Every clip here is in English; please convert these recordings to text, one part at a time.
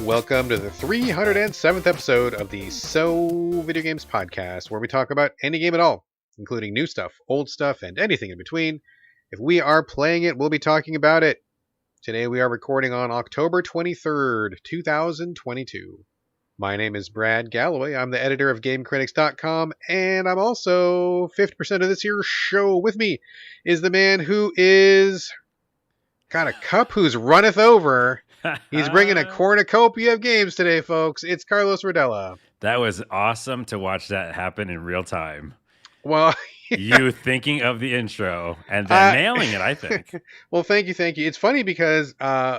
Welcome to the 307th episode of the Video Games podcast, where we talk about any game at all, including new stuff, old stuff, and anything in between. If we are playing it, we'll be talking about it. Today we are recording on October 23rd, 2022. My name is Brad Galloway. I'm the editor of GameCritics.com, and I'm also 50% of this year's show. With me is the man who is got a cup who's runneth over. He's bringing a cornucopia of games today, folks. It's Carlos Rodella. That was awesome to watch that happen in real time. Well, you thinking of the intro and then nailing it, I think. Well, thank you. It's funny because,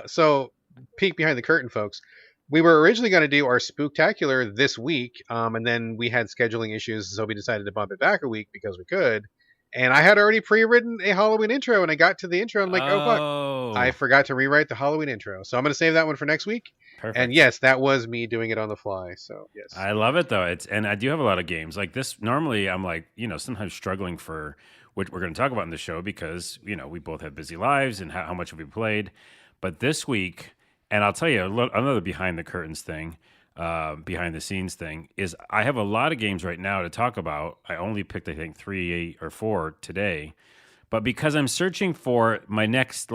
so peek behind the curtain, folks. We were originally going to do our Spooktacular this week, and then we had scheduling issues, so we decided to bump it back a week because we could. And I had already pre-written a Halloween intro, and I got to the intro, and I'm like, oh, fuck. I forgot to rewrite the Halloween intro. So I'm going to save that one for next week. Perfect. And yes, that was me doing it on the fly. So, yes. I love it, though. And I do have a lot of games. Like this, normally I'm like, sometimes struggling for what we're going to talk about in the show because, we both have busy lives and how much have we played. But this week, and I'll tell you another behind the curtains thing, behind the scenes thing, is I have a lot of games right now to talk about. I only picked, I think, 3 or 4 today. But because I'm searching for my next,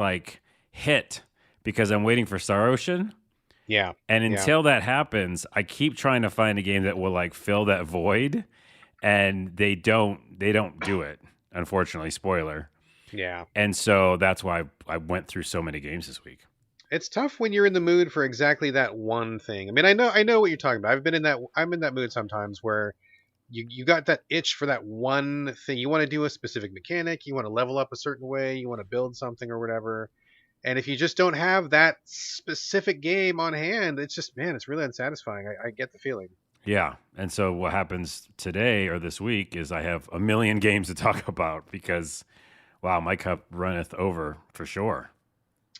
hit, because I'm waiting for Star Ocean. Yeah. And until that happens, I keep trying to find a game that will, fill that void. And they don't do it, unfortunately. Spoiler. Yeah. And so that's why I went through so many games this week. It's tough when you're in the mood for exactly that one thing. I mean, I know what you're talking about. I'm in that mood sometimes where you got that itch for that one thing. You want to do a specific mechanic, you want to level up a certain way, you want to build something or whatever. And if you just don't have that specific game on hand, it's just, man, it's really unsatisfying. I get the feeling. Yeah. And so what happens today or this week is I have a million games to talk about because, wow, my cup runneth over for sure.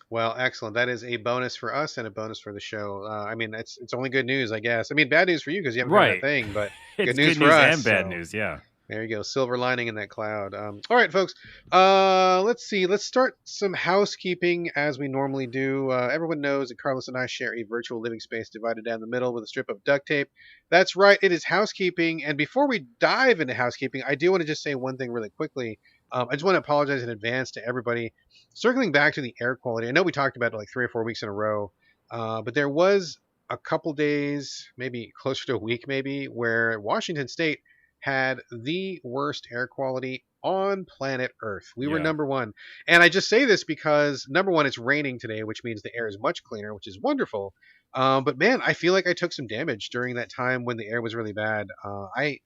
Well, excellent. That is a bonus for us and a bonus for the show. I mean, it's only good news, I guess. I mean, bad news for you because you haven't heard that thing, but good news for us. And bad news, yeah. There you go. Silver lining in that cloud. All right, folks. Let's see. Let's start some housekeeping as we normally do. Everyone knows that Carlos and I share a virtual living space divided down the middle with a strip of duct tape. That's right. It is housekeeping. And before we dive into housekeeping, I do want to just say one thing really quickly. I just want to apologize in advance to everybody. Circling back to the air quality, I know we talked about it 3 or 4 weeks in a row, but there was a couple days, maybe closer to a week maybe, where Washington State had the worst air quality on planet Earth. We were number one. And I just say this because, number one, it's raining today, which means the air is much cleaner, which is wonderful. But man, I feel like I took some damage during that time when the air was really bad. I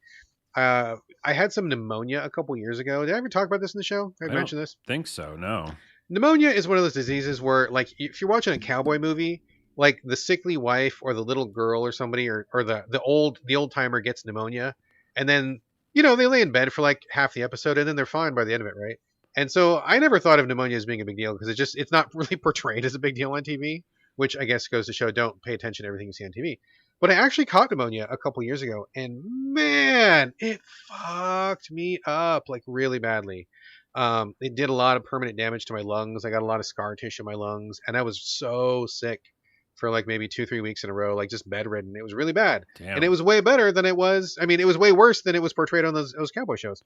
had some pneumonia a couple years ago. Did I ever talk about this in the show? Did I mention this? Think so, no. Pneumonia is one of those diseases where, if you're watching a cowboy movie, the sickly wife or the little girl or somebody or the old timer gets pneumonia, and then they lay in bed for half the episode and then they're fine by the end of it, right? And so I never thought of pneumonia as being a big deal because it's not really portrayed as a big deal on TV, which I guess goes to show don't pay attention to everything you see on TV. But I actually caught pneumonia a couple years ago, and man, it fucked me up really badly. It did a lot of permanent damage to my lungs. I got a lot of scar tissue in my lungs, and I was so sick for maybe 2-3 weeks in a row, just bedridden. It was really bad. Damn. And it was way better than it was. I mean, it was way worse than it was portrayed on those cowboy shows.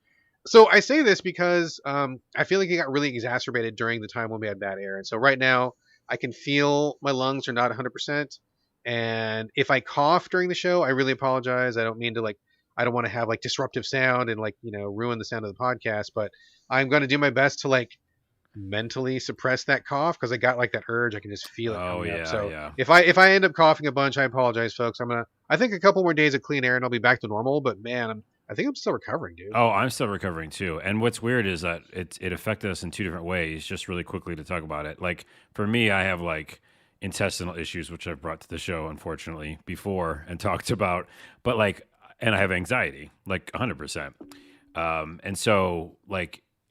So I say this because I feel like it got really exacerbated during the time when we had bad air. And so right now, I can feel my lungs are not 100%. And if I cough during the show, I really apologize. I don't mean to I don't want to have disruptive sound and ruin the sound of the podcast, but I'm going to do my best to mentally suppress that cough because I got that urge. I can just feel it coming up. So if I end up coughing a bunch, I apologize, folks. I think a couple more days of clean air and I'll be back to normal, but man, I think I'm still recovering, dude. Oh, I'm still recovering too. And what's weird is that it affected us in 2 different ways, just really quickly to talk about it. For me, I have intestinal issues, which I've brought to the show, unfortunately, before and talked about. But and I have anxiety, 100%. And so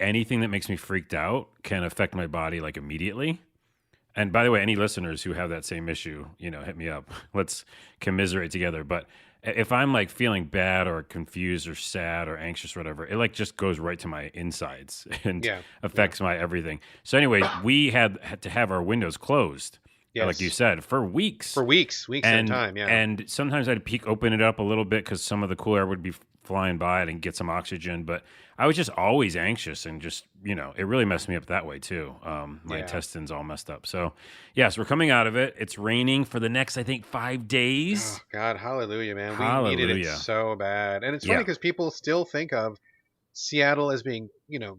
anything that makes me freaked out can affect my body immediately. And by the way, any listeners who have that same issue, hit me up. Let's commiserate together. But if I'm feeling bad or confused or sad or anxious or whatever, it just goes right to my insides and affects my everything. So anyway, we had to have our windows closed like you Yes. said, for weeks. For weeks at a And time. Yeah. and sometimes I'd open it up a little bit because some of the cool air would be flying by and get some oxygen. But I was just always anxious and just, it really messed me up that way too. My Yeah. intestines all messed up. So yes, we're coming out of it. It's raining for the next, I think, 5 Oh days. God, hallelujah, man. We needed it Hallelujah. so bad. And it's funny Yeah. because people still think of Seattle as being,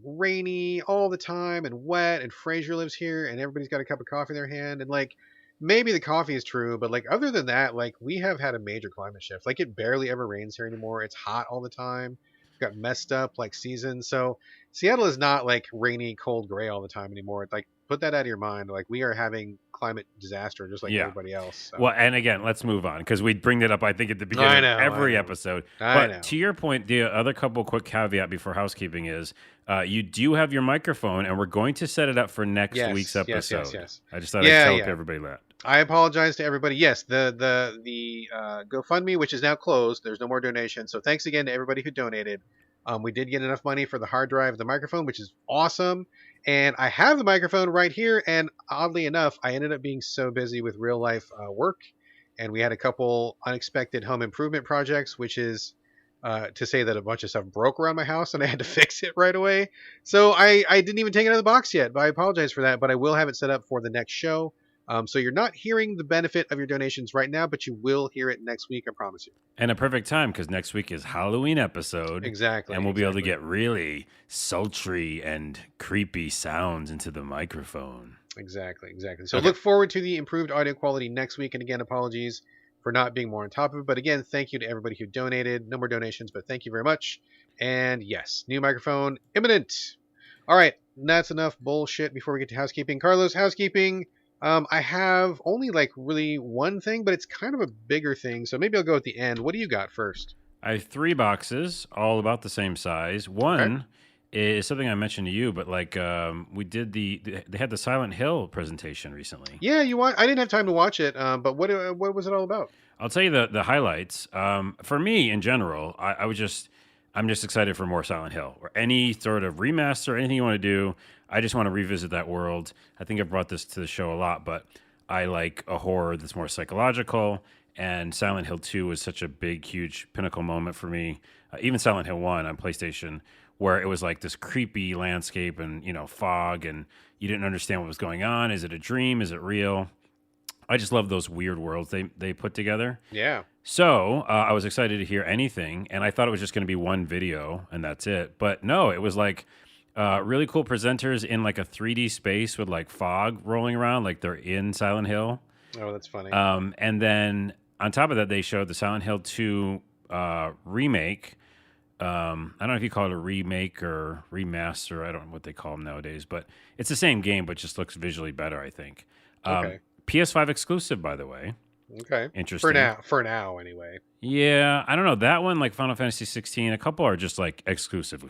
rainy all the time and wet, and Fraser lives here and everybody's got a cup of coffee in their hand. And like maybe the coffee is true, but like other than that, like we have had a major climate shift. Like it barely ever rains here anymore. It's hot all the time. We've got messed up like seasons. So Seattle is not like rainy, cold, gray all the time anymore. Like put that out of your mind. Like we are having climate disaster just like Yeah. everybody else. So. Well, and again, let's move on because we bring that up, I think, at the I beginning know, of every I know. episode. I But know. to your point, the other couple quick caveat before housekeeping is you do have your microphone, and we're going to set it up for next Yes, week's yes, episode. yes. I just thought Yeah, I'd tell yeah. everybody that. I apologize to everybody. Yes, the GoFundMe, which is now closed, there's no more donations. So thanks again to everybody who donated. We did get enough money for the hard drive of the microphone, which is awesome. And I have the microphone right here. And oddly enough, I ended up being so busy with real life work. And we had a couple unexpected home improvement projects, which is to say that a bunch of stuff broke around my house and I had to fix it right away. So I didn't even take it out of the box yet. But I apologize for that. But I will have it set up for the next show. So you're not hearing the benefit of your donations right now, but you will hear it next week, I promise you. And a perfect time because next week is Halloween episode. Exactly. And we'll be able to get really sultry and creepy sounds into the microphone. Exactly. So look forward to the improved audio quality next week. And again, apologies for not being more on top of it. But again, thank you to everybody who donated. No more donations, but thank you very much. And yes, new microphone imminent. All right, that's enough bullshit before we get to housekeeping. Carlos, housekeeping. I have only like really one thing, but it's kind of a bigger thing. So maybe I'll go at the end. What do you got first? I have 3 boxes, all about the same size. One is something I mentioned to you, but like we did they had the Silent Hill presentation recently. Yeah, I didn't have time to watch it, but what was it all about? I'll tell you the highlights. For me, in general, I'm just excited for more Silent Hill or any sort of remaster, anything you want to do. I just want to revisit that world. I think I've brought this to the show a lot, but I like a horror that's more psychological. And Silent Hill 2 was such a big, huge pinnacle moment for me. Even Silent Hill 1 on PlayStation, where it was like this creepy landscape and, fog, and you didn't understand what was going on. Is it a dream? Is it real? I just love those weird worlds they put together. Yeah. So I was excited to hear anything, and I thought it was just going to be one video, and that's it. But no, it was like really cool presenters in like a 3D space with like fog rolling around, like they're in Silent Hill. Oh, that's funny. And then on top of that, they showed the Silent Hill 2 remake. I don't know if you call it a remake or remaster. I don't know what they call them nowadays, but it's the same game, but just looks visually better, I think. Okay. PS5 exclusive, by the way. Okay. Interesting. For now, anyway. Yeah, I don't know. That one, like Final Fantasy 16, a couple are just like exclusive.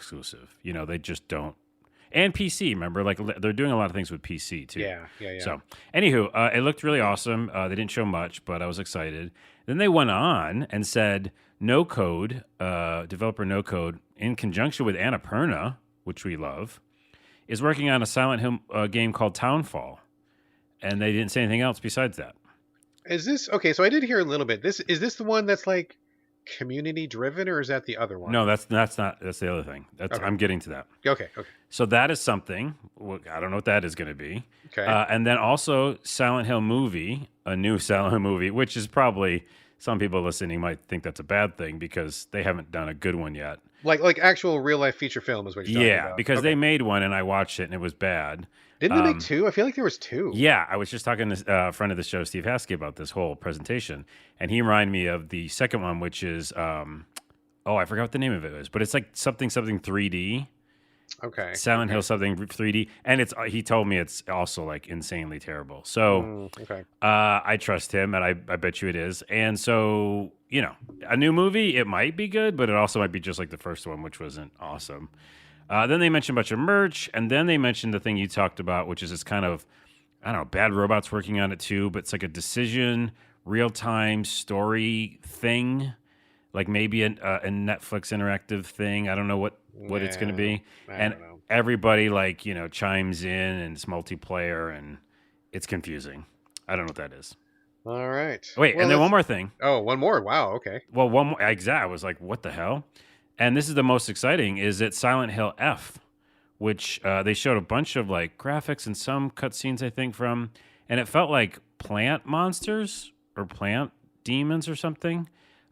They just don't. And PC, remember? Like they're doing a lot of things with PC too. Yeah. So, anywho, it looked really awesome. They didn't show much, but I was excited. Then they went on and said No Code, developer No Code, in conjunction with Annapurna, which we love, is working on a Silent Hill game called Townfall. And they didn't say anything else besides that. Is this okay? So I did hear a little bit. Is this the one that's like community driven, or is that the other one? No, that's not. That's the other thing. Okay. I'm getting to that. Okay. So that is something. I don't know what that is going to be. Okay. And then also Silent Hill movie, a new Silent Hill movie, which is probably some people listening might think that's a bad thing because they haven't done a good one yet. Like actual real life feature film is what you're talking about. Yeah, because they made one and I watched it and it was bad. Didn't they make 2? I feel like there was 2. Yeah, I was just talking to a friend of the show, Steve Haskey, about this whole presentation, and he reminded me of the second one, which is I forgot what the name of it was, but it's like something 3D. Okay. Silent Hill something 3D, and he told me it's also like insanely terrible. So I trust him, and I bet you it is. And so a new movie, it might be good, but it also might be just like the first one, which wasn't awesome. Then they mentioned a bunch of merch, and then they mentioned the thing you talked about, which is this kind of, I don't know, Bad Robot's working on it too, but it's like a decision, real-time story thing, like maybe a Netflix interactive thing. I don't know what it's going to be. And everybody chimes in, and it's multiplayer, and it's confusing. I don't know what that is. All right. Wait, Well, and then one let's. more thing. Oh, one more. Wow. Okay. Well, one more. Exactly. I was like, what the hell? And this is the most exciting. Is it Silent Hill F, which they showed a bunch of like graphics and some cutscenes, I think, from, and it felt like plant monsters or plant demons or something.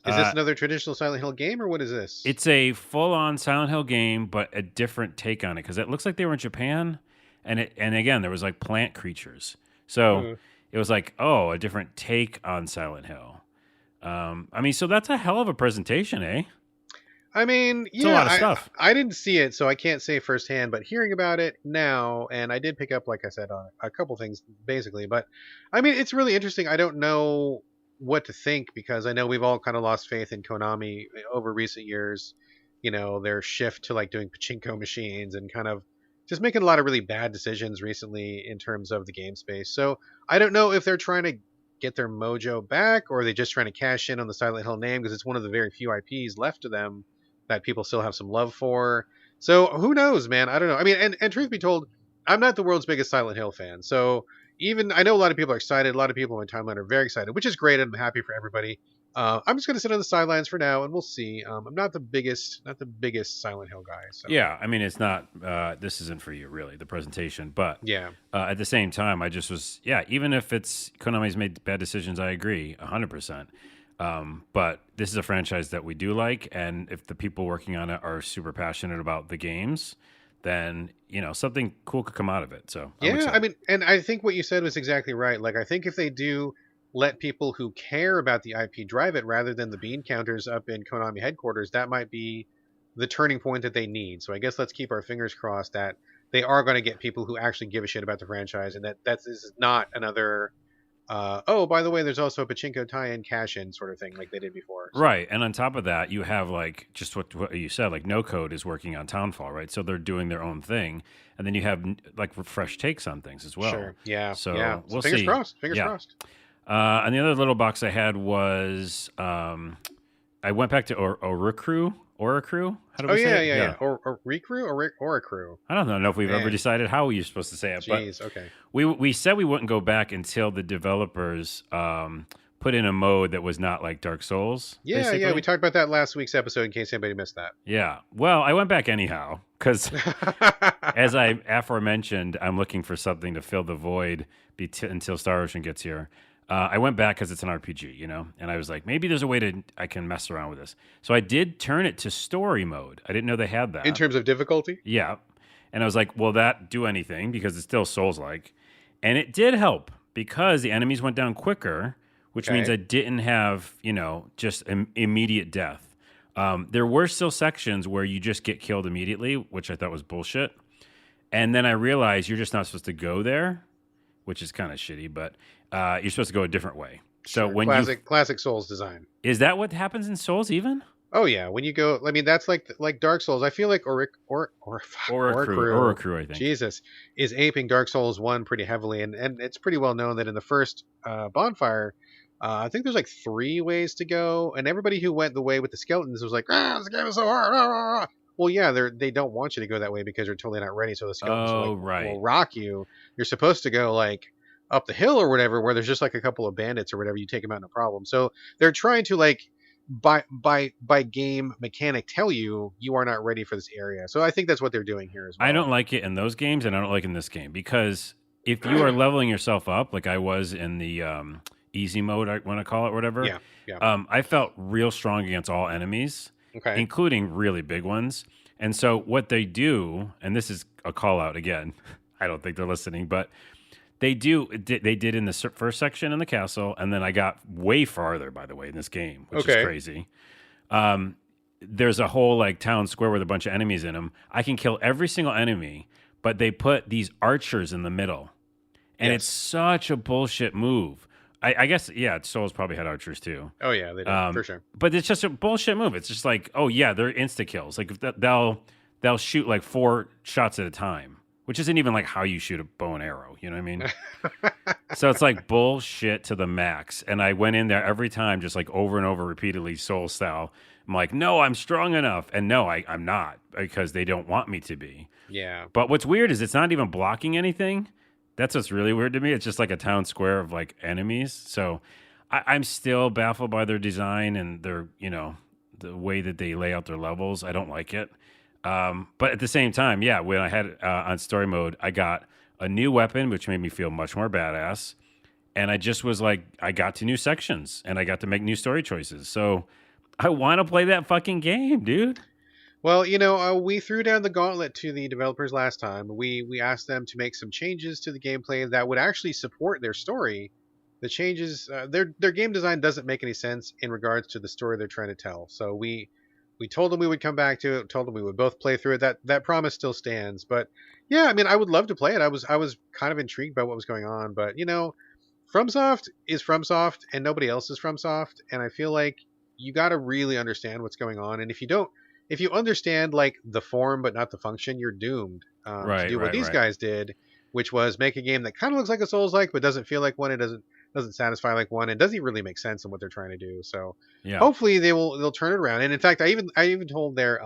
Is this another traditional Silent Hill game, or what is this? It's a full-on Silent Hill game, but a different take on it because it looks like they were in Japan, and again there was like plant creatures. So it was like, oh, a different take on Silent Hill. I mean, so that's a hell of a presentation, eh? I mean, It's a lot of stuff. I didn't see it, so I can't say firsthand, but hearing about it now, and I did pick up, like I said, on a couple things, basically. But, I mean, it's really interesting. I don't know what to think, because I know we've all kind of lost faith in Konami over recent years. You know, their shift to, like, doing pachinko machines and kind of just making a lot of really bad decisions recently in terms of the game space. So, I don't know if they're trying to get their mojo back, or are they just trying to cash in on the Silent Hill name, because it's one of the very few IPs left to them that people still have some love for. So who knows, man? I don't know. I mean, and truth be told, I'm not the world's biggest Silent Hill fan. So even I know a lot of people are excited. A lot of people in my timeline are very excited, which is great. I'm happy for everybody. I'm just going to sit on the sidelines for now, and we'll see. I'm not the biggest Silent Hill guy. So. Yeah, I mean, it's not. This isn't for you, really, the presentation. But Yeah. At the same time, I just was. Yeah, even if it's Konami's made bad decisions, I agree 100%. But this is a franchise that we do like, and if the people working on it are super passionate about the games, then something cool could come out of it. So yeah, I mean, and I think what you said was exactly right. Like, I think if they do let people who care about the IP drive it rather than the bean counters up in Konami headquarters, that might be the turning point that they need. So I guess let's keep our fingers crossed that they are going to get people who actually give a shit about the franchise, and that this is not another oh, by the way, there's also a pachinko tie-in cash-in sort of thing like they did before. So. Right. And on top of that, you have like just what you said, like No Code is working on Townfall, right? So they're doing their own thing. And then you have like fresh takes on things as well. Sure. Yeah. So yeah. we'll fingers see. Crossed. Fingers crossed. And the other little box I had was I went back to Oricru. How do we say it? Yeah. Or Recrew or Oricru. I don't know if we've ever decided how you're supposed to say it. Jeez, but okay. We said we wouldn't go back until the developers put in a mode that was not like Dark Souls. Yeah, basically. yeah. We talked about that last week's episode in case anybody missed that. Yeah. Well, I went back anyhow because, as I aforementioned, I'm looking for something to fill the void until Star Ocean gets here. I went back because it's an RPG, and I was like, maybe there's a way I can mess around with this. So I did turn it to story mode. I didn't know they had that. In terms of difficulty? Yeah. And I was like, will that do anything? Because it's still Souls-like. And it did help because the enemies went down quicker, which means I didn't have, just immediate death. There were still sections where you just get killed immediately, which I thought was bullshit. And then I realized you're just not supposed to go there, which is kind of shitty, but you're supposed to go a different way. So when classic Souls design. Is that what happens in Souls even? Oh yeah, when you go, I mean that's like Dark Souls. I feel like Oricru, I think. Jesus is aping Dark Souls 1 pretty heavily, and it's pretty well known that in the first bonfire, I think there's like 3 ways to go, and everybody who went the way with the skeletons was like, this game is so hard. Well, yeah, they don't want you to go that way because you're totally not ready. So the skeletons will rock you. You're supposed to go like up the hill or whatever, where there's just like a couple of bandits or whatever. You take them out, no problem. So they're trying to like by game mechanic tell you are not ready for this area. So I think that's what they're doing here as well. I don't like it in those games, and I don't like it in this game because if you are leveling yourself up, like I was in the easy mode, I want to call it, whatever. Yeah. I felt real strong against all enemies. Okay. Including really big ones. And so what they do, and this is a call out again, I don't think they're listening, but they did in the first section in the castle, and then I got way farther, by the way, in this game, which is crazy. There's a whole like town square with a bunch of enemies in them. I can kill every single enemy, but they put these archers in the middle. And it's such a bullshit move. I guess, yeah, Souls probably had archers too. Oh, yeah, they do, for sure. But it's just a bullshit move. It's just like, oh, yeah, they're insta-kills. Like, they'll shoot like 4 shots at a time, which isn't even like how you shoot a bow and arrow. You know what I mean? So it's like bullshit to the max. And I went in there every time just like over and over repeatedly, Soul style. I'm like, no, I'm strong enough. And no, I'm not because they don't want me to be. Yeah. But what's weird is it's not even blocking anything. That's what's really weird to me. It's just like a town square of like enemies. So I'm still baffled by their design and their, the way that they lay out their levels. I don't like it. But at the same time, yeah, when I had on story mode, I got a new weapon, which made me feel much more badass. And I just was like, I got to new sections and I got to make new story choices. So I want to play that fucking game, dude. Well, we threw down the gauntlet to the developers last time. We asked them to make some changes to the gameplay that would actually support their story. The changes, their game design doesn't make any sense in regards to the story they're trying to tell. So we told them we would come back to it. Told them we would both play through it. That promise still stands. But yeah, I mean, I would love to play it. I was kind of intrigued by what was going on. But FromSoft is FromSoft, and nobody else is FromSoft. And I feel like you got to really understand what's going on. And if you don't, if you understand like the form but not the function, you're doomed to do what these guys did, which was make a game that kind of looks like a Souls-like but doesn't feel like one. It doesn't satisfy like one. It doesn't really make sense in what they're trying to do. So Yeah. hopefully they'll turn it around. And in fact, I even told their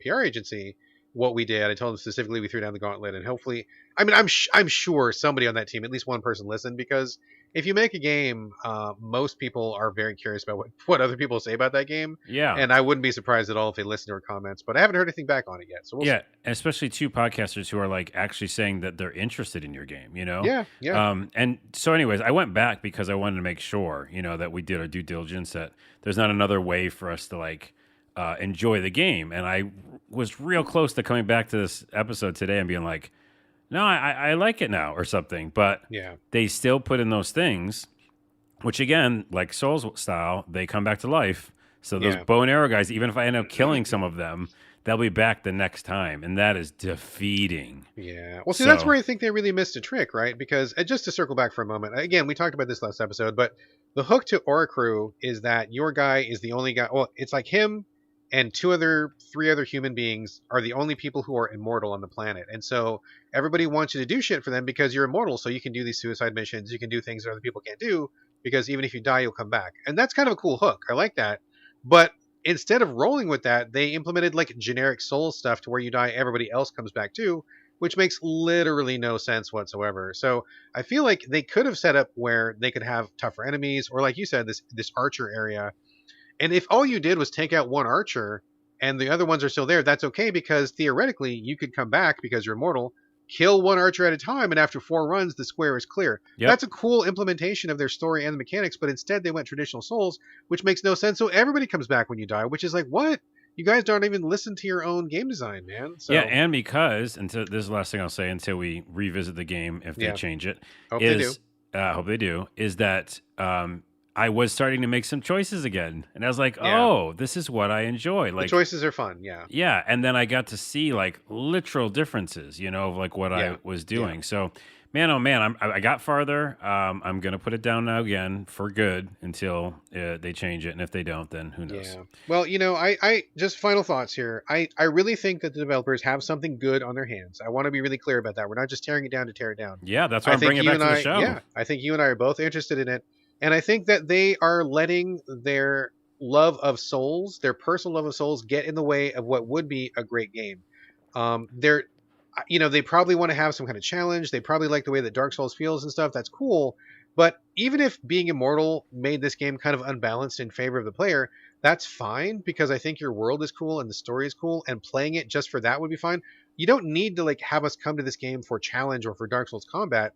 PR agency what we did. I told them specifically we threw down the gauntlet, and hopefully, I mean, I'm sure somebody on that team, at least one person, listened, because if you make a game, most people are very curious about what other people say about that game. Yeah. And I wouldn't be surprised at all if they listened to our comments, but I haven't heard anything back on it yet. So yeah, especially two podcasters who are like actually saying that they're interested in your game, Yeah, yeah. And so anyways, I went back because I wanted to make sure, that we did our due diligence, that there's not another way for us to like enjoy the game. And I was real close to coming back to this episode today and being like, no, I like it now or something. But Yeah. they still put in those things, which again, like Souls style, they come back to life. So those bow and arrow guys, even if I end up killing some of them, they'll be back the next time. And that is defeating. Yeah. Well, see, that's where I think they really missed a trick, right? Because just to circle back for a moment, again, we talked about this last episode, but the hook to Oricru is that your guy is the only guy. Well, it's like him and three other human beings are the only people who are immortal on the planet. And so everybody wants you to do shit for them because you're immortal. So you can do these suicide missions. You can do things that other people can't do because even if you die, you'll come back. And that's kind of a cool hook. I like that. But instead of rolling with that, they implemented like generic soul stuff to where you die, everybody else comes back too, which makes literally no sense whatsoever. So I feel like they could have set up where they could have tougher enemies, or like you said, this archer area. And if all you did was take out one archer and the other ones are still there, that's okay, because theoretically you could come back because you're immortal, kill one archer at a time, and after 4 runs, the square is clear. Yep. That's a cool implementation of their story and the mechanics, but instead they went traditional Souls, which makes no sense. So everybody comes back when you die, which is like, what? You guys don't even listen to your own game design, man. So, yeah, and because, until this is the last thing I'll say until we revisit the game, if they change it, hope they do, is that I was starting to make some choices again. And I was like, oh, this is what I enjoy. Like, the choices are fun, yeah. Yeah, and then I got to see like literal differences, of like what I was doing. Yeah. So, man, oh man, I got farther. I'm going to put it down now again for good until they change it. And if they don't, then who knows? Yeah. Well, I just final thoughts here. I really think that the developers have something good on their hands. I want to be really clear about that. We're not just tearing it down to tear it down. Yeah, that's why I'm bringing it back to the show. Yeah, I think you and I are both interested in it. And I think that they are letting their love of Souls, their personal love of Souls, get in the way of what would be a great game. They probably want to have some kind of challenge. They probably like the way that Dark Souls feels and stuff. That's cool. But even if being immortal made this game kind of unbalanced in favor of the player, that's fine, because I think your world is cool and the story is cool, and playing it just for that would be fine. You don't need to like have us come to this game for challenge or for Dark Souls combat.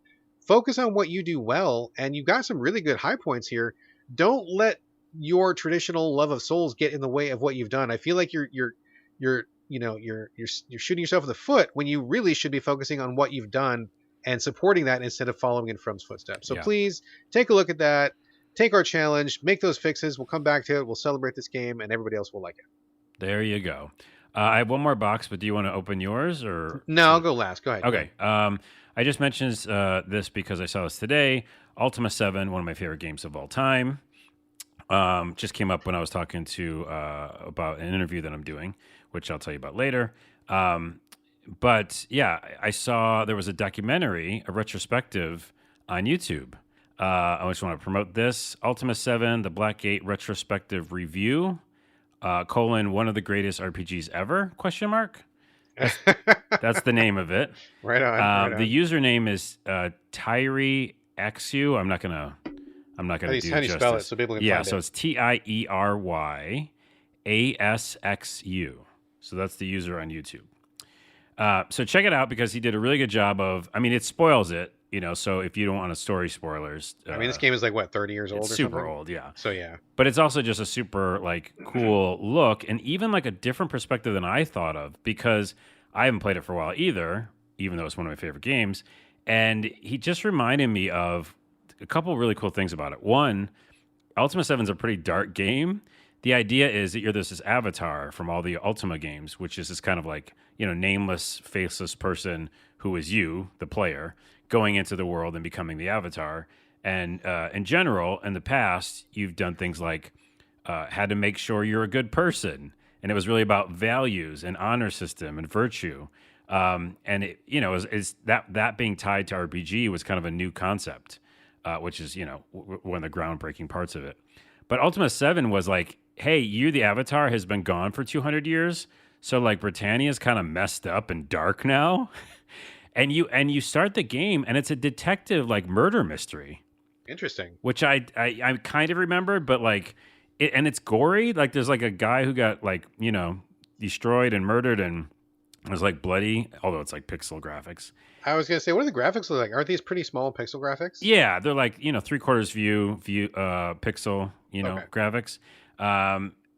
Focus on what you do well, and you've got some really good high points here. Don't let your traditional love of Souls get in the way of what you've done. I feel like you're shooting yourself in the foot when you really should be focusing on what you've done and supporting that instead of following in From's footsteps. So please take a look at that. Take our challenge. Make those fixes. We'll come back to it. We'll celebrate this game, and everybody else will like it. There you go. I have one more box, but do you want to open yours or? No, I'll go last. Go ahead. Okay. I just mentioned this because I saw this today. Ultima 7, one of my favorite games of all time. Just came up when I was talking to about an interview that I'm doing, which I'll tell you about later. But yeah, I saw there was a documentary, a retrospective on YouTube. I just want to promote this. Ultima 7, the Blackgate Retrospective Review, : one of the greatest RPGs ever, ? That's that's the name of it. Right on. Right The on. username is Tyree XU. I'm not How gonna do do you spell it justice. so people can Yeah, find so it? it's TIERYASXU. So that's the user on YouTube. So check it out because he did a really good job of. I mean, it spoils it, So if you don't want to story spoilers, I mean, this game is like what, 30 years it's old or super something? old, yeah. So yeah. But it's also just a super like cool look and even like a different perspective than I thought of because I haven't played it for a while either, even though it's one of my favorite games. And he just reminded me of a couple really cool things about it. One, Ultima 7 is a pretty dark game. The idea is that you're this avatar from all the Ultima games, which is this kind of like, nameless, faceless person who is you, the player, going into the world and becoming the avatar. And in general, in the past, you've done things like had to make sure you're a good person. And it was really about values and honor system and virtue. And it, is that being tied to RPG was kind of a new concept, which is, one of the groundbreaking parts of it. But Ultima 7 was like, hey, you, the Avatar, has been gone for 200 years. So like Britannia's kind of messed up and dark now. and you start the game and it's a detective like murder mystery. Interesting. Which I kind of remembered, but like and it's gory. Like there's like a guy who got like, destroyed and murdered and it was like bloody, although it's like pixel graphics. I was gonna say, what do the graphics look like? Aren't these pretty small pixel graphics? Yeah, they're like, 3/4 view pixel, Okay. graphics.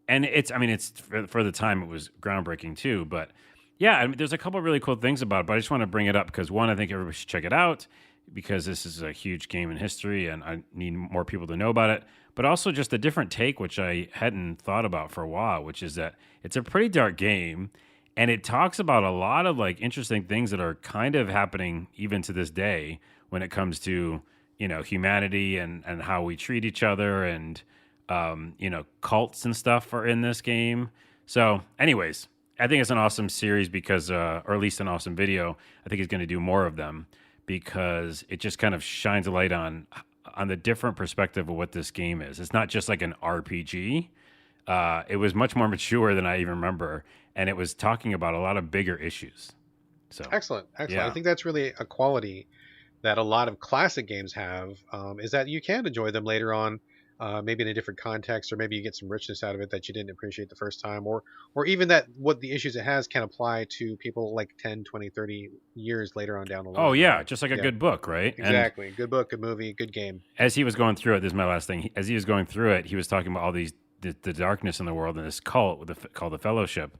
And it's for the time it was groundbreaking too, but yeah, I mean, there's a couple of really cool things about it, but I just want to bring it up because one, I think everybody should check it out because this is a huge game in history and I need more people to know about it. But also just a different take, which I hadn't thought about for a while, which is that it's a pretty dark game and it talks about a lot of like interesting things that are kind of happening even to this day when it comes to, humanity and how we treat each other and, cults and stuff are in this game. So anyways, I think it's an awesome series because, or at least an awesome video. I think he's going to do more of them because it just kind of shines a light on the different perspective of what this game is. It's not just like an RPG. It was much more mature than I even remember, and it was talking about a lot of bigger issues. So Excellent. Excellent. yeah, I think that's really a quality that a lot of classic games have, is that you can enjoy them later on, maybe in a different context, or maybe you get some richness out of it that you didn't appreciate the first time, or even that what the issues it has can apply to people like 10, 20, 30 years later on down the line. oh yeah, Right? just like a Yeah, good book, right? exactly. Good book, good movie, good game. And as he was going through it, this is my last thing. As he was going through it, he was talking about all these the darkness in the world and this cult called the Fellowship.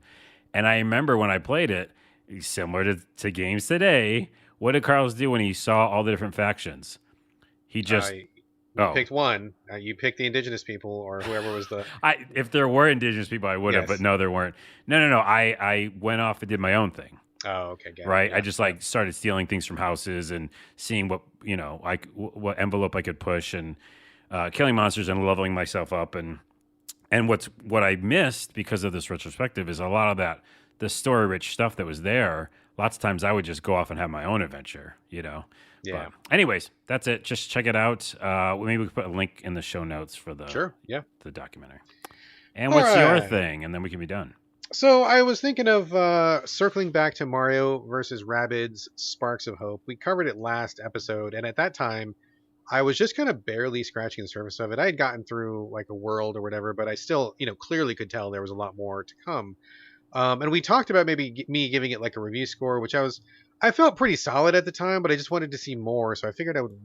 And I remember when I played it, similar to games today. What did Carlos do when he saw all the different factions? He just You picked one. You picked the indigenous people or whoever was the. if there were indigenous people, I would have, Yes. but no, there weren't. No. I went off and did my own thing. Oh, okay. Got it. Right. Yeah. I just like started stealing things from houses and seeing what what envelope I could push and killing monsters and leveling myself up and what I missed because of this retrospective is a lot of that the story rich stuff that was there. Lots of times I would just go off and have my own adventure, Yeah. But anyways, that's it. Just check it out. Maybe we could put a link in the show notes for the Sure. Yeah. the documentary. And All what's your right. thing? And then we can be done. So I was thinking of circling back to Mario versus Rabbids Sparks of Hope. We covered it last episode, and at that time, I was just kind of barely scratching the surface of it. I had gotten through like a world or whatever, but I still, clearly could tell there was a lot more to come. And we talked about maybe me giving it like a review score, which I felt pretty solid at the time, but I just wanted to see more, so I figured I would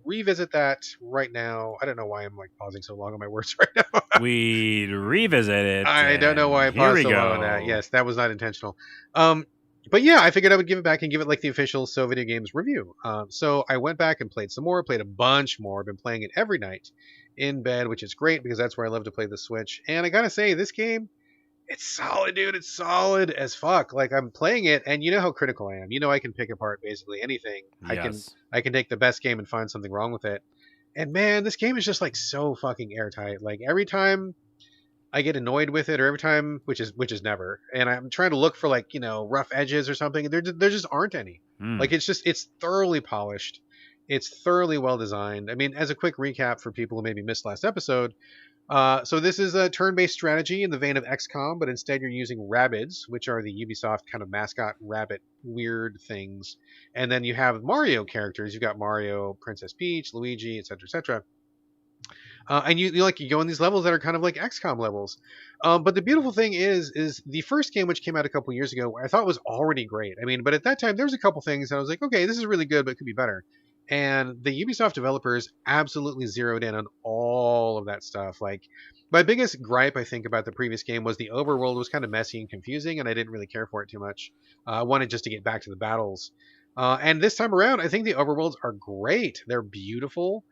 revisit that right now. I don't know why I'm like pausing so long on my words right now. We revisit it. I don't know why I Here paused we so go. long on that. Yes, that was not intentional. But yeah, I figured I would give it back and give it like the official So Video Games review. So I went back and played some more, played a bunch more. I've been playing it every night in bed, which is great because that's where I love to play the Switch. And I gotta say, this game, it's solid, dude. It's solid as fuck. Like I'm playing it, and you know how critical I am. You know I can pick apart basically anything. Yes. I can take the best game and find something wrong with it. And man, this game is just like so fucking airtight. Like every time I get annoyed with it, or every time, which is never, and I'm trying to look for like rough edges or something, there just aren't any. Like it's thoroughly polished. It's thoroughly well designed. I mean, as a quick recap for people who maybe missed last episode, So this is a turn-based strategy in the vein of XCOM, but instead you're using Rabbids, which are the Ubisoft kind of mascot rabbit weird things. And then you have Mario characters. You've got Mario, Princess Peach, Luigi, etc., etc. And you go in these levels that are kind of like XCOM levels. But the beautiful thing is the first game, which came out a couple years ago, I thought was already great. I mean, but at that time there was a couple things that I was like, okay, this is really good, but it could be better. And the Ubisoft developers absolutely zeroed in on all of that stuff. Like my biggest gripe, I think, about the previous game was the overworld was kind of messy and confusing, and I didn't really care for it too much. I wanted just to get back to the battles. And this time around, I think the overworlds are great. They're beautiful.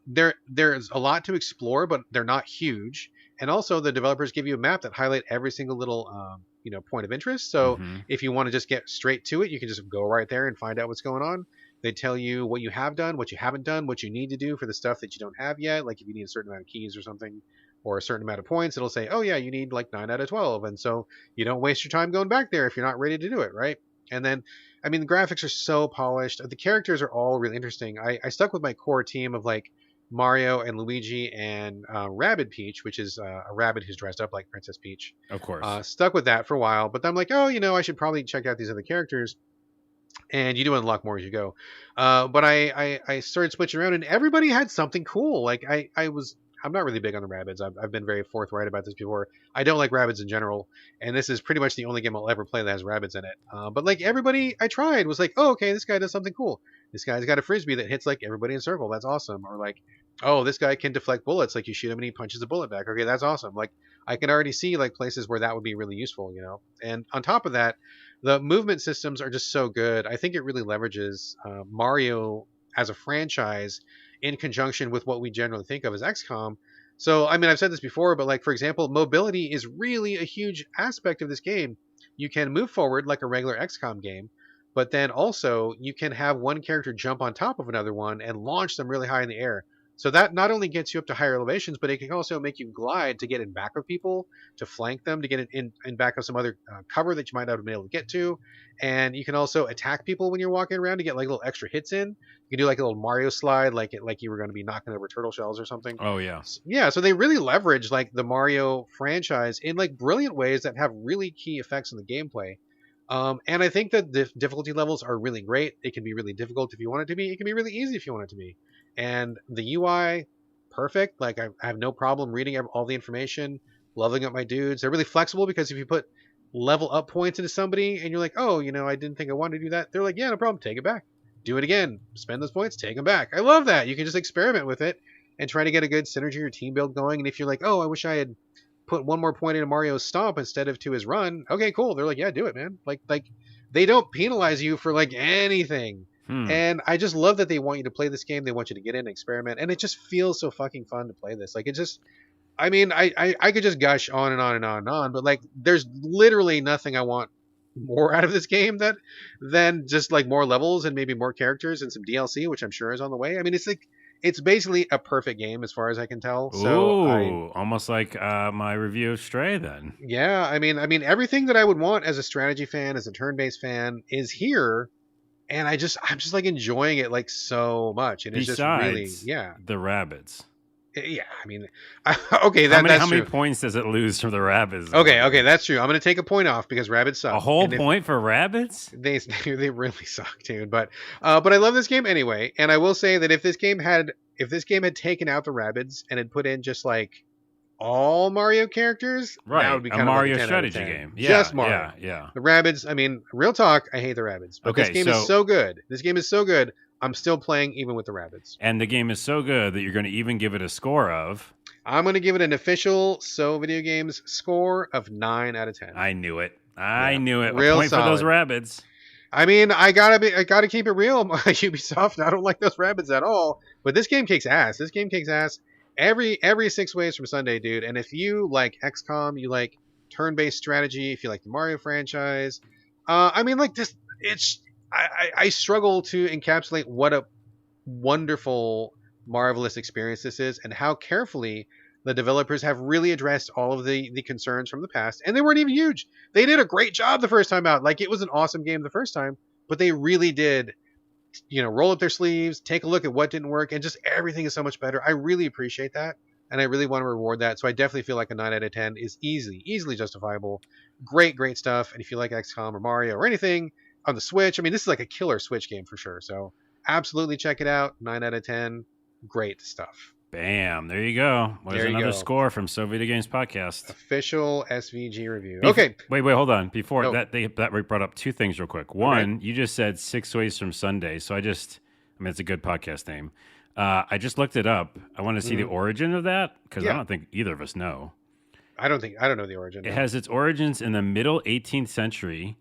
There's a lot to explore, but they're not huge. And also, the developers give you a map that highlight every single little point of interest. So Mm-hmm. if you want to just get straight to it, you can just go right there and find out what's going on. They tell you what you have done, what you haven't done, what you need to do for the stuff that you don't have yet. Like if you need a certain amount of keys or something, or a certain amount of points, it'll say, oh yeah, you need like 9 out of 12. And so you don't waste your time going back there if you're not ready to do it, right? And then, I mean, the graphics are so polished. The characters are all really interesting. I stuck with my core team of like Mario and Luigi and Rabbid Peach, which is a rabbit who's dressed up like Princess Peach. Of course. Stuck with that for a while, but then I'm like, oh, I should probably check out these other characters. And you do unlock more as you go. But I started switching around, and everybody had something cool. Like I'm not really big on the rabbits. I've been very forthright about this before. I don't like rabbits in general, and this is pretty much the only game I'll ever play that has rabbits in it. But like everybody I tried was like, oh, okay, this guy does something cool. This guy's got a frisbee that hits like everybody in a circle. That's awesome. Or like, oh, this guy can deflect bullets. Like you shoot him and he punches a bullet back. Okay, that's awesome. Like I can already see like places where that would be really useful. And on top of that, the movement systems are just so good. I think it really leverages Mario as a franchise in conjunction with what we generally think of as XCOM. So, I mean, I've said this before, but like, for example, mobility is really a huge aspect of this game. You can move forward like a regular XCOM game, but then also you can have one character jump on top of another one and launch them really high in the air. So that not only gets you up to higher elevations, but it can also make you glide to get in back of people, to flank them, to get in back of some other cover that you might not have been able to get to. And you can also attack people when you're walking around to get like little extra hits in. You can do like a little Mario slide, like you were going to be knocking over turtle shells or something. Oh yeah. Yeah, so they really leverage like the Mario franchise in like brilliant ways that have really key effects on the gameplay. And I think that the difficulty levels are really great. It can be really difficult if you want it to be. It can be really easy if you want it to be. And the UI, perfect. Like I have no problem reading all the information, leveling up my dudes. They're really flexible because if you put level up points into somebody and you're like, oh, I didn't think I wanted to do that. They're like, yeah, no problem. Take it back. Do it again. Spend those points. Take them back. I love that. You can just experiment with it and try to get a good synergy or team build going. And if you're like, oh, I wish I had put one more point into Mario's stomp instead of to his run. Okay, cool. They're like, yeah, do it, man. Like they don't penalize you for like anything. And I just love that they want you to play this game. They want you to get in and experiment. And it just feels so fucking fun to play this. Like it just, I mean, I could just gush on and on and on and on, but like there's literally nothing I want more out of this game than just like more levels and maybe more characters and some DLC, which I'm sure is on the way. I mean, it's basically a perfect game as far as I can tell. So almost like my review of Stray then. Yeah, I mean everything that I would want as a strategy fan, as a turn-based fan is here. And I'm just like enjoying it like so much. And it's Besides just really, the rabbits. Yeah, I mean, okay, that's how many points does it lose from the rabbits? Okay, that's true. I'm going to take a point off because rabbits suck. A whole point for rabbits? They really suck, dude. But I love this game anyway. And I will say that if this game had taken out the rabbits and had put in just like all Mario characters, right? That would be a kind Mario of like a 10 strategy out of 10. game. Yeah, just Mario. Yeah. The rabbits. I mean, real talk. I hate the rabbits, but this game is so good. This game is so good. I'm still playing even with the rabbits. And the game is so good that you're going to even give it a score of. I'm going to give it an official Videogames score of 9 out of 10. I knew it. I knew it. Real a point solid. For those rabbits. I mean, I gotta keep it real, Ubisoft. I don't like those rabbits at all. But this game kicks ass. This game kicks ass. Every 6 ways from Sunday, dude. And if you like XCOM, you like turn-based strategy, if you like the Mario franchise, I mean, like this, I struggle to encapsulate what a wonderful, marvelous experience this is, and how carefully the developers have really addressed all of the concerns from the past. And they weren't even huge. They did a great job the first time out. Like, it was an awesome game the first time, but they really did, roll up their sleeves, take a look at what didn't work, and just everything is so much better. I really appreciate that. and I really want to reward that. So I definitely feel like a 9 out of 10 is easily justifiable. Great stuff. And if you like XCOM or Mario or anything on the Switch, I mean, this is like a killer Switch game for sure. So absolutely check it out. 9 out of 10. Great stuff. Bam. There you go. There's another score from So Videogames Podcast. Official SVG review. Okay. Wait, hold on. Before that brought up two things real quick. One, you just said 6 Ways from Sunday. So I mean, it's a good podcast name. I just looked it up. I want to see the origin of that because I don't think either of us know. I don't know the origin. It has its origins in the middle 18th century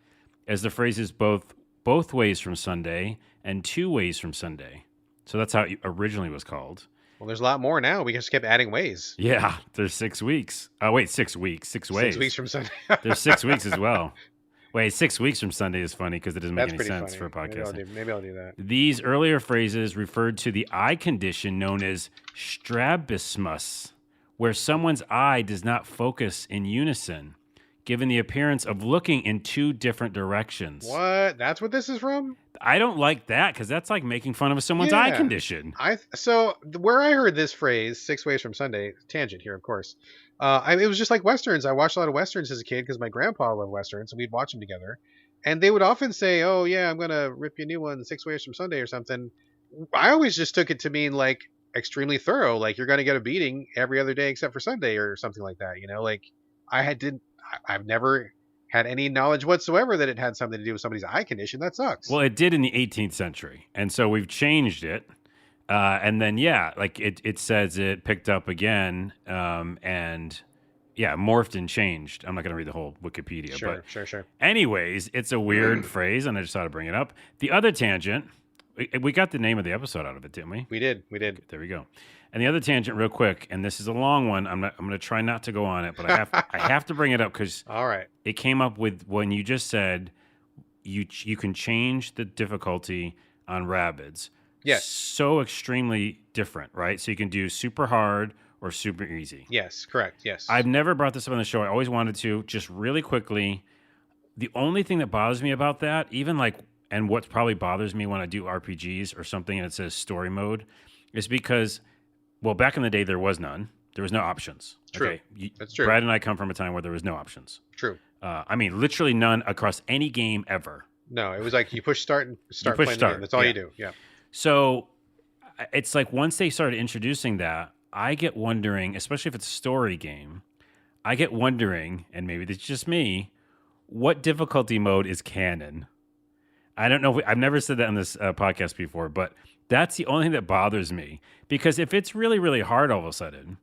as the phrase is both ways from Sunday and 2 ways from Sunday. So that's how it originally was called. Well, there's a lot more now. We just kept adding ways. Yeah, there's 6 weeks. Oh, wait, 6 weeks. 6 ways. 6 weeks from Sunday. There's 6 weeks as well. Wait, 6 weeks from Sunday is funny because it doesn't make any sense for a podcast. Maybe I'll do that. These earlier phrases referred to the eye condition known as strabismus, where someone's eye does not focus in unison, given the appearance of looking in 2 different directions. What? That's what this is from? I don't like that because that's like making fun of someone's eye condition. So where I heard this phrase, 6 ways from Sunday, tangent here, of course. It was just like Westerns. I watched a lot of Westerns as a kid because my grandpa loved Westerns, and we'd watch them together. And they would often say, oh, yeah, I'm going to rip you a new one, 6 ways from Sunday or something. I always just took it to mean like extremely thorough, like you're going to get a beating every other day except for Sunday or something like that. You know, like I've never had any knowledge whatsoever that it had something to do with somebody's eye condition. That sucks. Well, it did in the 18th century. And so we've changed it. And then, like it says it picked up again and morphed and changed. I'm not going to read the whole Wikipedia. Sure. Anyways, it's a weird phrase, and I just thought to bring it up. The other tangent, we got the name of the episode out of it, didn't we? We did. There we go. And the other tangent, real quick, and this is a long one. I'm going to try not to go on it, but I have to bring it up because it came up with when you just said you can change the difficulty on Rabbids. Yes. So extremely different, right? So you can do super hard or super easy. Yes, correct. Yes. I've never brought this up on the show. I always wanted to. Just really quickly, the only thing that bothers me about that, and what probably bothers me when I do RPGs or something and it says story mode, is because, well, back in the day, there was none. There was no options. True. Okay? That's true. Brad and I come from a time where there was no options. True. I mean, literally none across any game ever. No, it was like you push start and start playing the game. That's all you do. Yeah. So it's like once they started introducing that, I get wondering, especially if it's a story game, I get wondering, and maybe it's just me, what difficulty mode is canon? I don't know. I've never said that on this podcast before, but that's the only thing that bothers me. Because if it's really, really hard all of a sudden,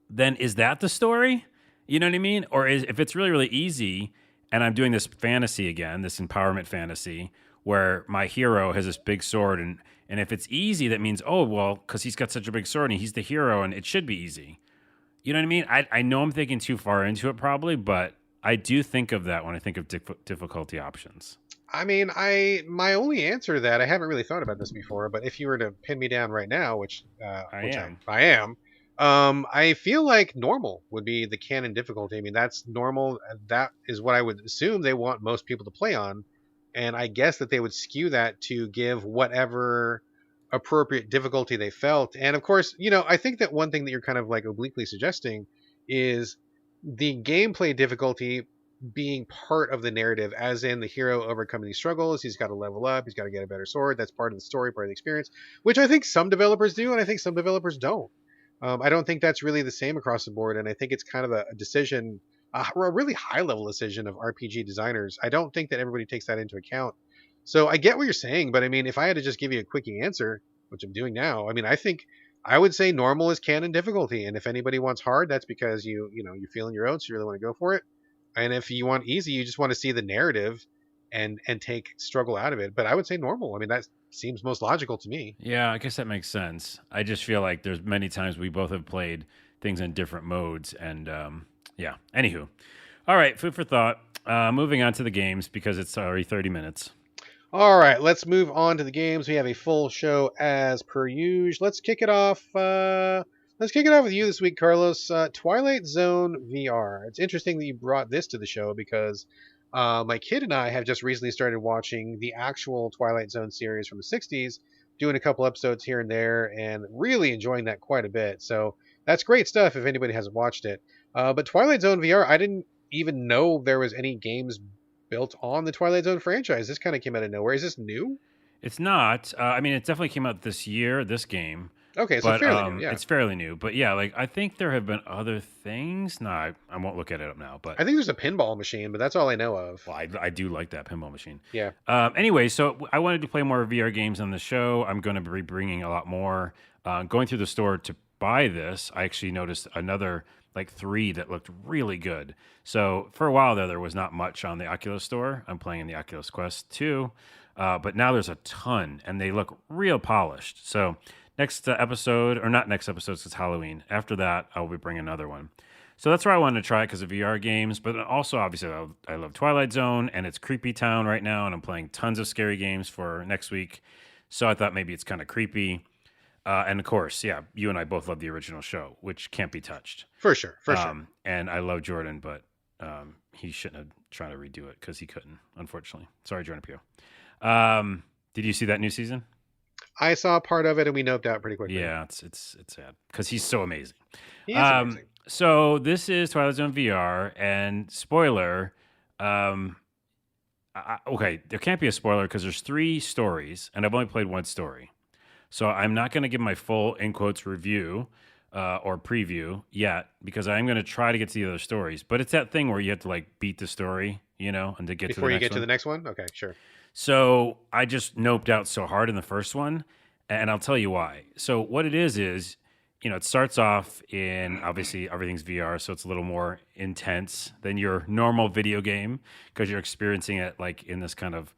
then is that the story? You know what I mean? Or if it's really, really easy, and I'm doing this fantasy again, this empowerment fantasy, where my hero has this big sword, and if it's easy, that means, oh, well, because he's got such a big sword, and he's the hero, and it should be easy. You know what I mean? I know I'm thinking too far into it probably, but I do think of that when I think of difficulty options. I mean, my only answer to that, I haven't really thought about this before, but if you were to pin me down right now, which I am, I feel like normal would be the canon difficulty. I mean, that's normal. That is what I would assume they want most people to play on. And I guess that they would skew that to give whatever appropriate difficulty they felt. And of course, I think that one thing that you're kind of like obliquely suggesting is the gameplay difficulty being part of the narrative, as in the hero overcoming these struggles. He's got to level up. He's got to get a better sword. That's part of the story, part of the experience, which I think some developers do, and I think some developers don't. I don't think that's really the same across the board, and I think it's kind of a decision, a really high-level decision of RPG designers. I don't think that everybody takes that into account. So I get what you're saying, but I mean, if I had to just give you a quickie answer, which I'm doing now, I mean, I think I would say normal is canon difficulty, and if anybody wants hard, that's because you're feeling your own, so you really want to go for it. And if you want easy, you just want to see the narrative and take struggle out of it. But I would say normal. I mean, that seems most logical to me. Yeah, I guess that makes sense. I just feel like there's many times we both have played things in different modes. And yeah, anywho. All right, food for thought. Moving on to the games because it's already 30 minutes. All right, let's move on to the games. We have a full show as per usual. Let's kick it off. Let's kick it off with you this week, Carlos. Twilight Zone VR. It's interesting that you brought this to the show because my kid and I have just recently started watching the actual Twilight Zone series from the 60s, doing a couple episodes here and there, and really enjoying that quite a bit. So That's great stuff if anybody hasn't watched it. But Twilight Zone VR, I didn't even know there was any games built on the Twilight Zone franchise. This kind of came out of nowhere. Is this new? It's not. I mean, it definitely came out this year, this game, Okay, so but fairly new, yeah. it's fairly new. But yeah, like I think there have been other things. No, I won't look at it up now. But I think there's a pinball machine, but that's all I know of. well, I do like that pinball machine. Yeah. Anyway, so I wanted to play more VR games on the show. I'm going to be bringing a lot more. Going through the store to buy this, I actually noticed another like 3 that looked really good. So for a while there was not much on the Oculus store. I'm playing in the Oculus Quest 2, but now there's a ton, and they look real polished. So next episode, or not next episode, 'cause it's Halloween. After that, I'll be bringing another one. So that's where I wanted to try it because of VR games, but also obviously I love Twilight Zone, and it's Creepy Town right now, and I'm playing tons of scary games for next week. So I thought maybe it's kind of creepy. And of course, yeah, you and I both love the original show, which can't be touched. For sure, for sure. And I love Jordan, but he shouldn't have tried to redo it because he couldn't, unfortunately. Sorry, Jordan Pio. Did you see that new season? I saw part of it and we noped out pretty quickly. Yeah, it's sad because he's so amazing. He is amazing. So this is Twilight Zone VR, and spoiler. Okay, there can't be a spoiler because there's 3 stories, and I've only played one story. So I'm not going to give my full, in quotes, review or preview yet because I'm going to try to get to the other stories. But it's that thing where you have to like beat the story, and to get before to the you next get to the next one. Okay, sure. So I just noped out so hard in the first one, and I'll tell you why. So what it is, it starts off in, obviously everything's VR, so it's a little more intense than your normal video game because you're experiencing it like in this kind of,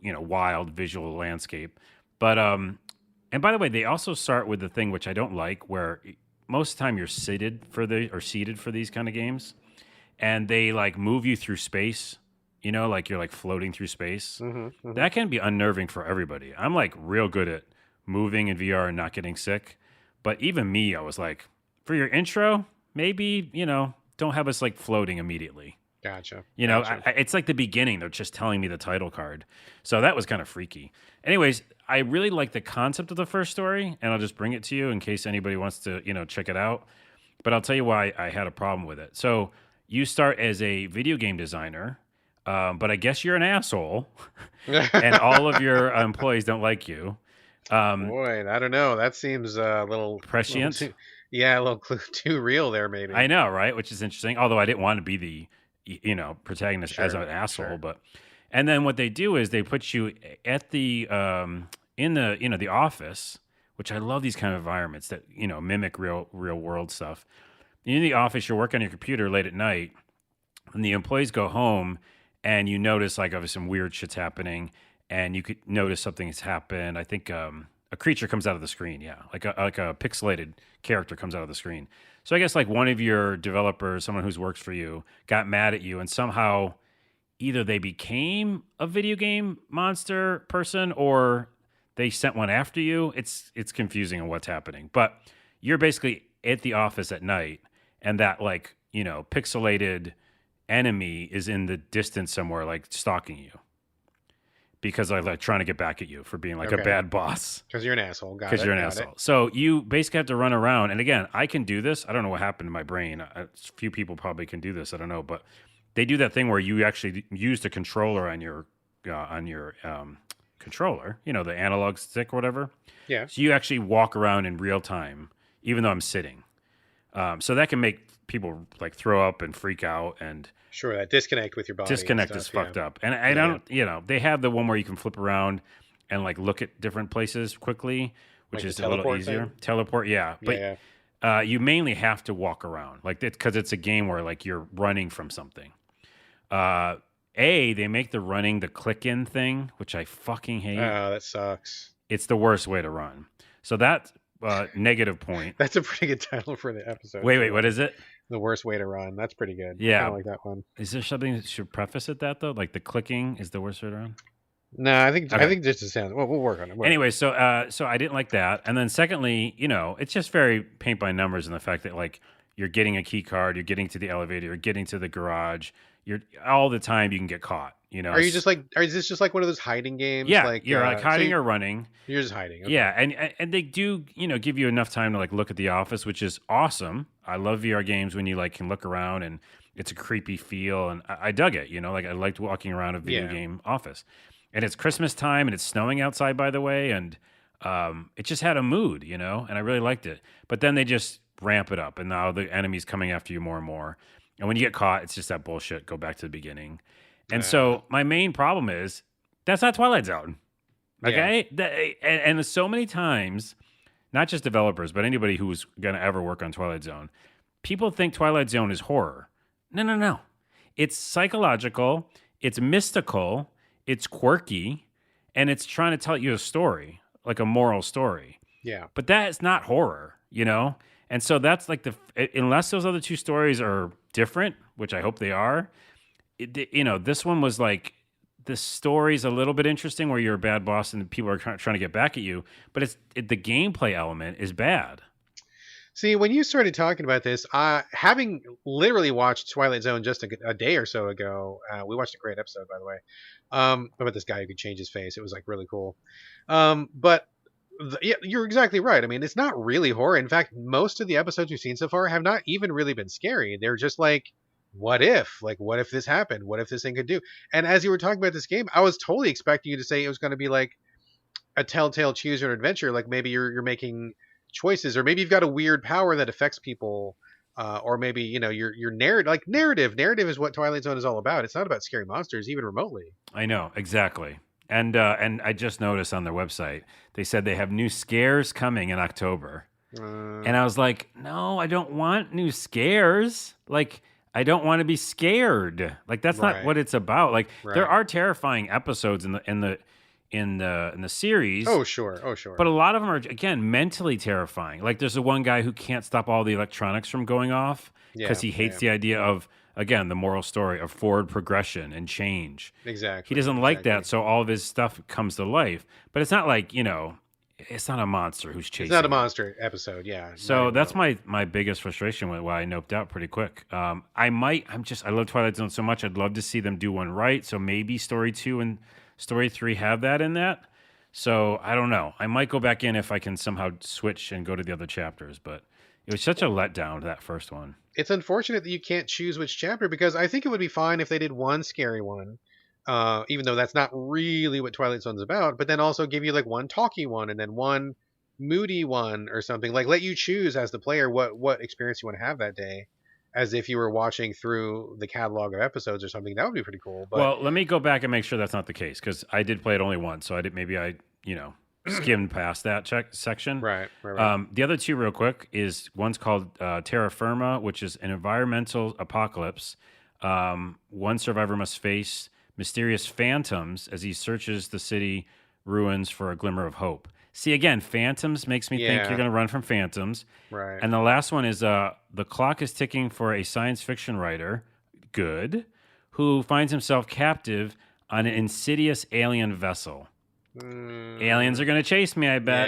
wild visual landscape. But and by the way, they also start with the thing which I don't like, where most of the time you're seated for these kind of games, and they like move you through space. Like you're like floating through space. That can be unnerving for everybody. I'm like real good at moving in VR and not getting sick, but even me, I was like, for your intro, maybe don't have us like floating immediately. Gotcha. It's like the beginning. They're just telling me the title card. So that was kind of freaky. Anyways, I really like the concept of the first story, and I'll just bring it to you in case anybody wants to, check it out. But I'll tell you why I had a problem with it. So you start as a video game designer, but I guess you're an asshole, and all of your employees don't like you. Boy, I don't know. That seems a little prescient. A little too real there, maybe. I know, right? Which is interesting. Although I didn't want to be the protagonist as an asshole, sure. And then what they do is they put you at the in the the office, which I love these kind of environments that mimic real world stuff. In the office, you're working on your computer late at night, and the employees go home, and you notice like some weird shit's happening, and you could notice something has happened. I think a creature comes out of the screen, like a pixelated character comes out of the screen. So I guess like one of your developers, someone who works for you, got mad at you, and somehow either they became a video game monster person or they sent one after you. It's confusing on what's happening. But you're basically at the office at night, and that like, pixelated enemy is in the distance somewhere, like stalking you. Because I like trying to get back at you for being like a bad boss. Because you're an asshole. Because you're an asshole. So you basically have to run around. And again, I can do this. I don't know what happened to my brain. A few people probably can do this. I don't know. But they do that thing where you actually use the controller on your controller, the analog stick or whatever. Yeah. So you actually walk around in real time, even though I'm sitting. So that can make people like throw up and freak out and... Sure, that disconnect with your body. Disconnect is fucked up. And I don't, they have the one where you can flip around and like look at different places quickly, which like is a little easier. Teleport, yeah. But you mainly have to walk around, like because it's a game where like you're running from something. They make the running the click-in thing, which I fucking hate. Oh, that sucks. It's the worst way to run. So that's negative point. That's a pretty good title for the episode. Wait, what is it? The worst way to run. That's pretty good. Yeah. I like that one. Is there something that should preface it that though? Like the clicking is the worst way to run? No, I think just a sound. Well, we'll work on it. Anyway, so I didn't like that. And then secondly, it's just very paint by numbers in the fact that like you're getting a key card, you're getting to the elevator, you're getting to the garage, you're all the time you can get caught. You know, Are you just like? Is this just like one of those hiding games? yeah, Like, you're like hiding or running. you're just hiding. Okay. Yeah, and they do, give you enough time to like look at the office, which is awesome. I love VR games when you like can look around and it's a creepy feel, and I dug it. Like I liked walking around a video game office, and it's Christmas time and it's snowing outside, by the way, and it just had a mood, and I really liked it. But then they just ramp it up, and now the enemy's coming after you more and more, and when you get caught, it's just that bullshit. Go back to the beginning, and so my main problem is that's not Twilight Zone. Okay, and so many times, not just developers, but anybody who's going to ever work on Twilight Zone, people think Twilight Zone is horror. No. It's psychological, it's mystical, it's quirky, and it's trying to tell you a story, like a moral story. Yeah. But that is not horror, And so that's like unless those other two stories are different, which I hope they are, this one was like, the story's a little bit interesting where you're a bad boss and people are trying to get back at you, but the gameplay element is bad. See, when you started talking about this, having literally watched Twilight Zone just a day or so ago, we watched a great episode, by the way, about this guy who could change his face. It was like really cool. But yeah, you're exactly right. I mean, it's not really horror. In fact, most of the episodes we've seen so far have not even really been scary. They're just like, what if? Like, what if this happened? What if this thing could do? And as you were talking about this game, I was totally expecting you to say it was going to be like a Telltale choose your adventure. Like maybe you're making choices, or maybe you've got a weird power that affects people, or maybe your narrative. Like narrative is what Twilight Zone is all about. It's not about scary monsters, even remotely. I know exactly. And I just noticed on their website they said they have new scares coming in October, and I was like, no, I don't want new scares. Like, I don't want to be scared. Like, that's not what it's about. Like, there are terrifying episodes in the series. Oh sure. But a lot of them are, again, mentally terrifying. Like, there's the one guy who can't stop all the electronics from going off because he hates the idea of, again, the moral story of forward progression and change. Exactly. He doesn't like that, so all of his stuff comes to life. But it's not like, it's not a monster who's chasing. It's not a monster episode, yeah. So that's my biggest frustration with why I noped out pretty quick. I love Twilight Zone so much. I'd love to see them do one right. So maybe Story 2 and Story 3 have that in that. So I don't know. I might go back in if I can somehow switch and go to the other chapters. But it was such a letdown to that first one. It's unfortunate that you can't choose which chapter, because I think it would be fine if they did one scary one. Even though that's not really what Twilight Zone's about, but then also give you like one talky one and then one moody one or something. Like, let you choose as the player what experience you want to have that day, as if you were watching through the catalog of episodes or something. That would be pretty cool. But well, let me go back and make sure that's not the case, because I did play it only once, so I skimmed past that section. Right. The other two, real quick, is one's called Terra Firma, which is an environmental apocalypse. One survivor must face mysterious phantoms as he searches the city ruins for a glimmer of hope. See, again, phantoms makes me think you're going to run from phantoms. Right. And the last one is the clock is ticking for a science fiction writer, good, who finds himself captive on an insidious alien vessel. Aliens are going to chase me, I bet.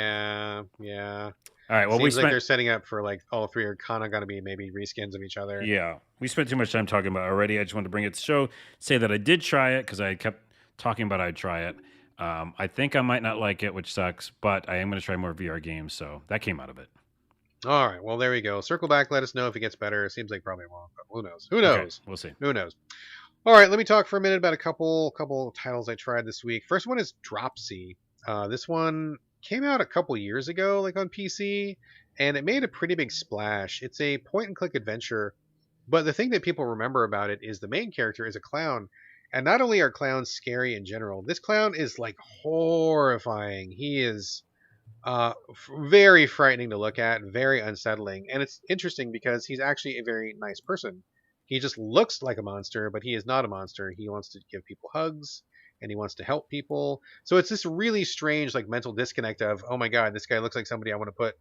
Yeah. All right, well, Seems like they're setting up for like all three are kind of going to be maybe reskins of each other. Yeah, we spent too much time talking about it already. I just wanted to bring it to the show, say that I did try it because I kept talking about I'd try it. I think I might not like it, which sucks, but I am going to try more VR games, so that came out of it. All right, well, there we go. Circle back, let us know if it gets better. It seems like probably won't, but who knows? Who knows? Okay, we'll see. Who knows? All right, let me talk for a minute about a couple titles I tried this week. First one is Dropsy. This one came out a couple years ago, like on PC, and it made a pretty big splash. It's a point-and-click adventure, but the thing that people remember about it is the main character is a clown. And not only are clowns scary in general, this clown is like horrifying. He is very frightening to look at, very unsettling. And it's interesting because he's actually a very nice person. He just looks like a monster, but he is not a monster. He wants to give people hugs and he wants to help people. So it's this really strange like mental disconnect of, oh my God, this guy looks like somebody I want to put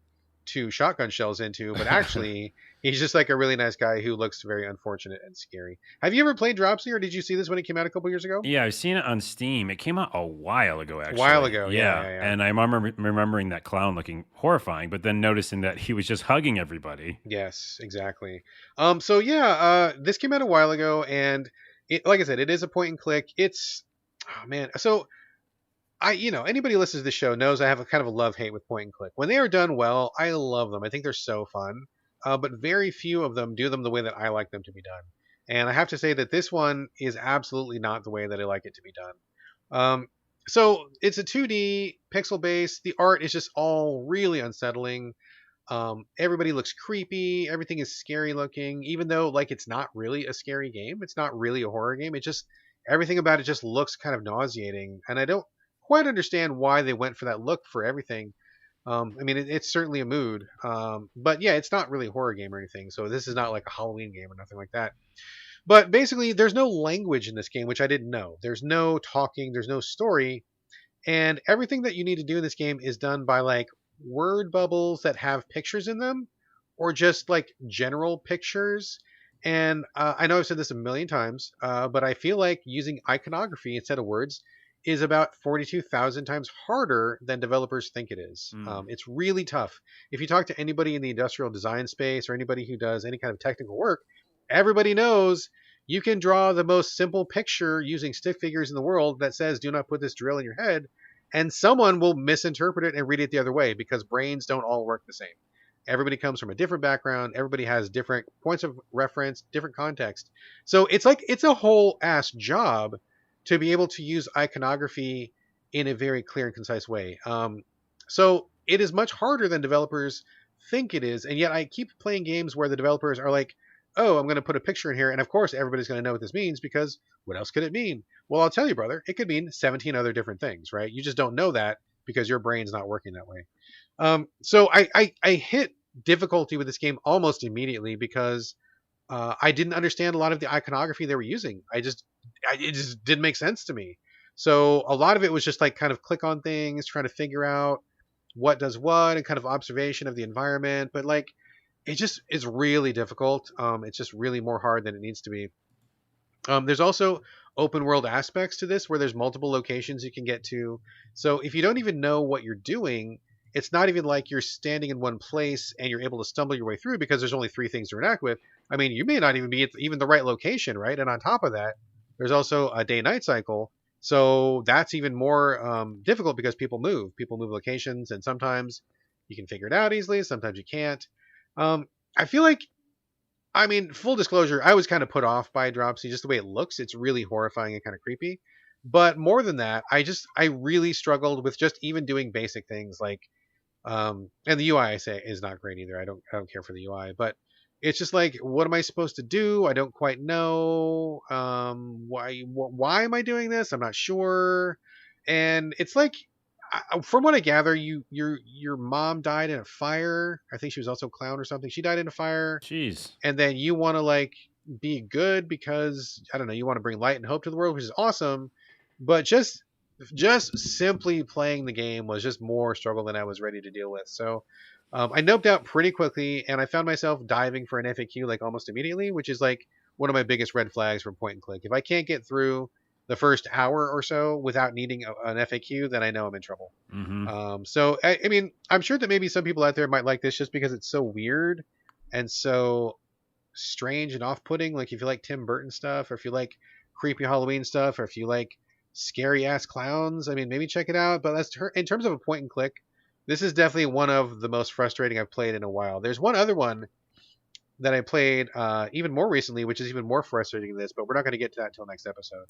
2 shotgun shells into, but actually he's just like a really nice guy who looks very unfortunate and scary. Have you ever played Dropsy, or did you see this when it came out a couple years ago? Yeah, I've seen it on Steam. It came out a while ago, actually. Yeah. And I remember remembering that clown looking horrifying, but then noticing that he was just hugging everybody. Yes, exactly. This came out a while ago, and Like I said, it is a point and click. It's oh man. So anybody who listens to the show knows I have a kind of a love hate with point and click. When they are done well, I love them. I think they're so fun. But very few of them do them the way that I like them to be done. And I have to say that this one is absolutely not the way that I like it to be done. So it's a 2D pixel base. The art is just all really unsettling. Everybody looks creepy. Everything is scary looking, even though like it's not really a scary game. It's not really a horror game. It just everything about it just looks kind of nauseating, and I don't quite understand why they went for that look for everything. I mean, it's certainly a mood, but yeah, it's not really a horror game or anything. So this is not like a Halloween game or nothing like that. But basically, there's no language in this game, which I didn't know. There's no talking. There's no story, and everything that you need to do in this game is done by like word bubbles that have pictures in them or just like general pictures. And I know I've said this a million times, but I feel like using iconography instead of words is about 42,000 times harder than developers think it is. Mm. It's really tough. If you talk to anybody in the industrial design space or anybody who does any kind of technical work, everybody knows you can draw the most simple picture using stick figures in the world that says, do not put this drill in your head. And someone will misinterpret it and read it the other way because brains don't all work the same. Everybody comes from a different background. Everybody has different points of reference, different context. So it's like it's a whole ass job to be able to use iconography in a very clear and concise way. So it is much harder than developers think it is. And yet I keep playing games where the developers are like, oh, I'm going to put a picture in here. And of course, everybody's going to know what this means because what else could it mean? Well, I'll tell you, brother, it could mean 17 other different things, right? You just don't know that because your brain's not working that way. So I hit difficulty with this game almost immediately because I didn't understand a lot of the iconography they were using. It just didn't make sense to me. So a lot of it was just like kind of click on things, trying to figure out what does what and kind of observation of the environment. But like, it just is really difficult. It's just really more hard than it needs to be. There's also open world aspects to this where there's multiple locations you can get to. So if you don't even know what you're doing, it's not even like you're standing in one place and you're able to stumble your way through because there's only three things to interact with. I mean, you may not even be at even the right location, right? And on top of that, there's also a day-night cycle. So that's even more difficult because people move. People move locations, and sometimes you can figure it out easily. Sometimes you can't. I feel like I mean, full disclosure, I was kind of put off by Dropsy, just the way it looks. It's really horrifying and kind of creepy. But more than that, I really struggled with just even doing basic things like, and the UI I say is not great either. I don't care for the UI, but it's just like, what am I supposed to do? I don't quite know. Why am I doing this? I'm not sure. And it's like, from what I gather, your mom died in a fire. I think she was also a clown or something. She died in a fire, Jeez. and then you want to like be good because I don't know, you want to bring light and hope to the world, which is awesome. But just simply playing the game was just more struggle than I was ready to deal with. So I noped out pretty quickly, and I found myself diving for an FAQ like almost immediately, which is like one of my biggest red flags for point and click. If I can't get through the first hour or so without needing an FAQ, then I know I'm in trouble. Mm-hmm. So I mean, I'm sure that maybe some people out there might like this just because it's so weird and so strange and off-putting. Like if you like Tim Burton stuff, or if you like creepy Halloween stuff, or if you like scary ass clowns, I mean, maybe check it out. But in terms of a point and click, this is definitely one of the most frustrating I've played in a while. There's one other one that I played even more recently, which is even more frustrating than this, but we're not going to get to that until next episode.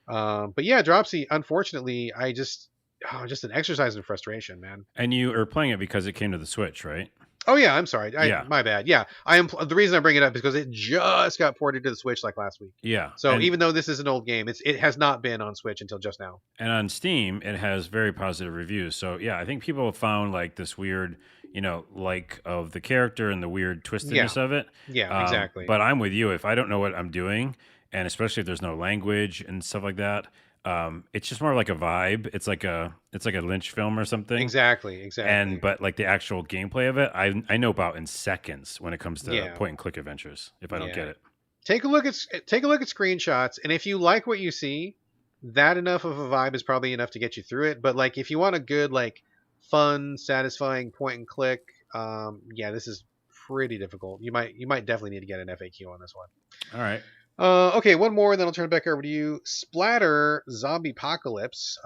But yeah, Dropsy, unfortunately, just an exercise in frustration, man. And you are playing it because it came to the Switch, right? Oh yeah, I'm sorry. Yeah. My bad. Yeah, I am. The reason I bring it up is because it just got ported to the Switch like last week. Yeah. So even though this is an old game, it has not been on Switch until just now. And on Steam, it has very positive reviews. So yeah, I think people have found like this weird, like of the character and the weird twistedness of it. Yeah, exactly. But I'm with you. If I don't know what I'm doing, and especially if there's no language and stuff like that, it's just more like a vibe. It's like a Lynch film or something. Exactly. But like the actual gameplay of it, I know about in seconds when it comes to point and click adventures. If I don't get it, take a look at screenshots, and if you like what you see, that enough of a vibe is probably enough to get you through it. But like if you want a good like fun, satisfying point and click, this is pretty difficult. You might definitely need to get an FAQ on this one. All right. Okay, one more, and then I'll turn it back over to you. Splatter Zombiepocalypse.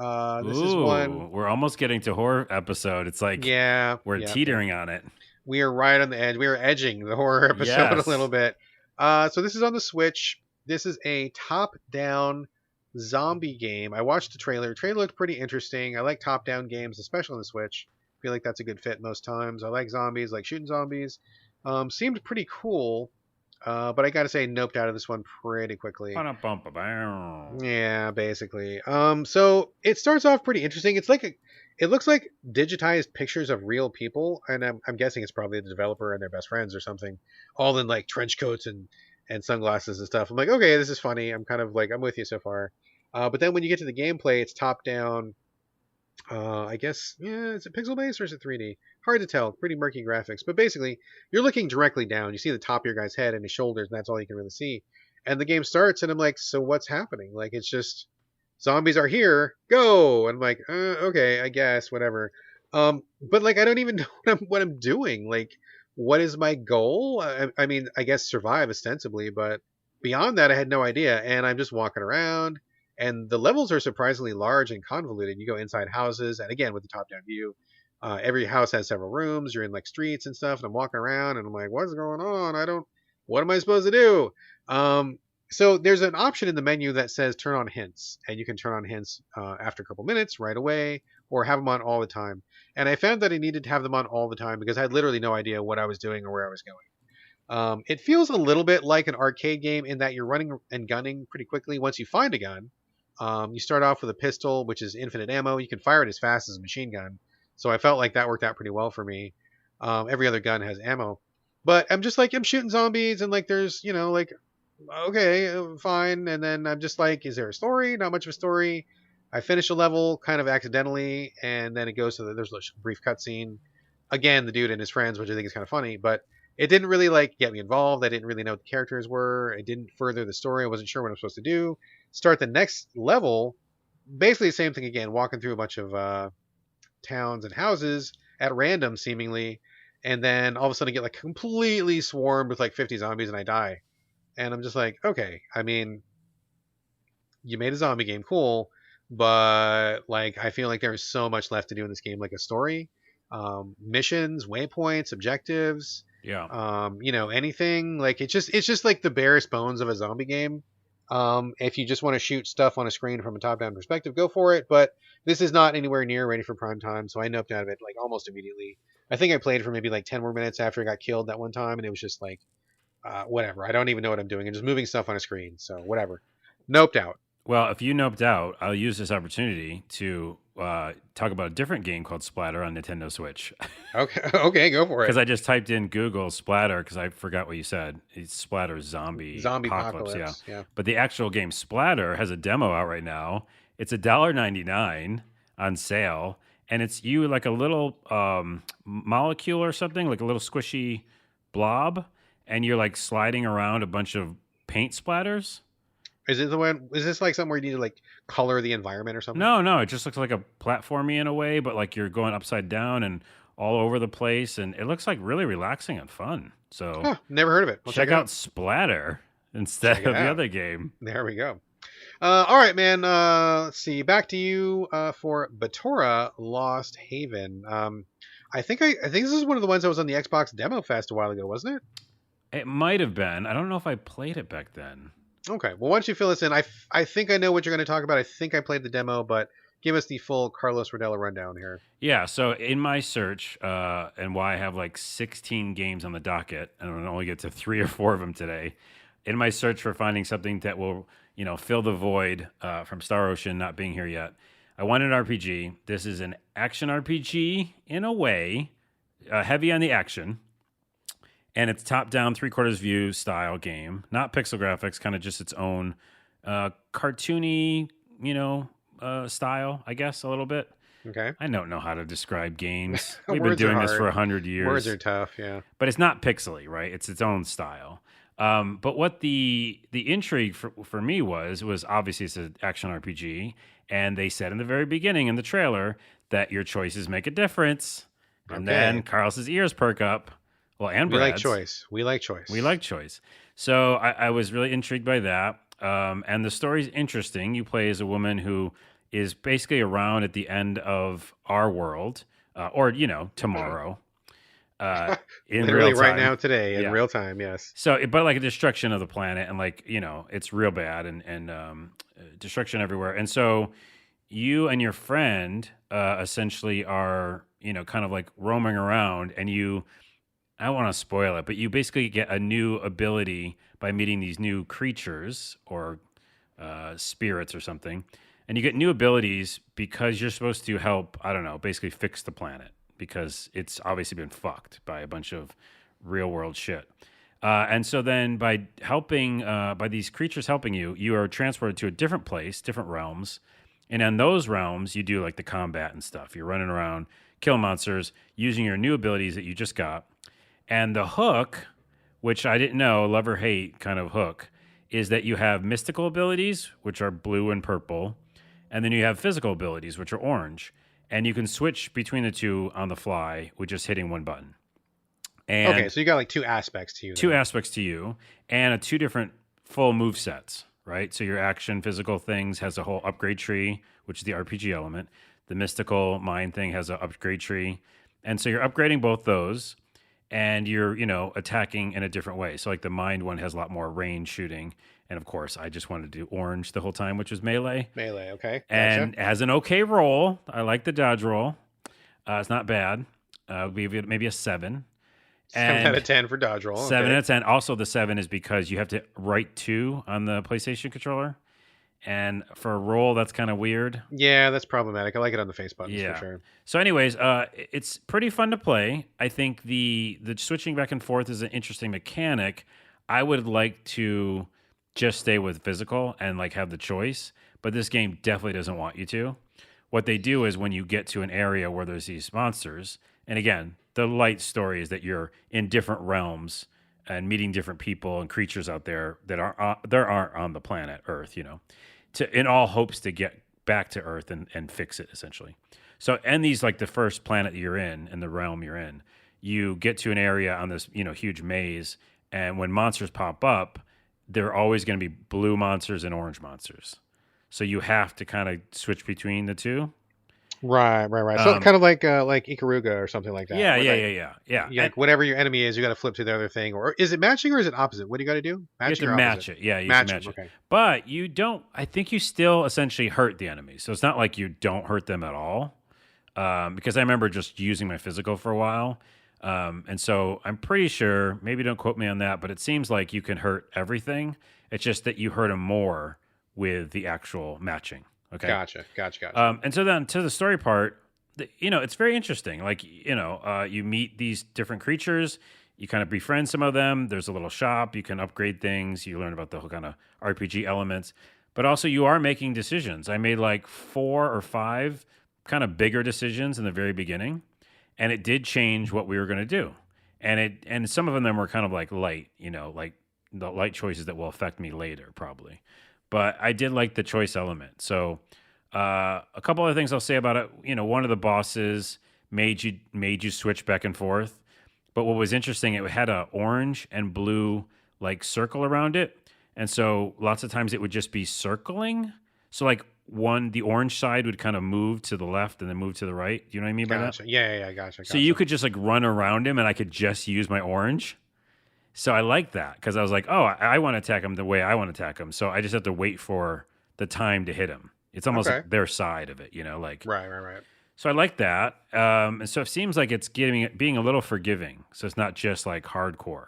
This is one. Ooh, we're almost getting to horror episode. It's like Yeah, we're yeah. teetering on it. We are right on the edge. We are edging the horror episode a little Yes. bit. So this is on the Switch. This is a top-down zombie game. I watched the trailer. The trailer looked pretty interesting. I like top-down games, especially on the Switch. I feel like that's a good fit most times. I like zombies, like shooting zombies. Seemed pretty cool, but I gotta say, noped out of this one pretty quickly. Ba-dum-bum-ba-bow. Yeah, basically. So it starts off pretty interesting. It looks like digitized pictures of real people, and I'm guessing it's probably the developer and their best friends or something, all in like trench coats and sunglasses and stuff. I'm like, okay, this is funny. I'm kind of like, I'm with you so far. But then when you get to the gameplay, it's top down. I guess, yeah, is it pixel based or is it 3D? Hard to tell. Pretty murky graphics. But basically, you're looking directly down. You see the top of your guy's head and his shoulders, and that's all you can really see. And the game starts, and I'm like, so what's happening? Like, it's just zombies are here, go. And I'm like, okay, I guess, whatever. But like, I don't even know what I'm doing. Like, what is my goal? I mean, I guess survive ostensibly, but beyond that, I had no idea. And I'm just walking around, and the levels are surprisingly large and convoluted. You go inside houses, and again with the top-down view, every house has several rooms. You're in like streets and stuff, and I'm walking around, and I'm like, what's going on? I don't. What am I supposed to do? So there's an option in the menu that says turn on hints, and you can turn on hints after a couple minutes, right away, or have them on all the time. And I found that I needed to have them on all the time because I had literally no idea what I was doing or where I was going. It feels a little bit like an arcade game in that you're running and gunning pretty quickly once you find a gun. You start off with a pistol, which is infinite ammo. You can fire it as fast as a machine gun. So I felt like that worked out pretty well for me. Every other gun has ammo. But I'm just like, I'm shooting zombies, and like, there's, like, okay, fine. And then I'm just like, is there a story? Not much of a story. I finish a level kind of accidentally, and then it goes to there's a brief cutscene. Again, the dude and his friends, which I think is kind of funny, but it didn't really like get me involved. I didn't really know what the characters were. It didn't further the story. I wasn't sure what I'm supposed to do. Start the next level, basically the same thing again, walking through a bunch of towns and houses at random, seemingly, and then all of a sudden I get like completely swarmed with like 50 zombies and I die. And I'm just like, okay, I mean, you made a zombie game, cool, but like I feel like there's so much left to do in this game, like a story, missions, waypoints, objectives, Yeah. anything. Like it's just like the barest bones of a zombie game. If you just want to shoot stuff on a screen from a top-down perspective, go for it. But this is not anywhere near ready for prime time, so I noped out of it like almost immediately. I think I played for maybe like 10 more minutes after I got killed that one time, and it was just like, whatever. I don't even know what I'm doing. I'm just moving stuff on a screen, so whatever. Noped out. Well, if you noped out, I'll use this opportunity to talk about a different game called Splatter on Nintendo Switch. Okay, okay, go for it. Because I just typed in Google Splatter because I forgot what you said. It's Splatter Zombie Zombie Apocalypse, yeah. apocalypse. Yeah. But the actual game Splatter has a demo out right now. It's $1.99 on sale, and it's you like a little molecule or something, like a little squishy blob, and you're like sliding around a bunch of paint splatters. Is it the one? Is this like something where you need to like color the environment or something? No, it just looks like a platformy in a way, but like you're going upside down and all over the place, and it looks like really relaxing and fun. So Huh, never heard of it. We'll check check it out out. Splatter instead Check it of the out. other game. There we go. All right, man. Let's see. Back to you for Batora Lost Haven. I think this is one of the ones that was on the Xbox Demo Fest a while ago, wasn't it? It might have been. I don't know if I played it back then. Okay. Well, why don't you fill us in? I think I know what you're going to talk about. I think I played the demo, but give us the full Carlos Rodella rundown here. Yeah, so in my search, and why I have like 16 games on the docket, and I'm only get to 3 or 4 of them today. In my search for finding something that will, fill the void from Star Ocean not being here yet, I wanted an RPG. This is an action RPG in a way, heavy on the action, and it's top-down, three-quarters view style game, not pixel graphics, kind of just its own cartoony, style, I guess, a little bit. Okay. I don't know how to describe games. We've been Words are doing this hard. for 100 years. Words are tough. Yeah. But it's not pixely, right? It's its own style. But what the intrigue for me was obviously it's an action RPG, and they said in the very beginning in the trailer that your choices make a difference. And Okay. then Carlos's ears perk up. Well, and We like Brad's. choice. We like We choice. like choice. So I was really intrigued by that. And the story's interesting. You play as a woman who is basically around at the end of our world, or, tomorrow, uh, in real Literally right time. now, today, in Yeah. real time. Yes. So, but like a destruction of the planet, and like, it's real bad, and destruction everywhere. And so you and your friend essentially are, kind of like roaming around, and I don't want to spoil it, but you basically get a new ability by meeting these new creatures or spirits or something. And you get new abilities because you're supposed to help, I don't know, basically fix the planet because it's obviously been fucked by a bunch of real world shit. And so then by helping, by these creatures helping you, you are transported to a different place, different realms. And in those realms, you do like the combat and stuff. You're running around, killing monsters, using your new abilities that you just got. And the hook, which I didn't know, love or hate kind of hook, is that you have mystical abilities, which are blue and purple, and then you have physical abilities, which are orange. And you can switch between the two on the fly with just hitting one button. Okay, And so you got like two aspects to you. two Then. aspects to you, and two different full move sets, right? So your action physical things has a whole upgrade tree, which is the RPG element. The mystical mind thing has an upgrade tree. And so you're upgrading both those, and you're attacking in a different way. So like the mind one has a lot more range shooting, and of course I just wanted to do orange the whole time, which was melee, Melee. Okay, gotcha. and has an okay roll. I like the dodge roll. It's not bad. Maybe a 7. 7 out of 10 for dodge roll. 7 Okay. out of 10. Also, the 7 is because you have to write 2 on the PlayStation controller, and for a roll that's kind of weird. Yeah, that's problematic. I like it on the face buttons for Yeah. sure. So, anyways, it's pretty fun to play. I think the switching back and forth is an interesting mechanic. I would like to just stay with physical and like have the choice, but this game definitely doesn't want you to. What they do is when you get to an area where there's these monsters, and again, the light story is that you're in different realms and meeting different people and creatures out there that aren't on the planet Earth, in all hopes to get back to Earth and fix it essentially. So, and these like the first planet you're in and the realm you're in, you get to an area on this huge maze, and when monsters pop up, they're always going to be blue monsters and orange monsters. So you have to kind of switch between the two. Right. So kind of like Ikaruga or something like that. Yeah. Like whatever your enemy is, you got to flip to the other thing, or is it matching or is it opposite? What do you got to do? You have Matching to or match opposite? it. Yeah, you Match have to them, match it. okay. But you don't. I think you still essentially hurt the enemies. So it's not like you don't hurt them at all. Because I remember just using my physical for a while. And so I'm pretty sure, maybe don't quote me on that, but it seems like you can hurt everything. It's just that you hurt them more with the actual matching. Okay. Gotcha. And so then to the story part, it's very interesting. Like, you meet these different creatures, you kind of befriend some of them. There's a little shop, you can upgrade things, you learn about the whole kind of RPG elements, but also you are making decisions. I made like 4 or 5 kind of bigger decisions in the very beginning, and it did change what we were going to do. And some of them were kind of like light, like the light choices that will affect me later, probably. But I did like the choice element. So a couple other things I'll say about it. One of the bosses made you switch back and forth. But what was interesting, it had a orange and blue like circle around it. And so lots of times it would just be circling. So like the orange side would kind of move to the left and then move to the right. Do you know what I mean by that? Yeah, gotcha. So you could just like run around him and I could just use my orange. So I like that because I was like, oh, I want to attack him the way I want to attack him. So I just have to wait for the time to hit him. It's almost like their side of it, like. Right. So I like that. And so it seems like it's being a little forgiving. So it's not just like hardcore.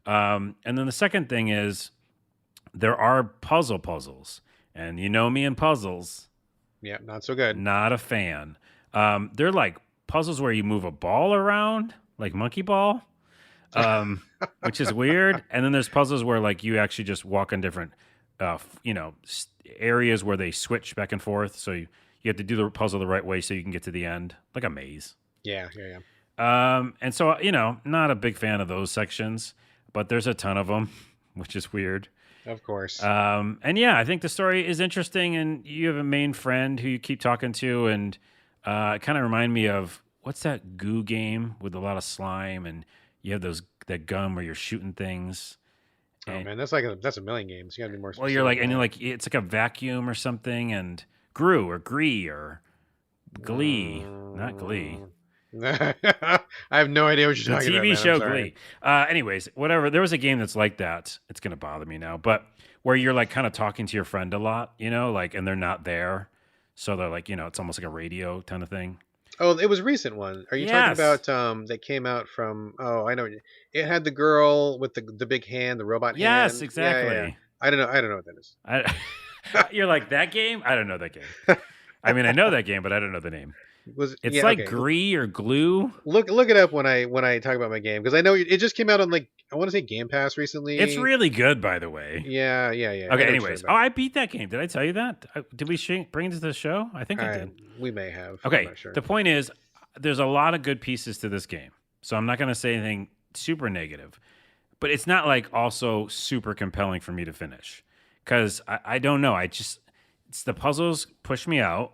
And then the second thing is there are puzzles. And you know me and puzzles. Yeah, not so good. Not a fan. They're like puzzles where you move a ball around, like monkey ball, which is weird. And then there's puzzles where like you actually just walk on different, areas where they switch back and forth. So you have to do the puzzle the right way so you can get to the end, like a maze. Yeah. And so, not a big fan of those sections, but there's a ton of them, which is weird. Of course. And yeah, I think the story is interesting, and you have a main friend who you keep talking to, and it kind of remind me of what's that goo game with a lot of slime, and You have that gun where you're shooting things. Oh And man, that's a million games. You gotta be more well, you're specific like, than and you're that. like, it's like a vacuum or something, and Gru or Gree or Glee, not Glee. Mm. I have no idea what you're The talking about, TV man. I'm show sorry. Glee. Anyways, whatever. There was a game that's like that. It's gonna bother me now, but where you're like kind of talking to your friend a lot, like, and they're not there, so they're like, it's almost like a radio kind of thing. Oh, it was a recent one. Are you talking Yes, about that came out from? Oh, I know. It had the girl with the big hand, the robot yes, hand. Yeah, yeah, yeah. exactly. I don't know. I don't know what that is. I, you're like that game. I don't know that game. I mean, I know that game, but I don't know the name. Was It's yeah like okay. Gree or Glue. Look it up when I talk about my game because I know it just came out on like I want to say Game Pass It's recently. really good, by the way. Yeah, yeah, yeah. I Okay. know what you're Anyways, talking oh, about. I beat that game. Did I tell you that? Did we bring it to the show? I think I I did. we may have. I'm Okay. not sure. The point is, there's a lot of good pieces to this game, so I'm not going to say anything super negative, but it's not like also super compelling for me to finish because I don't know. It's the puzzles push me out,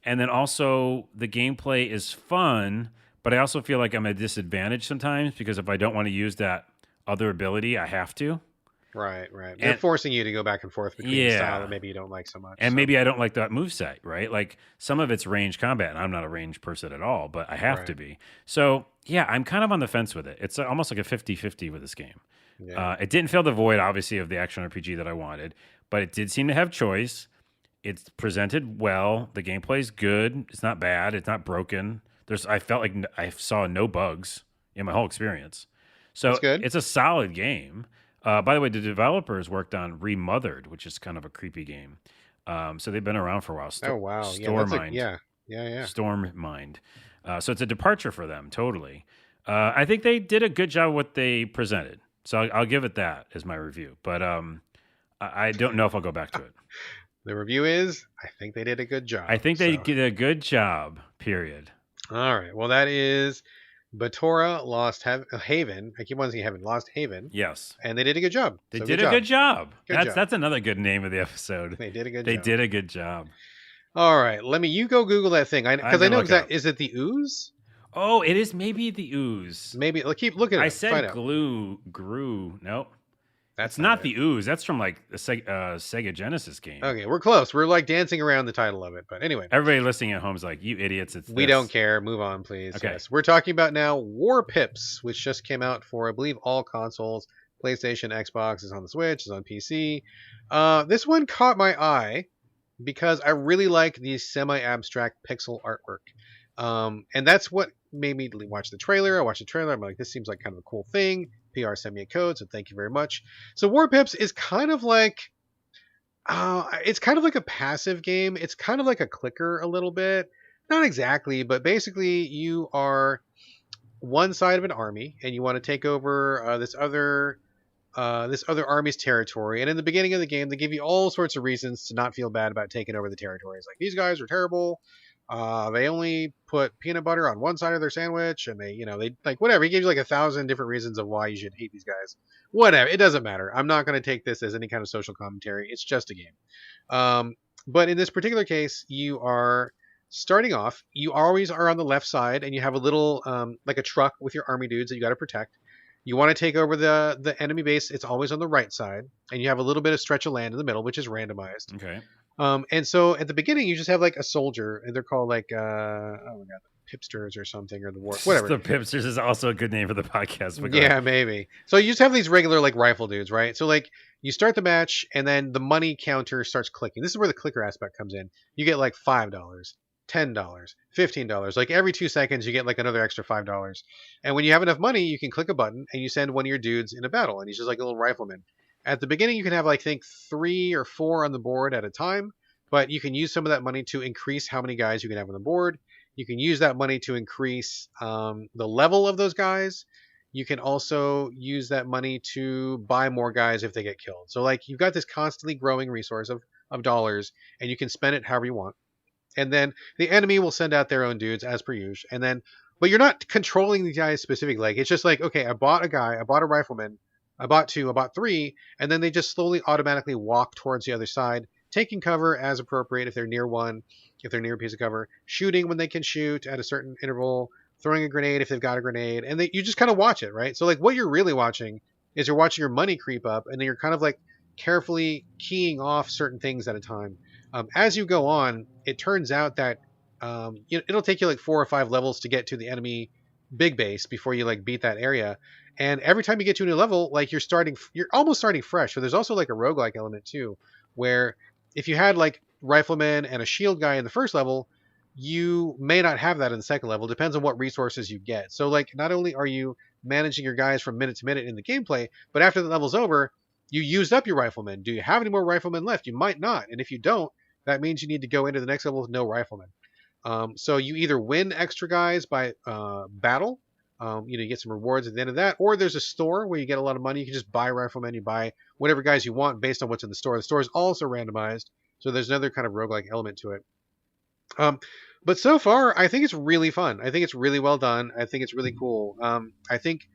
and then also the gameplay is fun, but I also feel like I'm at a disadvantage sometimes because if I don't want to use that other ability, I have to. Right, right. They're And forcing you to go back and forth between style that yeah. maybe you don't like so much. And So maybe I don't like that moveset, right? Like some of it's range combat, and I'm not a range person at all, but I have to right. be. So, yeah, I'm kind of on the fence with it. It's almost like a 50-50 with this game. Yeah. It didn't fill the void, obviously, of the action RPG that I wanted, but it did seem to have choice. It's presented well. The gameplay's good. It's not bad. It's not broken. I felt like I saw no bugs in my whole experience. That's So good. it's a solid game. By the way, the developers worked on Remothered, which is kind of a creepy game. So they've been around for a while. Oh wow. Yeah, Stormind. yeah. Yeah, yeah. Stormmind. So it's a departure for them, totally. I think they did a good job with what they presented. So I'll give it that as my review. But I don't know if I'll go back to it. The review is I think they did a good job. I think they So did a good job, period. all right. Well that is Batora Lost Haven. I keep wanting to say Heaven. Lost Haven. Yes. And they did a good job. They So did good a job. good job. Good job. That's another good name of the episode. They did a good They job. did a good job. All right. You go Google that thing. I'm Because I gonna know look it up. exactly. Is it the ooze? Oh, it is maybe the ooze. Maybe keep looking at I it. Find said out. Grew. Nope. That's It's not it. the ooze. That's from like the Sega Genesis game. Okay, we're close. We're like dancing around the title of it. But anyway, Everybody listening at home is like, you idiots, it's we this. don't care. Move on, please. Okay. Yes. We're talking about now Warpips, which just came out for, I believe, all consoles. PlayStation, Xbox, is on the Switch, is on PC. This one caught my eye because I really like the semi-abstract pixel artwork. And that's what made me watch the trailer. I watched the trailer. I'm like, this seems like kind of a cool thing. PR sent me a code, so thank you very much. So Warpips is kind of like it's kind of like a passive game. It's kind of like a clicker a little bit. Not exactly, but basically you are one side of an army and you want to take over this other army's territory. And in the beginning of the game, they give you all sorts of reasons to not feel bad about taking over the territories. Like these guys are terrible. They only put peanut butter on one side of their sandwich, and they like whatever. He gives you like 1,000 different reasons of why you should hate these guys. Whatever, it doesn't matter. I'm not going to take this as any kind of social commentary. It's just a game. But in this particular case, you are starting off. You always are on the left side, and you have a little like a truck with your army dudes that you got to protect. You want to take over the enemy base. It's always on the right side, and you have a little bit of stretch of land in the middle, which is randomized. Okay. And so at the beginning, you just have like a soldier, and they're called like oh my god, the Pipsters or something, or the war, whatever. The Pipsters is also a good name for the podcast. But Yeah, maybe. So you just have these regular like rifle dudes, right? So like you start the match, and then the money counter starts clicking. This is where the clicker aspect comes in. You get like $5, $10, $15. Like every 2 seconds, you get like another extra $5. And when you have enough money, you can click a button and you send one of your dudes in a battle, and he's just like a little rifleman. At the beginning, you can have, I think, 3 or 4 on the board at a time, but you can use some of that money to increase how many guys you can have on the board. You can use that money to increase the level of those guys. You can also use that money to buy more guys if they get killed. So, like, you've got this constantly growing resource of dollars, and you can spend it however you want. And then the enemy will send out their own dudes as per usual. And then, but you're not controlling the guys specifically. Like, it's just like, okay, I bought a rifleman. I bought 2, I bought 3, and then they just slowly automatically walk towards the other side, taking cover as appropriate if they're near one, if they're near a piece of cover, shooting when they can shoot at a certain interval, throwing a grenade if they've got a grenade, and you just kind of watch it, right? So like what you're really watching is you're watching your money creep up, and then you're kind of like carefully keying off certain things at a time. As you go on, it turns out that it'll take you like 4 or 5 levels to get to the enemy big base before you like beat that area. And every time you get to a new level, like you're almost starting fresh. So there's also like a roguelike element too, where if you had like rifleman and a shield guy in the first level, you may not have that in the second level. Depends on what resources you get. So like not only are you managing your guys from minute to minute in the gameplay, but after the level's over, you used up your riflemen. Do you have any more riflemen left? You might not. And if you don't, that means you need to go into the next level with no riflemen. So you either win extra guys by battle, you get some rewards at the end of that, or there's a store where you get a lot of money. You can just buy riflemen, you buy whatever guys you want based on what's in the store. The store is also randomized, so there's another kind of roguelike element to it. But so far, I think it's really fun. I think it's really well done. I think it's really cool. I think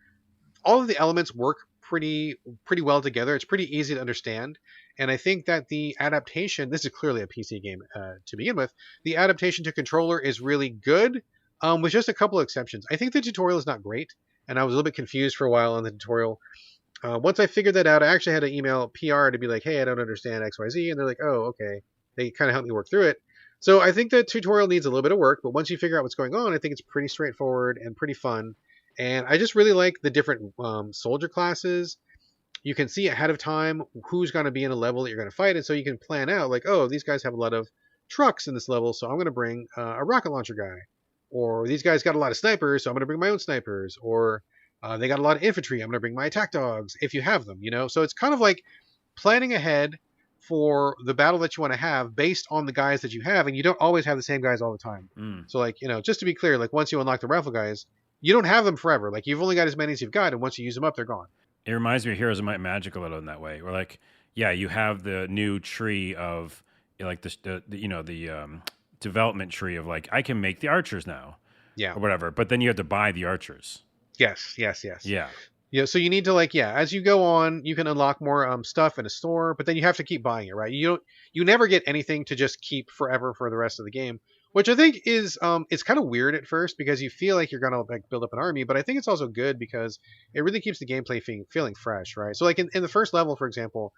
all of the elements work pretty well together. It's pretty easy to understand, and I think that the adaptation, this is clearly a PC game to begin with, the adaptation to controller is really good, with just a couple of exceptions. I think the tutorial is not great, and I was a little bit confused for a while on the tutorial. Once I figured that out, I actually had to email PR to be like, hey, I don't understand XYZ, and they're like, oh, okay. They kind of helped me work through it. So I think the tutorial needs a little bit of work, but once you figure out what's going on, I think it's pretty straightforward and pretty fun. And I just really like the different soldier classes. You can see ahead of time who's going to be in a level that you're going to fight, and so you can plan out like, oh, these guys have a lot of trucks in this level, so I'm going to bring a rocket launcher guy. Or these guys got a lot of snipers, so I'm going to bring my own snipers. Or they got a lot of infantry, I'm going to bring my attack dogs, if you have them, So it's kind of like planning ahead for the battle that you want to have based on the guys that you have, and you don't always have the same guys all the time. So like, just to be clear, like once you unlock the rifle guys, you don't have them forever. Like you've only got as many as you've got, and once you use them up, they're gone. It reminds me of Heroes of Might and Magic a little in that way. Where like, yeah, you have the new tree of like the development tree of like I can make the archers now, Yeah, or whatever. But then you have to buy the archers. yes. Yeah. Yeah, so you need to like, as you go on, you can unlock more stuff in a store, but then you have to keep buying it, right? You never get anything to just keep forever for the rest of the game, which I think is it's kind of weird at first because you feel like you're gonna like build up an army, but I think it's also good because it really keeps the gameplay feeling fresh, right? So like in the first level, for example,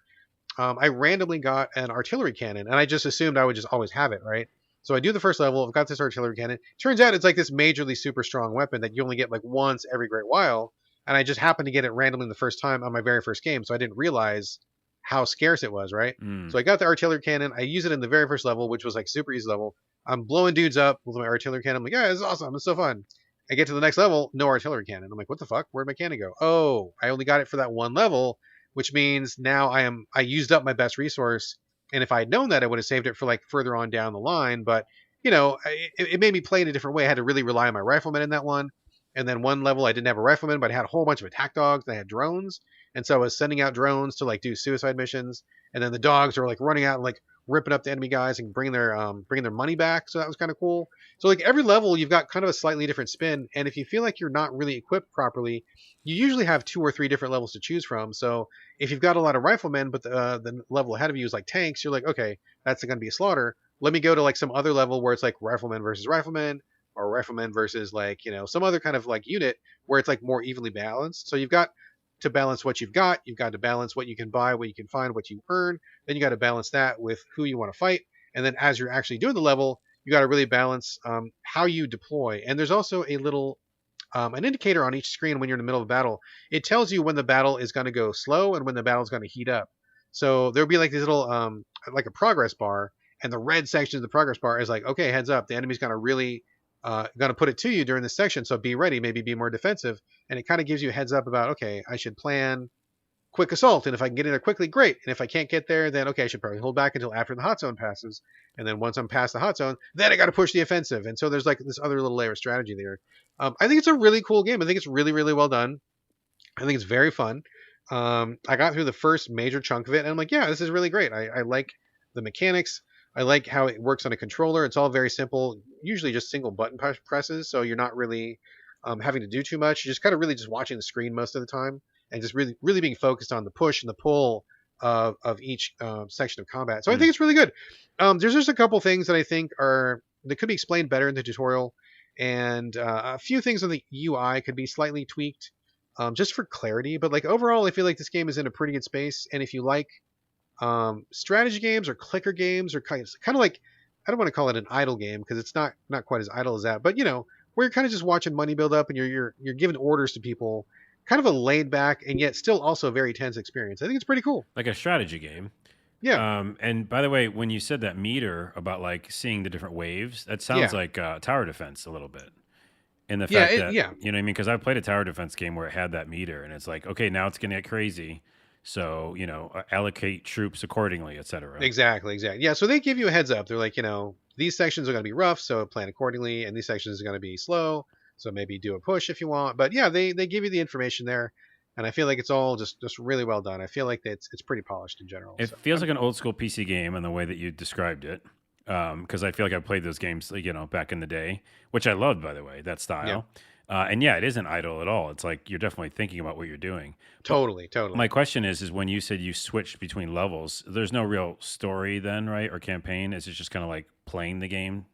I randomly got an artillery cannon, and I just assumed I would just always have it, right? So I do the first level, I've got this artillery cannon. Turns out it's like this majorly super strong weapon that you only get like once every great while. And I just happened to get it randomly the first time on my very first game, so I didn't realize how scarce it was, right? So I got the artillery cannon. I use it in the very first level, which was like super easy level. I'm blowing dudes up with my artillery cannon. I'm like, yeah, this is awesome. It's so fun. I get to the next level, no artillery cannon. I'm like, what the fuck? Where'd my cannon go? Oh, I only got it for that one level, which means now I used up my best resource. And if I had known that, I would have saved it for like further on down the line. But it made me play in a different way. I had to really rely on my rifleman in that one. And then one level I didn't have a rifleman, but I had a whole bunch of attack dogs and I had drones. And so I was sending out drones to like do suicide missions. And then the dogs are like running out and like ripping up the enemy guys and bringing their money back. So that was kind of cool. So like every level you've got kind of a slightly different spin. And if you feel like you're not really equipped properly, you usually have 2 or 3 different levels to choose from. So if you've got a lot of riflemen, but the level ahead of you is like tanks, you're like, okay, that's going to be a slaughter. Let me go to like some other level where it's like riflemen versus riflemen, or riflemen versus like, some other kind of like unit where it's like more evenly balanced. So you've got to balance what you've got. You've got to balance what you can buy, what you can find, what you earn. Then you got to balance that with who you want to fight. And then as you're actually doing the level, you got to really balance how you deploy. And there's also a little an indicator on each screen when you're in the middle of a battle. It tells you when the battle is going to go slow and when the battle is going to heat up. So there'll be like these little like a progress bar, and the red section of the progress bar is like, okay, heads up, the enemy's going to really going to put it to you during this section, so be ready, maybe be more defensive. And it kind of gives you a heads up about, okay, I should plan quick assault, and if I can get in there quickly, great. And if I can't get there, then okay, I should probably hold back until after the hot zone passes. And then once I'm past the hot zone, then I got to push the offensive. And so there's like this other little layer of strategy there. I think it's a really cool game. I think it's really, really well done. I think it's very fun. I got through the first major chunk of it, and I'm like, yeah, this is really great. I like the mechanics. I like how it works on a controller. It's all very simple, usually just single button presses, so you're not really having to do too much. You're just kind of really just watching the screen most of the time and just really, really being focused on the push and the pull of each section of combat. So I think it's really good. There's just a couple things that I think that could be explained better in the tutorial. and a few things on the UI could be slightly tweaked, just for clarity. But like overall, I feel like this game is in a pretty good space. And if you like strategy games or clicker games, or kind of like, I don't want to call it an idle game because it's not quite as idle as that, but where you're kind of just watching money build up and you're giving orders to people, kind of a laid back and yet still also very tense experience. I think it's pretty cool. Like a strategy game. Yeah. And by the way, when you said that meter about like seeing the different waves, that Yeah. sounds like tower defense a little bit. In the Yeah. fact that, Yeah. you know what I mean? Because I played a tower defense game where it had that meter, and it's like, okay, now it's going to get crazy. So, allocate troops accordingly, et cetera. Exactly. Yeah. So they give you a heads up. They're like, these sections are going to be rough, so plan accordingly, and these sections are going to be slow, so maybe do a push if you want. But yeah, they give you the information there, and I feel like it's all just really well done. I feel like it's pretty polished in general. It So feels like an old school PC game in the way that you described it. Because I feel like I played those games, back in the day, which I loved, by the way, that style. And yeah, it isn't idle at all. It's like you're definitely thinking about what you're doing. totally. My question is when you said you switched between levels, there's no real story then, right? Or campaign? Is it just kind of like playing the game?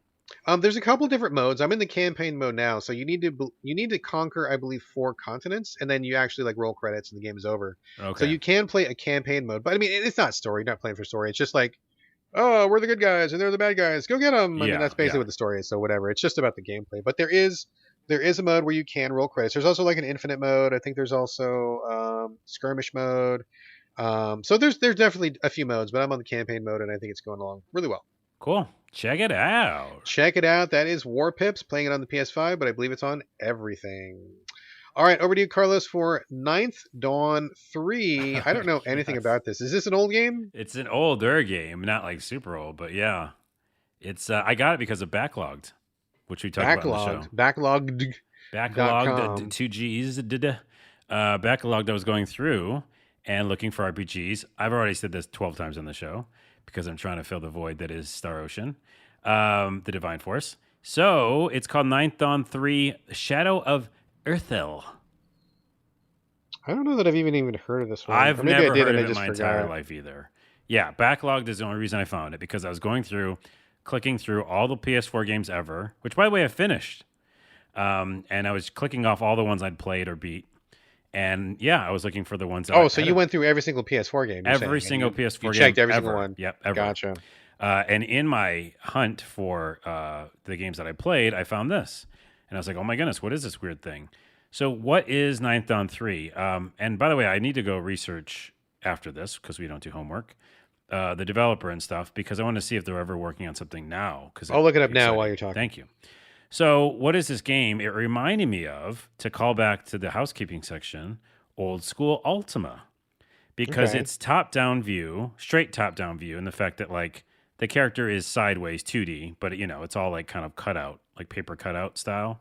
There's a couple different modes. I'm in the campaign mode now, so you need to conquer, I believe, 4 continents, and then you actually like roll credits, and the game is over. So Okay. you can play a campaign mode, but I mean, it's not story. You're not playing for story. It's just like, oh, we're the good guys and they're the bad guys. Go get them. I mean, Yeah, that's basically yeah. what the story is. So whatever. It's just about the gameplay. But there is a mode where you can roll credits. There's also like an infinite mode. I think there's also skirmish mode. So there's definitely a few modes, but I'm on the campaign mode and I think it's going along really well. Cool. Check it out. Check it out. That is Warpips, playing it on the PS5, but I believe it's on everything. All right, over to you, Carlos, for Ninth Dawn 3. I don't know anything Yes. about this. Is this an old game? It's an older game, not like super old, but yeah. It's I got it because of Backlogged, which we talked about on the show. Backlogged. Backlogged, two G's. Backlogged, I was going through and looking for RPGs. I've already said this 12 times on the show because I'm trying to fill the void that is Star Ocean, the Divine Force. So it's called Ninth Dawn 3 Shadow of Erthil. I don't know that I've even heard of this one. I've Or maybe never I did heard and of I it just my forgot. entire life either. Yeah, Backlogged is the only reason I found it because I was going through, clicking through all the PS4 games ever, which by the way I finished. And I was clicking off all the ones I'd played or beat. And yeah, I was looking for the ones that Oh, so you went through every single PS4 game? You're every saying, single and you PS4 game. checked every ever. single one. Yep, ever. Gotcha. And in my hunt for the games that I played, I found this. And I was like, oh my goodness, what is this weird thing? So what is Ninth Dawn 3? And by the way, I need to go research after this because we don't do homework. The developer and stuff because I want to see if they're ever working on something now. I'll look it up now while you're talking. Thank you. So what is this game? It reminded me of, to call back to the housekeeping section, old school Ultima. Because Okay. it's top-down view, straight top-down view, and the fact that like the character is sideways 2D, but it's all like kind of cutout, like paper cutout style.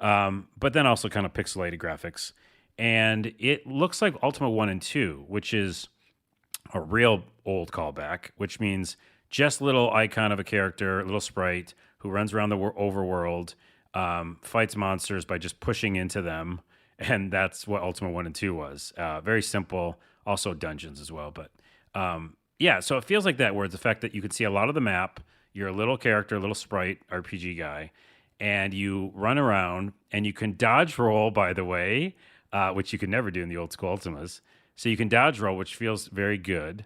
But then also kind of pixelated graphics. And it looks like Ultima 1 and 2, which is a real old callback, which means just little icon of a character, little sprite who runs around the overworld, fights monsters by just pushing into them. And that's what Ultima 1 and 2 was. Very simple, also dungeons as well. But yeah, so it feels like that, where it's the fact that you can see a lot of the map. You're a little character, a little sprite, RPG guy, and you run around and you can dodge roll, by the way, which you could never do in the old school Ultimas. So you can dodge roll, which feels very good.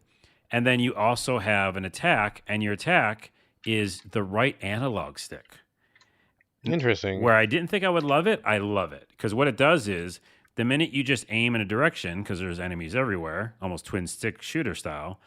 And then you also have an attack, and your attack is the right analog stick. Interesting. Where I didn't think I would love it, I love it. Because what it does is, the minute you just aim in a direction, because there's enemies everywhere, almost twin stick shooter style,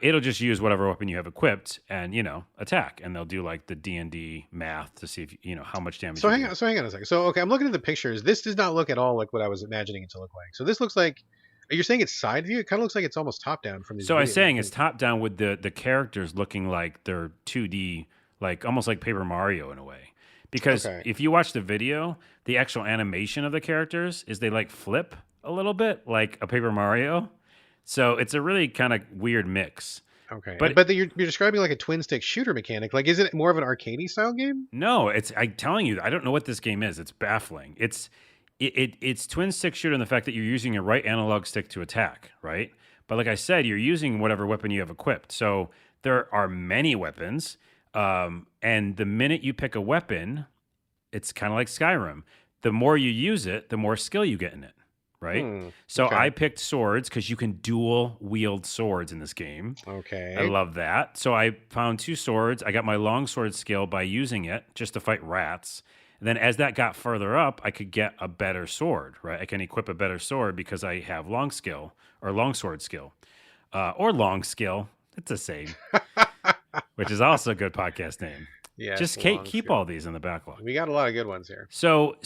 it'll just use whatever weapon you have equipped and, attack. And they'll do like the D&D math to see if, how much damage So you hang do. on. So hang on a second. So okay, I'm looking at the pictures. This does not look at all like what I was imagining it to look like. So this looks like. You're saying it's side view? It kind of looks like it's almost top down from these. So I was videos. saying it's top down with the characters looking like they're 2D, like almost like Paper Mario in a way. Because Okay. if you watch the video, the actual animation of the characters is they like flip a little bit like a Paper Mario. So it's a really kind of weird mix. Okay. But- But you're describing like a twin stick shooter mechanic. Like, is it more of an arcadey style game? No, I'm telling you, I don't know what this game is. It's baffling. It's twin stick shooter in the fact that you're using your right analog stick to attack, right? But like I said, you're using whatever weapon you have equipped. So there are many weapons, and the minute you pick a weapon, it's kind of like Skyrim. The more you use it, the more skill you get in it, right? So Okay. I picked swords because you can dual wield swords in this game. I Okay. love that. So I found 2 swords. I got my longsword skill by using it just to fight rats. And then as that got further up, I could get a better sword, right? I can equip a better sword because I have long skill or longsword skill or long skill. It's the same, which is also a good podcast name. Yes. Just Long keep skill. all these in the backlog. We got a lot of good ones here. So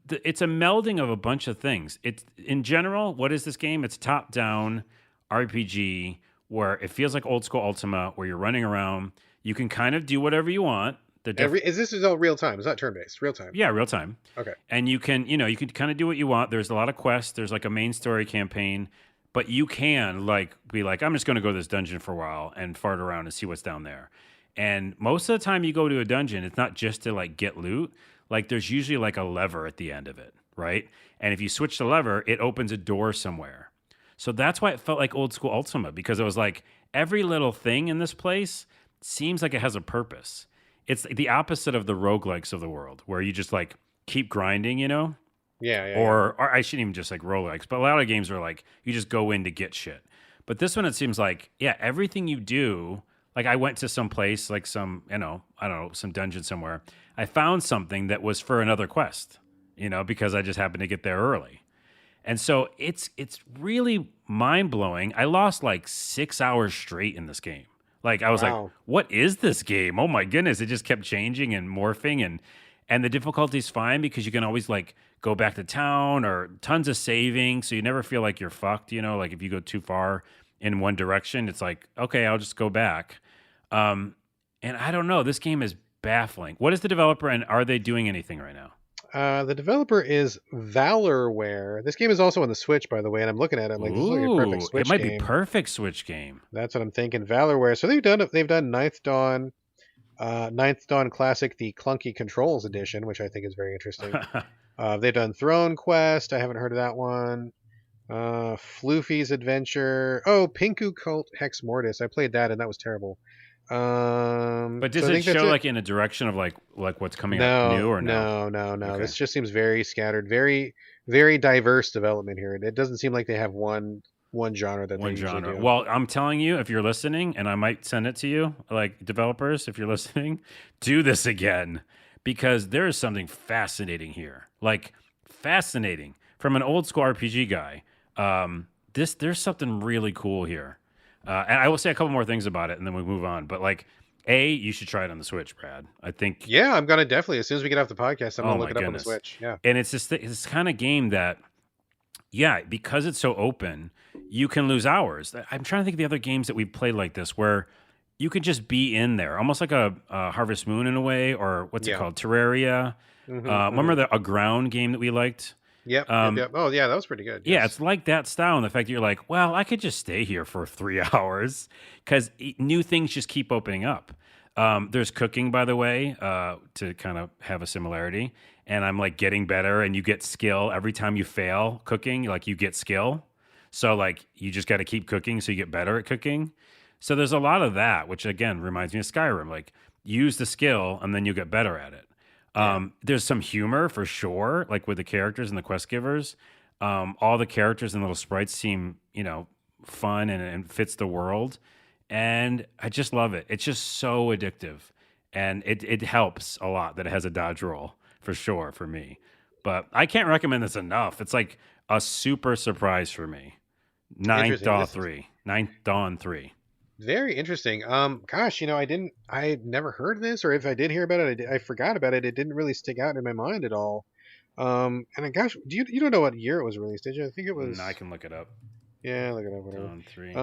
it's a melding of a bunch of things. It's in general, what is this game? It's top-down RPG where it feels like old school Ultima, where you're running around. You can kind of do whatever you want. Is all real time? It's not turn based. Real time. Yeah, real time. Okay. And you can kind of do what you want. There's a lot of quests. There's like a main story campaign, but you can be like, I'm just going to go to this dungeon for a while and fart around and see what's down there. And most of the time you go to a dungeon, it's not just to like get loot. Like there's usually like a lever at the end of it, right? And if you switch the lever, it opens a door somewhere. So that's why it felt like old school Ultima, because it was like every little thing in this place seems like it has a purpose. It's the opposite of the roguelikes of the world, where you just like keep grinding, Yeah. or I shouldn't even just like roguelikes, but a lot of games are like you just go in to get shit. But this one, it seems like, yeah, everything you do, like I went to some place, like some, I don't know, some dungeon somewhere. I found something that was for another quest, because I just happened to get there early. And so it's really mind blowing. I lost like 6 hours straight in this game. Like I was like, what is this game? Oh my goodness. It just kept changing and morphing and the difficulty's fine because you can always like go back to town or tons of saving. So you never feel like you're fucked, like if you go too far in one direction, it's like, okay, I'll just go back. And I don't know, this game is baffling. What is the developer and are they doing anything right now? The developer is Valorware. This game is also on the Switch, by the way, and I'm looking at it. I'm like, this is like a perfect Switch it might game. be perfect Switch game. That's what I'm thinking. Valorware. So they've done Ninth Dawn, Classic, the Clunky Controls Edition, which I think is very interesting. They've done Throne Quest. I haven't heard of that one. Floofy's Adventure. Oh, Pinku Cult Hex Mortis. I played that and that was terrible. But does it show like in a direction of like what's coming out new or no? No. Okay. This just seems very scattered, very, very diverse development here. It doesn't seem like they have one genre that they usually do. Well, I'm telling you, if you're listening, and I might send it to you, like developers, if you're listening, do this again because there is something fascinating here. Like fascinating from an old school RPG guy. There's something really cool here. And I will say a couple more things about it, and then we move on. But like, you should try it on the Switch, Brad. I think. Yeah, I'm gonna definitely as soon as we get off the podcast, I'm gonna look it up on the Switch. Yeah, and it's this kind of game that, yeah, because it's so open, you can lose hours. I'm trying to think of the other games that we've played like this, where you could just be in there, almost like a Harvest Moon in a way, or what's it called, Terraria. Remember a ground game that we liked? Yep. Oh, yeah, that was pretty good. Yeah, it's like that style, and the fact that you're like, well, I could just stay here for 3 hours because new things just keep opening up. There's cooking, by the way, to kind of have a similarity, and I'm like getting better, and you get skill every time you fail cooking. Like you get skill, so like you just got to keep cooking so you get better at cooking. So there's a lot of that, which again reminds me of Skyrim. Like use the skill, and then you get better at it. There's some humor for sure, like with the characters and the quest givers. All the characters and little sprites seem, fun and fits the world. And I just love it. It's just so addictive. And it helps a lot that it has a dodge roll for sure for me. But I can't recommend this enough. It's like a super surprise for me. Ninth Dawn 3. Very interesting. Gosh, I'd never heard of this, or if I did hear about it, I forgot about it. It didn't really stick out in my mind at all. Gosh, you don't know what year it was released, did you? I think it was. No, I can look it up. Yeah, look it up. Whatever. Dawn 3.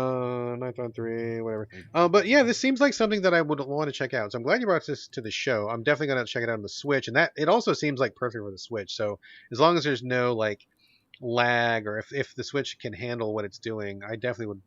Ninth Dawn 3, whatever. But yeah, this seems like something that I would want to check out. So I'm glad you brought this to the show. I'm definitely gonna check it out on the Switch, and that it also seems like perfect for the Switch. So as long as there's no like lag, or if the Switch can handle what it's doing, I definitely would.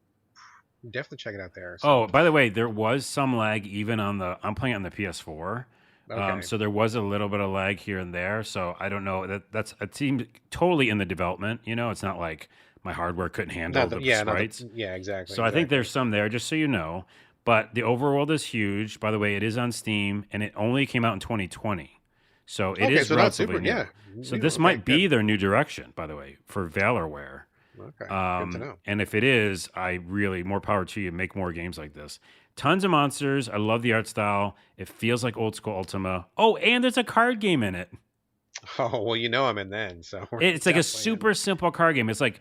Definitely check it out there. So. Oh, by the way, there was some lag even I'm playing on the PS4. Okay. So there was a little bit of lag here and there. So I don't know. That's a team totally in the development. It's not like my hardware couldn't handle the sprites. Yeah, exactly. So I think there's some there, just so you know. But the overworld is huge. By the way, it is on Steam, and it only came out in 2020. So it Okay, is so not relatively super. new. Yeah. So New. this Okay, might good. be their new direction, by the way, for Valorware. Okay, good to know. And if it is, I really more power to you. Make more games like this. Tons of monsters. I love the art style. It feels like old school Ultima. Oh, and there's a card game in it. Oh well, you know I'm in then, so we're It's like a definitely in. super simple card game. It's like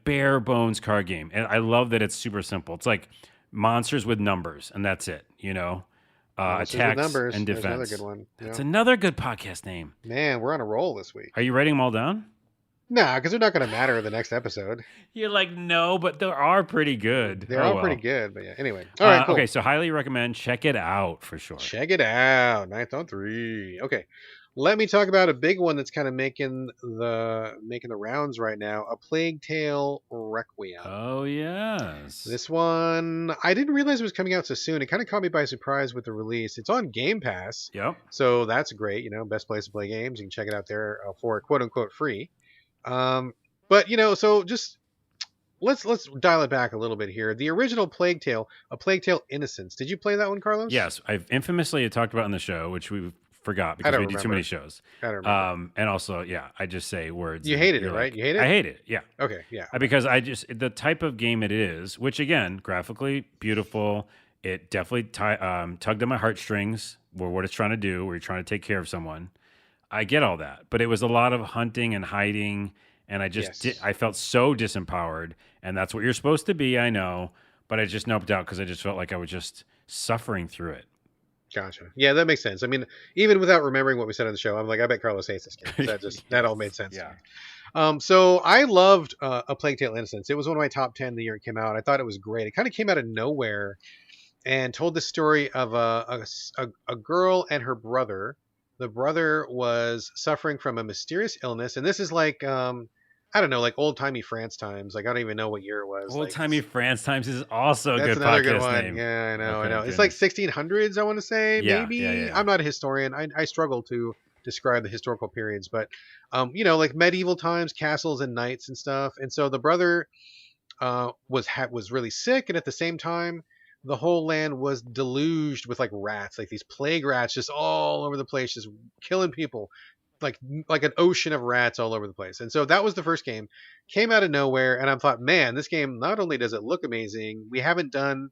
bare bones card game, and I love that it's super simple. It's like monsters with numbers, and that's it. Monsters with Attacks numbers. and There's another good defense. one. That's Yeah. another good podcast name. Man, we're on a roll this week. Are you writing them all down? Nah, because they're not going to matter in the next episode. You're like, no, but they are pretty good. They're Oh all pretty well. good, but yeah. Anyway, all right, cool. Okay, so highly recommend. Check it out for sure. Check it out. Ninth on 3. Okay. Let me talk about a big one that's kind of making the rounds right now. A Plague Tale Requiem. Oh yes. This one, I didn't realize it was coming out so soon. It kind of caught me by surprise with the release. It's on Game Pass, Yep. so that's great. Best place to play games. You can check it out there for quote unquote free. But so just let's dial it back a little bit here. The original Plague Tale, A Plague Tale Innocence. Did you play that one, Carlos? Yes, I've infamously talked about in the show, which we forgot because we do too many shows. I don't remember. And also, yeah, I just say words. You hated it, right? You hate it? I hate it. Yeah. Okay, yeah. Because the type of game it is, which again, graphically beautiful. It definitely tugged at my heartstrings. What it's trying to do, where you're trying to take care of someone. I get all that, but it was a lot of hunting and hiding, and I felt so disempowered. And that's what you're supposed to be, I know, but I just noped out because I just felt like I was just suffering through it. Gotcha. Yeah, that makes sense. I mean, even without remembering what we said on the show, I'm like, I bet Carlos hates this game. That all made sense. Yeah. So I loved A Plague Tale Innocence. It was one of my top 10 the year it came out. I thought it was great. It kind of came out of nowhere and told the story of a girl and her brother. The brother was suffering from a mysterious illness, and this is like I don't know, like old timey France times. Like I don't even know what year it was. Old timey France times is also a that's good another podcast good one. name. Yeah, I know. Okay, It's like 1600s. I want to say maybe. Yeah. I'm not a historian. I struggle to describe the historical periods, but like medieval times, castles and knights and stuff. And so the brother was really sick, and at the same time, the whole land was deluged with like rats, like these plague rats, just all over the place, just killing people, like an ocean of rats all over the place. And so that was the first game, came out of nowhere, and I thought, man, this game not only does it look amazing, we haven't done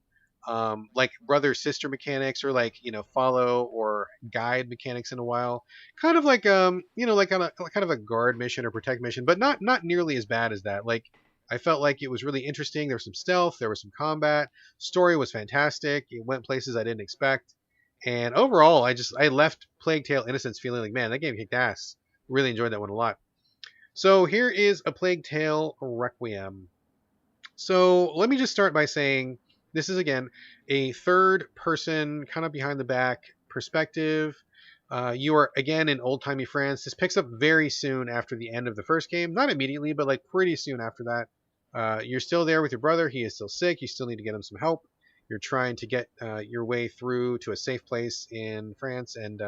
like brother sister mechanics or like follow or guide mechanics in a while. Kind of like like on a kind of a guard mission or protect mission, but not nearly as bad as that. Like I felt like it was really interesting. There was some stealth, there was some combat, story was fantastic. It went places I didn't expect. And overall, I left Plague Tale Innocence feeling like, man, that game kicked ass. Really enjoyed that one a lot. So here is A Plague Tale Requiem. So let me just start by saying this is again a third person, kind of behind the back perspective. You are again in old timey France. This picks up very soon after the end of the first game, not immediately, but like pretty soon after that. You're still there with your brother. He is still sick. You still need to get him some help. You're trying to get your way through to a safe place in France, and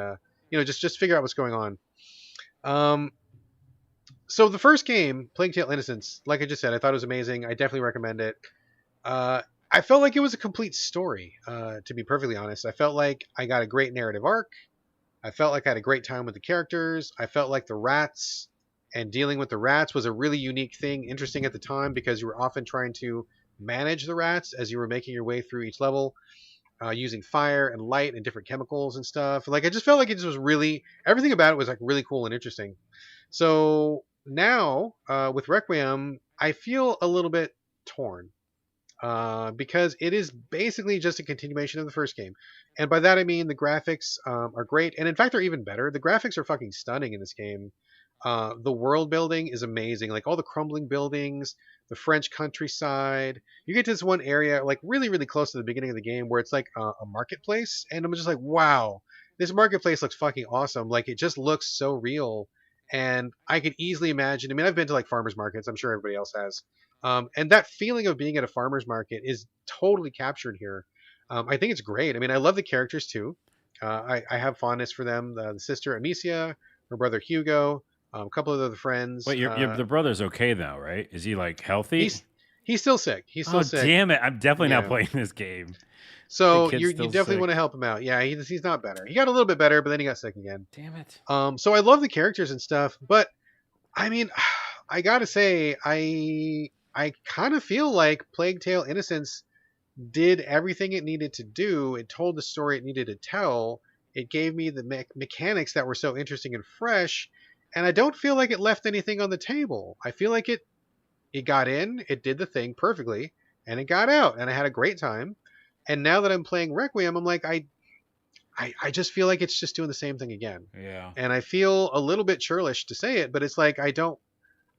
just figure out what's going on. So the first game, Plague Tale Innocence, like I just said, I thought it was amazing. I definitely recommend it. I felt like it was a complete story, to be perfectly honest. I felt like I got a great narrative arc. I felt like I had a great time with the characters. I felt like the rats and dealing with the rats was a really unique thing, interesting at the time, because you were often trying to manage the rats as you were making your way through each level, using fire and light and different chemicals and stuff. Like I just felt like it just was really, everything about it was like really cool and interesting. So now with Requiem, I feel a little bit torn. Because it is basically just a continuation of the first game. And by that I mean the graphics are great, and in fact they're even better. The graphics are fucking stunning in this game. The world building is amazing, like all the crumbling buildings, the French countryside. You get to this one area, like really, really close to the beginning of the game, where it's like a marketplace, and I'm just like, wow, this marketplace looks fucking awesome. Like it just looks so real, and I could easily imagine. I mean, I've been to like farmers markets. I'm sure everybody else has. And that feeling of being at a farmer's market is totally captured here. I think it's great. I mean, I love the characters too. I have fondness for them. The sister Amicia, her brother Hugo, a couple of other friends. Wait, the brother's okay though, right? Is he like healthy? He's He's still sick. He's still Oh, sick. damn it. I'm definitely not Yeah. playing this game. The So kid's you still definitely want sick. to help him out. Yeah, he's not better. He got a little bit better, but then he got sick again. Damn it. So I love the characters and stuff, but I mean, I gotta say, I kind of feel like Plague Tale: Innocence did everything it needed to do. It told the story it needed to tell. It gave me the mechanics that were so interesting and fresh, and I don't feel like it left anything on the table. I feel like it got in, it did the thing perfectly, and it got out, and I had a great time. And now that I'm playing Requiem, I'm like, I just feel like it's just doing the same thing again. Yeah. And I feel a little bit churlish to say it, but it's like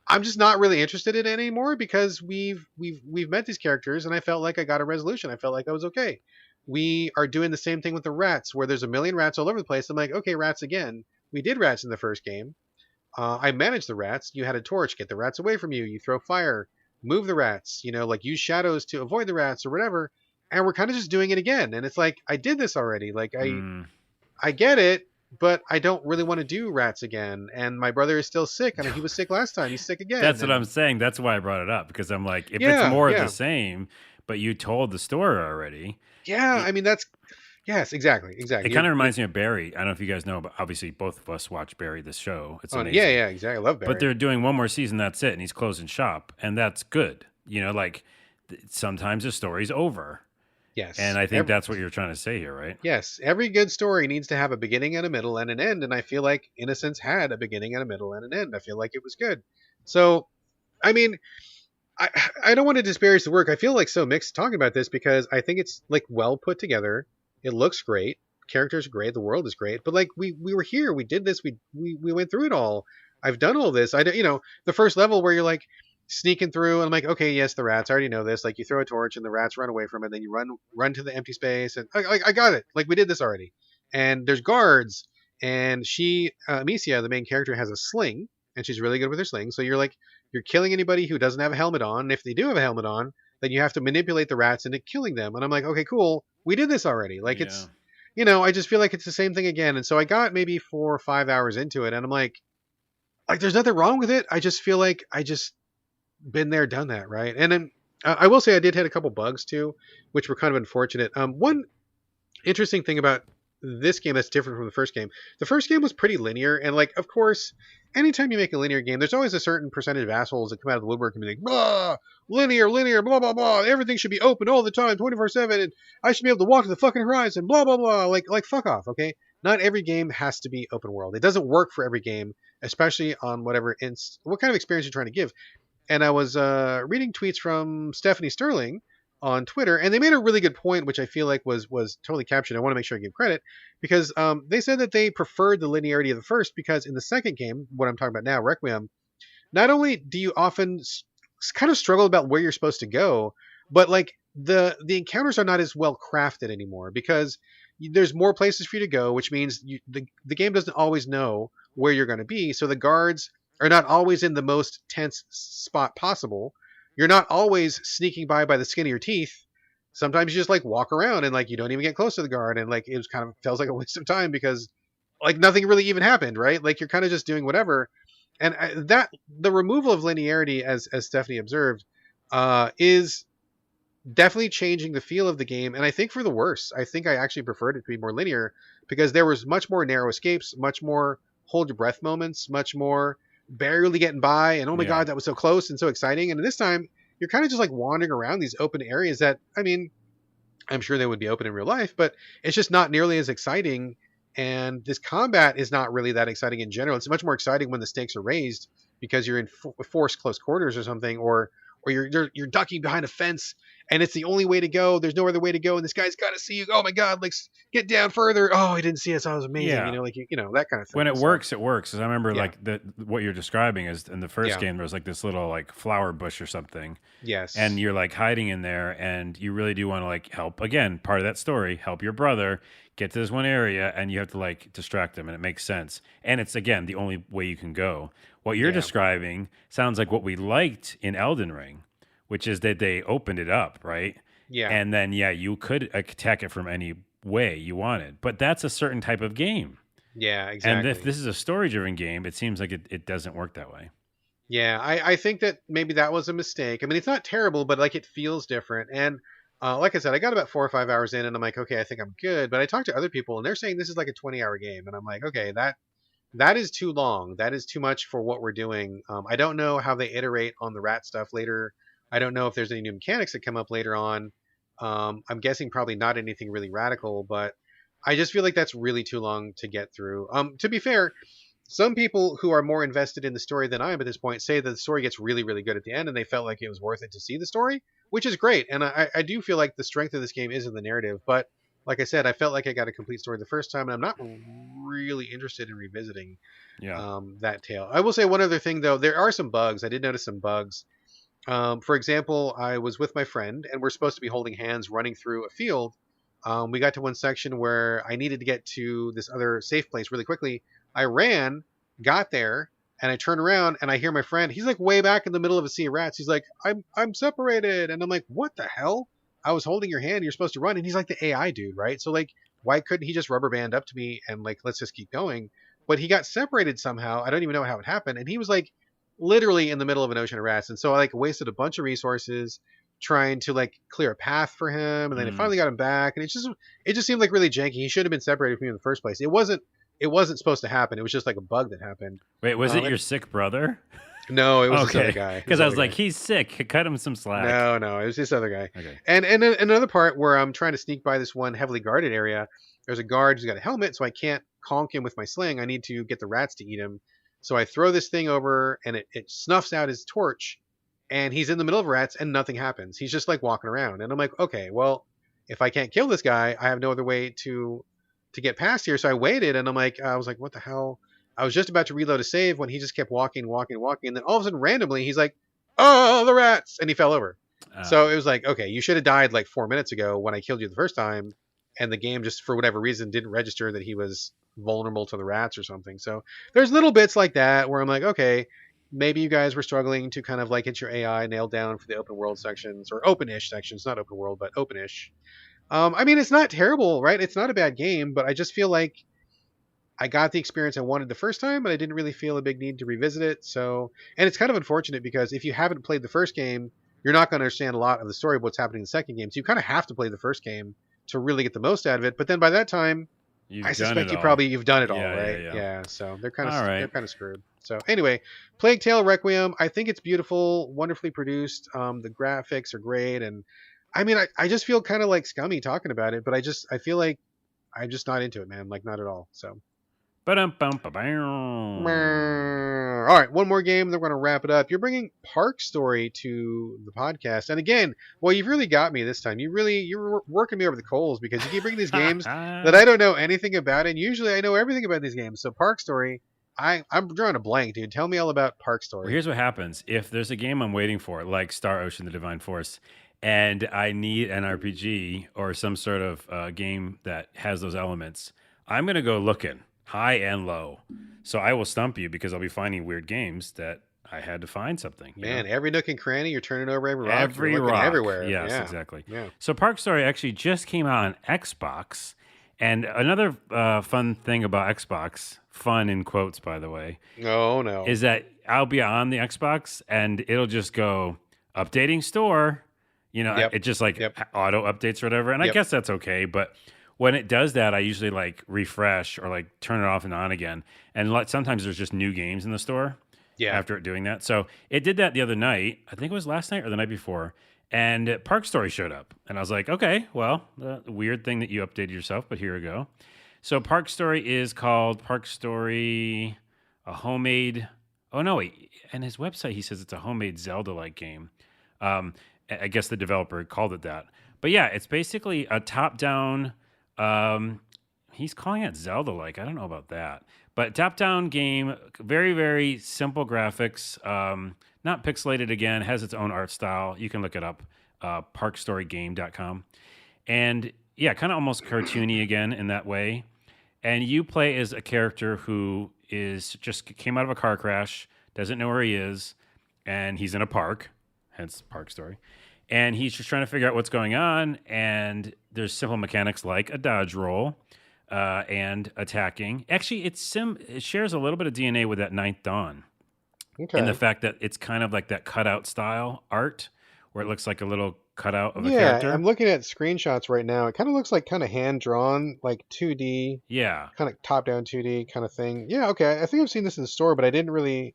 I'm just not really interested in it anymore because we've met these characters and I felt like I got a resolution. I felt like I was okay. We are doing the same thing with the rats where there's a million rats all over the place. I'm like, okay, rats again. We did rats in the first game. I managed the rats. You had a torch, get the rats away from you. You throw fire, move the rats. Like use shadows to avoid the rats or whatever. And we're kind of just doing it again. And it's like I did this already. Like Mm. I get it, but I don't really want to do rats again. And my brother is still sick. I mean, he was sick last time. He's sick again. That's what I'm And saying. That's why I brought it up because I'm like, if it's yeah, more of the yeah, same, but you told the story already, yeah. it, I mean, that's yes, exactly, it exactly. kind of reminds me of Barry. I don't know if you guys know, but obviously both of us watch Barry, this show. It's Yeah, amazing. yeah, exactly. I love But Barry. they're doing one more season, that's it, and he's closing shop, and that's good. Like sometimes the story's over, and Yes, I think that's what you're trying to say here, right? yes. Every good story needs to have a beginning and a middle and an end. And I feel like Innocence had a beginning and a middle and an end. I feel like it was good. So, I mean, I I don't want to disparage the work. I feel like so mixed talking about this because I think it's like well put together. It looks great. Characters are great. The world is great. But like we were here. We did this. We went through it all. I've done all this. I don't. The first level where you're like sneaking through and I'm like, okay, yes, the rats. I already know this. Like you throw a torch and the rats run away from it. Then you run to the empty space and I got it. Like we did this already. And there's guards and Amicia, the main character, has a sling and she's really good with her sling. So you're killing anybody who doesn't have a helmet on. And if they do have a helmet on, then you have to manipulate the rats into killing them. And I'm like, okay, cool. We did this already. Like Yeah. I just feel like it's the same thing again. And so I got maybe 4 or 5 hours into it and I'm like, there's nothing wrong with it. I just feel like I just been there, done that. Right. And then I will say I did hit a couple bugs too, which were kind of unfortunate. One interesting thing about this game that's different from the first game. The first game was pretty linear, and like, of course, anytime you make a linear game, there's always a certain percentage of assholes that come out of the woodwork and be like, blah, linear, blah blah blah. Everything should be open all the time, 24/7, and I should be able to walk to the fucking horizon, blah blah blah. Like fuck off, okay? Not every game has to be open world. It doesn't work for every game, especially on what kind of experience you're trying to give. And I was reading tweets from Stephanie Sterling on Twitter, and they made a really good point, which I feel like was totally captured. I want to make sure I give credit because they said that they preferred the linearity of the first because in the second game, what I'm talking about now, Requiem, not only do you often kind of struggle about where you're supposed to go, but like the encounters are not as well crafted anymore because there's more places for you to go, which means the game doesn't always know where you're going to be. So the guards are not always in the most tense spot possible. You're not always sneaking by the skin of your teeth. Sometimes you just like walk around and like you don't even get close to the guard, and like it was kind of feels like a waste of time because like nothing really even happened, right? Like you're kind of just doing whatever. And that the removal of linearity, as Stephanie observed, is definitely changing the feel of the game, and I think for the worse. I think I actually preferred it to be more linear because there was much more narrow escapes, much more hold your breath moments, much more barely getting by, and oh my Yeah. god, that was so close and so exciting. And this time, you're kind of just like wandering around these open areas that, I mean, I'm sure they would be open in real life, but it's just not nearly as exciting. And this combat is not really that exciting in general. It's much more exciting when the stakes are raised because you're in forced close quarters or something, or you're ducking behind a fence and it's the only way to go. There's no other way to go, and this guy's got to see you. Oh my god, like get down further. Oh, he didn't see us. That was amazing. Yeah. Like that kind of thing. When it So, works, it works. 'Cause I remember yeah, like what you're describing is in the first yeah, game there was like this little like flower bush or something, and yes, you're like hiding in there, and you really do want to like help. Again, part of that story, help your brother get to this one area, and you have to like distract him, and it makes sense. And it's again the only way you can go. What you're yeah, describing sounds like what we liked in Elden Ring, which is that they opened it up, right? yeah, And then yeah, you could attack it from any way you wanted, but that's a certain type of game. yeah, And if exactly. this is a story driven game, it seems like it doesn't work that way. Yeah, I think that maybe that was a mistake. I mean, it's not terrible, but like it feels different. And like I said, I got about 4 or 5 hours in, and I'm like, okay, I think I'm good. But I talked to other people, and they're saying this is like a 20-hour game, and I'm like, okay, that is too long. That is too much for what we're doing. I don't know how they iterate on the rat stuff later. I don't know if there's any new mechanics that come up later on. I'm guessing probably not anything really radical, but I just feel like that's really too long to get through. To be fair, some people who are more invested in the story than I am at this point say that the story gets really, really good at the end, and they felt like it was worth it to see the story, which is great. And I do feel like the strength of this game is in the narrative, but like I said, I felt like I got a complete story the first time, and I'm not really interested in revisiting Yeah. that tale. I will say one other thing though: there are some bugs. I did notice some bugs. For example, I was with my friend, and we're supposed to be holding hands running through a field. We got to one section where I needed to get to this other safe place really quickly. I ran, got there, and I turn around and I hear my friend. He's like way back in the middle of a sea of rats. He's like, I'm separated," and I'm like, "What the hell? I was holding your hand. You're supposed to run." And he's like the AI dude, right? So like, why couldn't he just rubber band up to me and like let's just keep going? But he got separated somehow. I don't even know how it happened. And he was like literally in the middle of an ocean of rats. And so I like wasted a bunch of resources trying to like clear a path for him, and then I Mm. finally got him back, and it just seemed like really janky. He should have been separated from me in the first place. It wasn't supposed to happen. It was just like a bug that happened. Wait, was it And your sick brother? no, it was this other Okay, guy. because I was like, he's sick. Cut him some slack. No, it was this other guy. Okay. And then another part where I'm trying to sneak by this one heavily guarded area. There's a guard who's got a helmet, so I can't conk him with my sling. I need to get the rats to eat him. So I throw this thing over, and it snuffs out his torch, and he's in the middle of rats, and nothing happens. He's just like walking around, and I'm like, okay, well, if I can't kill this guy, I have no other way to get past here. So I waited, and I was like, what the hell? I was just about to reload a save when he just kept walking, walking, walking, and then all of a sudden, randomly, he's like, "Oh, the rats!" and he fell over. So it was like, okay, you should have died like 4 minutes ago when I killed you the first time, and the game just for whatever reason didn't register that he was vulnerable to the rats or something. So there's little bits like that where I'm like, okay, maybe you guys were struggling to kind of like get your AI nailed down for the open world sections or open-ish sections, not open world, but open-ish. I mean, it's not terrible, right? It's not a bad game, but I just feel like I got the experience I wanted the first time, but I didn't really feel a big need to revisit it. So, and it's kind of unfortunate because if you haven't played the first game, you're not going to understand a lot of the story of what's happening in the second game. So you kind of have to play the first game to really get the most out of it. But then by that time, You've I done suspect it you've done it all, Yeah, right? yeah. Yeah. So they're All right. kind of screwed. So anyway, Plague Tale Requiem. I think it's beautiful, wonderfully produced. The graphics are great, and I mean, I just feel kind of like scummy talking about it, but I feel like I'm just not into it, man. Like not at all. So. All Ba-dum-bum-ba-bam. right, one more game, then we're going to wrap it up. You're bringing Park Story to the podcast, and again, well, you've really got me this time. You're working me over the coals because you keep bringing these games that I don't know anything about, and usually I know everything about these games. So Park Story, I'm drawing a blank, dude. Tell me all about Park Well, Story. here's what happens. If there's a game I'm waiting for, like Star Ocean: The Divine Force, and I need an RPG or some sort of game that has those elements, I'm going to go looking high and low. So I will stump you because I'll be finding weird games that I had to find something. Man, every nook and cranny, you're turning over every rock. Every you're looking rock. everywhere. Yes, Yeah. exactly. Yeah. So Park Story actually just came out on Xbox. And another fun thing about Xbox, fun in quotes, by the way, Oh no. is that I'll be on the Xbox and it'll just go updating store. Yep. It just like Yep. auto updates or whatever. And I Yep. guess that's okay. But when it does that, I usually like refresh or like turn it off and on again. And sometimes there's just new games in the store Yeah. after it doing that. So it did that the other night. I think it was last night or the night before. And Park Story showed up. And I was like, okay, well, the weird thing that you updated yourself, but here we go. So Park Story is called Park Story, a homemade. Oh, no, wait. And his website, he says it's a homemade Zelda-like game. I guess the developer called it that. But yeah, it's basically a top-down. He's calling it Zelda-like. I don't know about that. But top-down game, very, very simple graphics. Not pixelated again, has its own art style. You can look it up, parkstorygame.com. And yeah, kind of almost cartoony again in that way. And you play as a character who is just came out of a car crash, doesn't know where he is, and he's in a park, hence Park Story. And he's just trying to figure out what's going on. And there's simple mechanics like a dodge roll and attacking. Actually, it shares a little bit of DNA with that Ninth Dawn. in the Okay. fact that it's kind of like that cutout style art where it looks like a little cutout of a Yeah, I'm character. looking at screenshots right now. It kind of looks like kind of hand drawn, like 2D, Yeah. kind of top down 2D kind of thing. Yeah, okay. I think I've seen this in the store, but I didn't really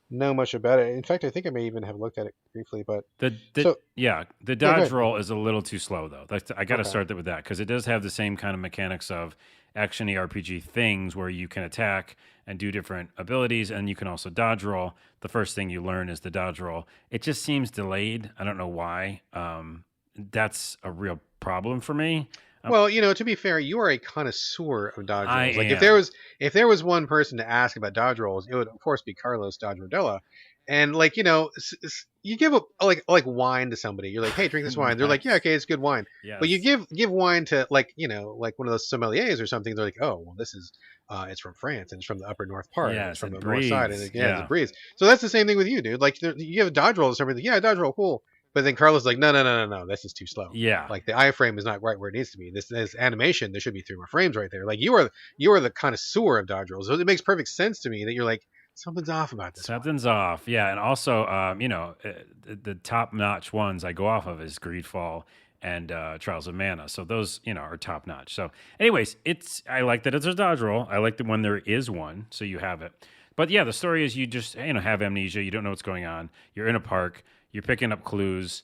know much about it. In fact, I think I may even have looked at it briefly. But The so yeah, the yeah, go dodge ahead. roll is a little too slow though. I got to Okay. start that with that because it does have the same kind of mechanics of action RPG things where you can attack and do different abilities, and you can also dodge roll. The first thing you learn is the dodge roll. It just seems delayed. I don't know why. That's a real problem for me. Well, to be fair, you are a connoisseur of dodge I rolls. Like am. if there was one person to ask about dodge rolls, it would of course be Carlos Dodge Rodella. And like you give a like wine to somebody. You're like, hey, drink this wine. They're like, yeah, Nice. okay, it's good wine. But you Yes. give wine to like like one of those sommeliers or something. They're like, oh, well, this is it's from France and it's from the upper north part and it's Yes, from it the north side and breathes. yeah, Yeah. it breathes. So that's the same thing with you, dude. Like you give a dodge roll to somebody. Like, yeah, dodge roll, cool. But then Carlos is like, no, no, no, no, no, this is too slow. Yeah. Like the iframe is not right where it needs to be. This animation, there should be 3 more frames right there. Like you are the connoisseur of dodge rolls. So it makes perfect sense to me that you're like something's off about this one. Something's off. Yeah. And also, the top notch ones I go off of is Greedfall and Trials of Mana. So those, are top notch. So, anyways, I like that it's a dodge roll. I like that when there is one. So you have it. But yeah, the story is you just, have amnesia. You don't know what's going on. You're in a park. You're picking up clues.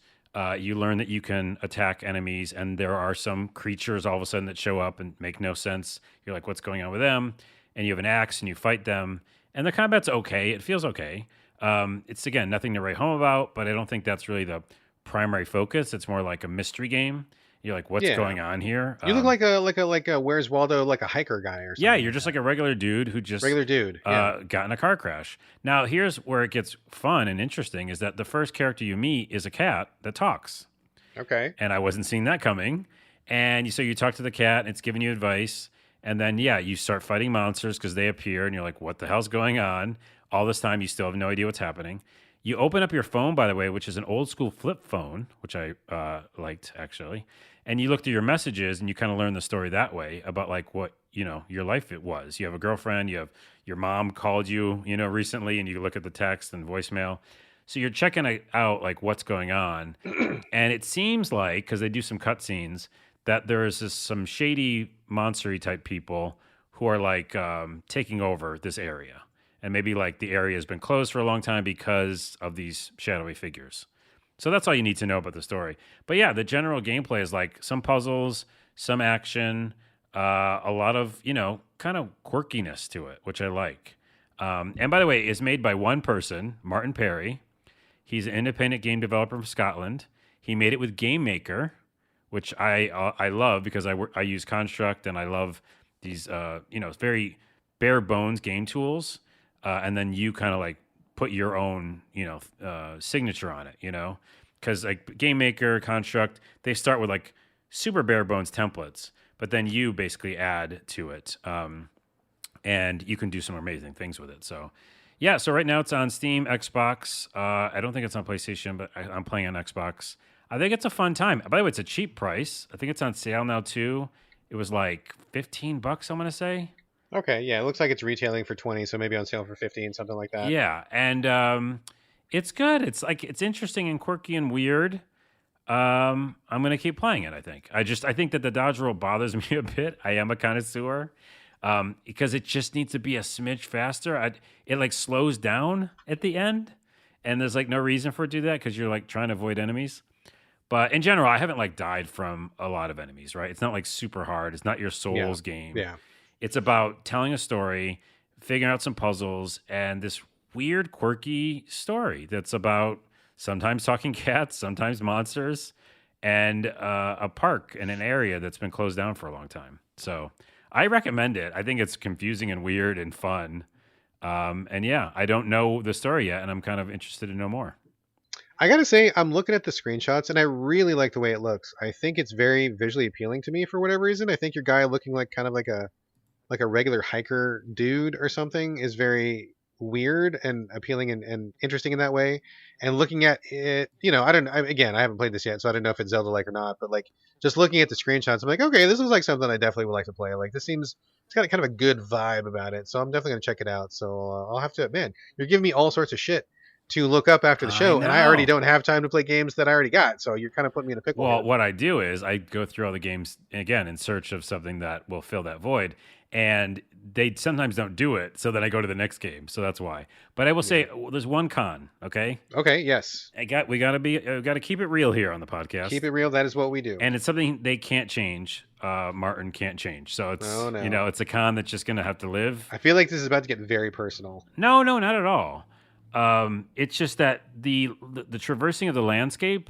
You learn that you can attack enemies, and there are some creatures all of a sudden that show up and make no sense. You're like, what's going on with them? And you have an axe and you fight them. And the combat's okay. It feels okay. It's, again, nothing to write home about, but I don't think that's really the primary focus. It's more like a mystery game. You're like, what's Yeah. going on here? You look like a Where's Waldo, like a hiker guy or Yeah, something you're like just that. like a regular dude who just Regular dude. Yeah. got in a car crash. Now, here's where it gets fun and interesting is that the first character you meet is a cat that talks. Okay. And I wasn't seeing that coming. And so you talk to the cat, and it's giving you advice. And then, yeah, you start fighting monsters because they appear, and you're like, what the hell's going on? All this time, you still have no idea what's happening. You open up your phone, by the way, which is an old school flip phone, which I liked actually. And you look through your messages and you kind of learn the story that way about like what, your life it was. You have a girlfriend, you have your mom called you, recently, and you look at the text and voicemail. So you're checking out like what's going on. And it seems like, because they do some cutscenes, that there is some shady monstery type people who are like taking over this area. And maybe like the area has been closed for a long time because of these shadowy figures. So that's all you need to know about the story. But yeah, the general gameplay is like some puzzles, some action, a lot of, kind of quirkiness to it, which I like. And by the way, it's made by one person, Martin Perry. He's an independent game developer from Scotland. He made it with Game Maker, which I love because I use Construct and I love these very bare bones game tools, and then you kind of like put your own signature on it, because like Game Maker, Construct, they start with like super bare bones templates, but then you basically add to it, and you can do some amazing things with it. So yeah, so right now it's on Steam, Xbox. I don't think it's on PlayStation, but I'm playing on Xbox. I think it's a fun time. By the way, it's a cheap price. I think it's on sale now too. It was like $15, I'm gonna say. Okay. Yeah. It looks like it's retailing for 20, so maybe on sale for 15, something like that. Yeah, and it's good. It's like it's interesting and quirky and weird. I'm gonna keep playing it. I think that the dodge roll bothers me a bit. I am a connoisseur, because it just needs to be a smidge faster. It like slows down at the end, and there's like no reason for it to do that because you're like trying to avoid enemies. But in general, I haven't like died from a lot of enemies, right? It's not like super hard. It's not your Yeah. Souls game. Yeah. It's about telling a story, figuring out some puzzles, and this weird, quirky story that's about sometimes talking cats, sometimes monsters, and a park in an area that's been closed down for a long time. So I recommend it. I think it's confusing and weird and fun. And yeah, I don't know the story yet, and I'm kind of interested to know more. I gotta say, I'm looking at the screenshots and I really like the way it looks. I think it's very visually appealing to me for whatever reason. I think your guy looking like kind of like a regular hiker dude or something is very weird and appealing and interesting in that way. And looking at it, I don't. Again, I haven't played this yet, so I don't know if it's Zelda like or not. But like just looking at the screenshots, I'm like, okay, this looks like something I definitely would like to play. Like this seems it's got kind of a good vibe about it, so I'm definitely gonna check it out. So I'll have to. Man, you're giving me all sorts of shit to look up after the I show, and I already know. don't have time to play games that I already got. So you're kind of putting me in a pickle Well, here. what I do is I go through all the games again in search of something that will fill that void, and they sometimes don't do it. So then I go to the next game. So that's why. But I will Yeah. say there's one con. Okay, Okay. Yes. we gotta keep it real here on the Keep podcast, it real. That is what we do. and it's something they can't change. Martin can't change. So Oh it's no. it's a con that's just gonna have to live. I feel like this is about to get very personal. No, not at all. It's just that the traversing of the landscape,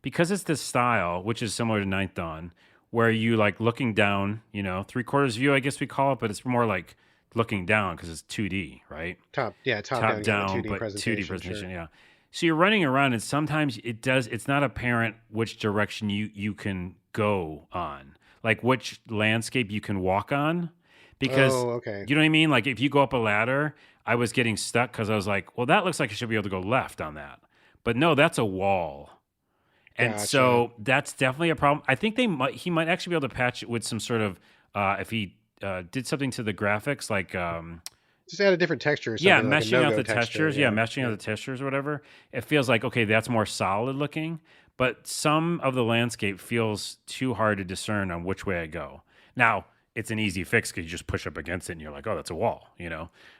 because it's this style, which is similar to Ninth Dawn, where you like looking down, 3/4 view, I guess we call it, but it's more like looking down because it's 2D, right? Top Top down, down, 2D but 2D presentation. presentation, Sure. yeah. So you're running around, and sometimes it's not apparent which direction you can go on, like which landscape you can walk on, because Oh, okay. you know what I mean. Like if you go up a ladder, I was getting stuck because I was like, well, that looks like I should be able to go left on that, but no, that's a wall. And Gotcha. so that's definitely a problem. I think he might actually be able to patch it with some sort of if he did something to the graphics, like Just add a different texture or yeah, something, like a meshing out no-go the texture. textures. Yeah, meshing out the textures or whatever. It feels like okay, that's more solid looking. But some of the landscape feels too hard to discern on which way I go. Now it's an easy fix because you just push up against it and you're like, oh, that's a wall.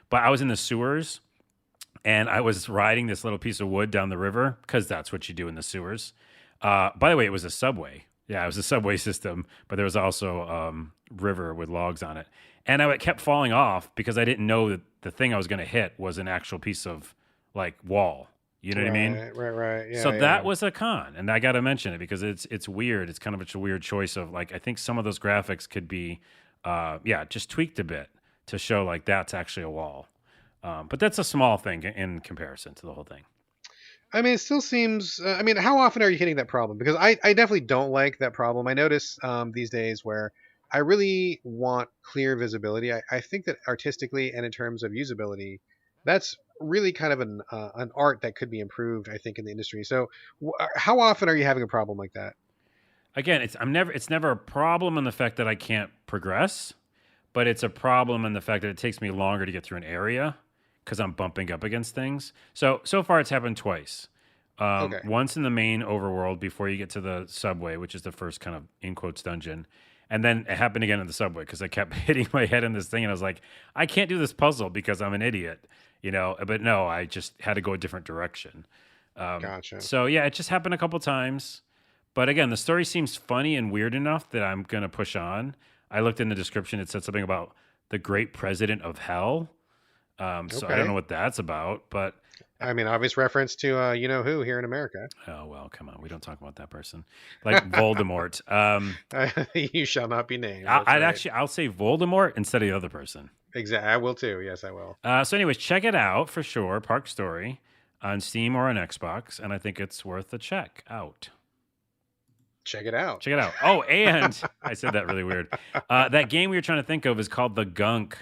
But I was in the sewers and I was riding this little piece of wood down the river because that's what you do in the sewers. By the way, it was a subway. Yeah, it was a subway system, but there was also river with logs on it. And I kept falling off because I didn't know that the thing I was going to hit was an actual piece of like wall. You know what I mean? Right. So Yeah, that yeah. was a con, and I got to mention it because it's weird. It's kind of a weird choice of like I think some of those graphics could be, just tweaked a bit to show like that's actually a wall. But that's a small thing in comparison to the whole thing. I mean, it still seems. I mean, how often are you hitting that problem? Because I definitely don't like that problem. I notice these days where I really want clear visibility. I think that artistically and in terms of usability, that's really kind of an art that could be improved. I think in the industry. So, how often are you having a problem like that? Again, it's never a problem in the fact that I can't progress, but it's a problem in the fact that it takes me longer to get through an area because I'm bumping up against things. So far it's happened twice. Okay. Once in the main overworld before you get to the subway, which is the first kind of in quotes dungeon. And then it happened again in the subway because I kept hitting my head in this thing and I was like, I can't do this puzzle because I'm an idiot, But no, I just had to go a different direction. Gotcha. So yeah, it just happened a couple times. But again, the story seems funny and weird enough that I'm going to push on. I looked in the description, it said something about the great president of hell. So I don't know Okay. what that's about, but I mean, obvious reference to you know who here in America. oh well, come on, we don't talk about that person, like Voldemort. You shall not be named. That's right. I'll say Voldemort instead of the other person. Exactly. I will too. Yes, I will. So, anyways, check it out for sure. Park Story on Steam or on Xbox, and I think it's worth a check out. Check it out. Check it out. Oh, and I said that really weird. That game we were trying to think of is called The Gunk.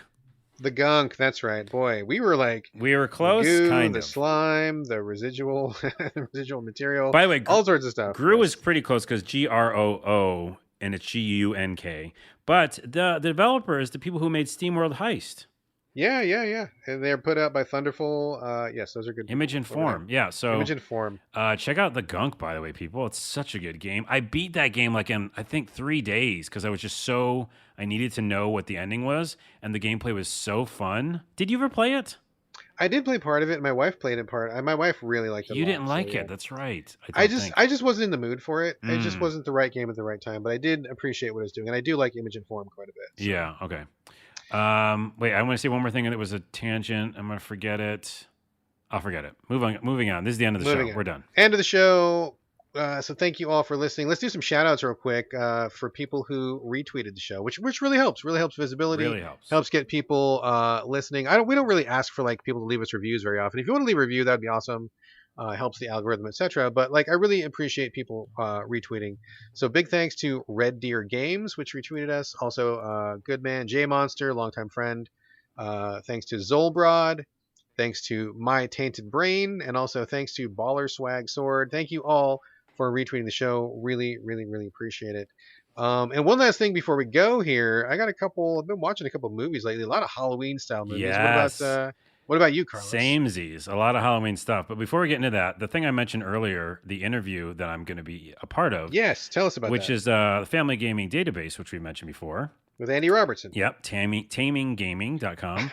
The gunk. That's right. Boy, we were like We were the close, goo, kind the of. slime, the residual, the residual material, By the way, all sorts of stuff. Gru is Yes. pretty close because GROO and it's GUNK. But the developer is the people who made SteamWorld Heist. Yeah. And they're put out by Thunderful. Yes, those are good. Image and What were they? Form. Yeah, so Image and Form. check out The Gunk, by the way, people. It's such a good game. I beat that game like in, I think, 3 days because I was just so, I needed to know what the ending was, and the gameplay was so fun. Did you ever play it? I did play part of it. And my wife played it part. My wife really liked it. You a lot, didn't so, like yeah. it. That's right. I just wasn't in the mood for it. It just Mm. wasn't the right game at the right time. But I did appreciate what it was doing, and I do like Image and Form quite a bit. So. Yeah, okay. Wait, I want to say one more thing, and it was a tangent. I'm going to forget it. I'll forget it. Moving on. This is the end of the Moving show. on. We're done. End of the show. So thank you all for listening. Let's do some shout outs real quick for people who retweeted the show, which really helps. Really helps visibility. Really helps. Helps get people listening. We don't really ask for like people to leave us reviews very often. If you want to leave a review, that'd be awesome. Helps the algorithm, etc. But like, I really appreciate people retweeting. So big thanks to Red Deer Games, which retweeted us. Also, good man J Monster, longtime friend. Thanks to Zolbrod. Thanks to My Tainted Brain, and also thanks to Baller Swag Sword. Thank you all for retweeting the show. Really, really, really appreciate it. And one last thing before we go here, I've been watching a couple movies lately. A lot of Halloween style movies. Yes. What about you, Carlos? Samesies, a lot of Halloween stuff. But before we get into that, the thing I mentioned earlier, the interview that I'm going to be a part of, Yes, tell us about which that is the Family Gaming Database, which we mentioned before. with Andy Robertson. Yep, taminggaming.com.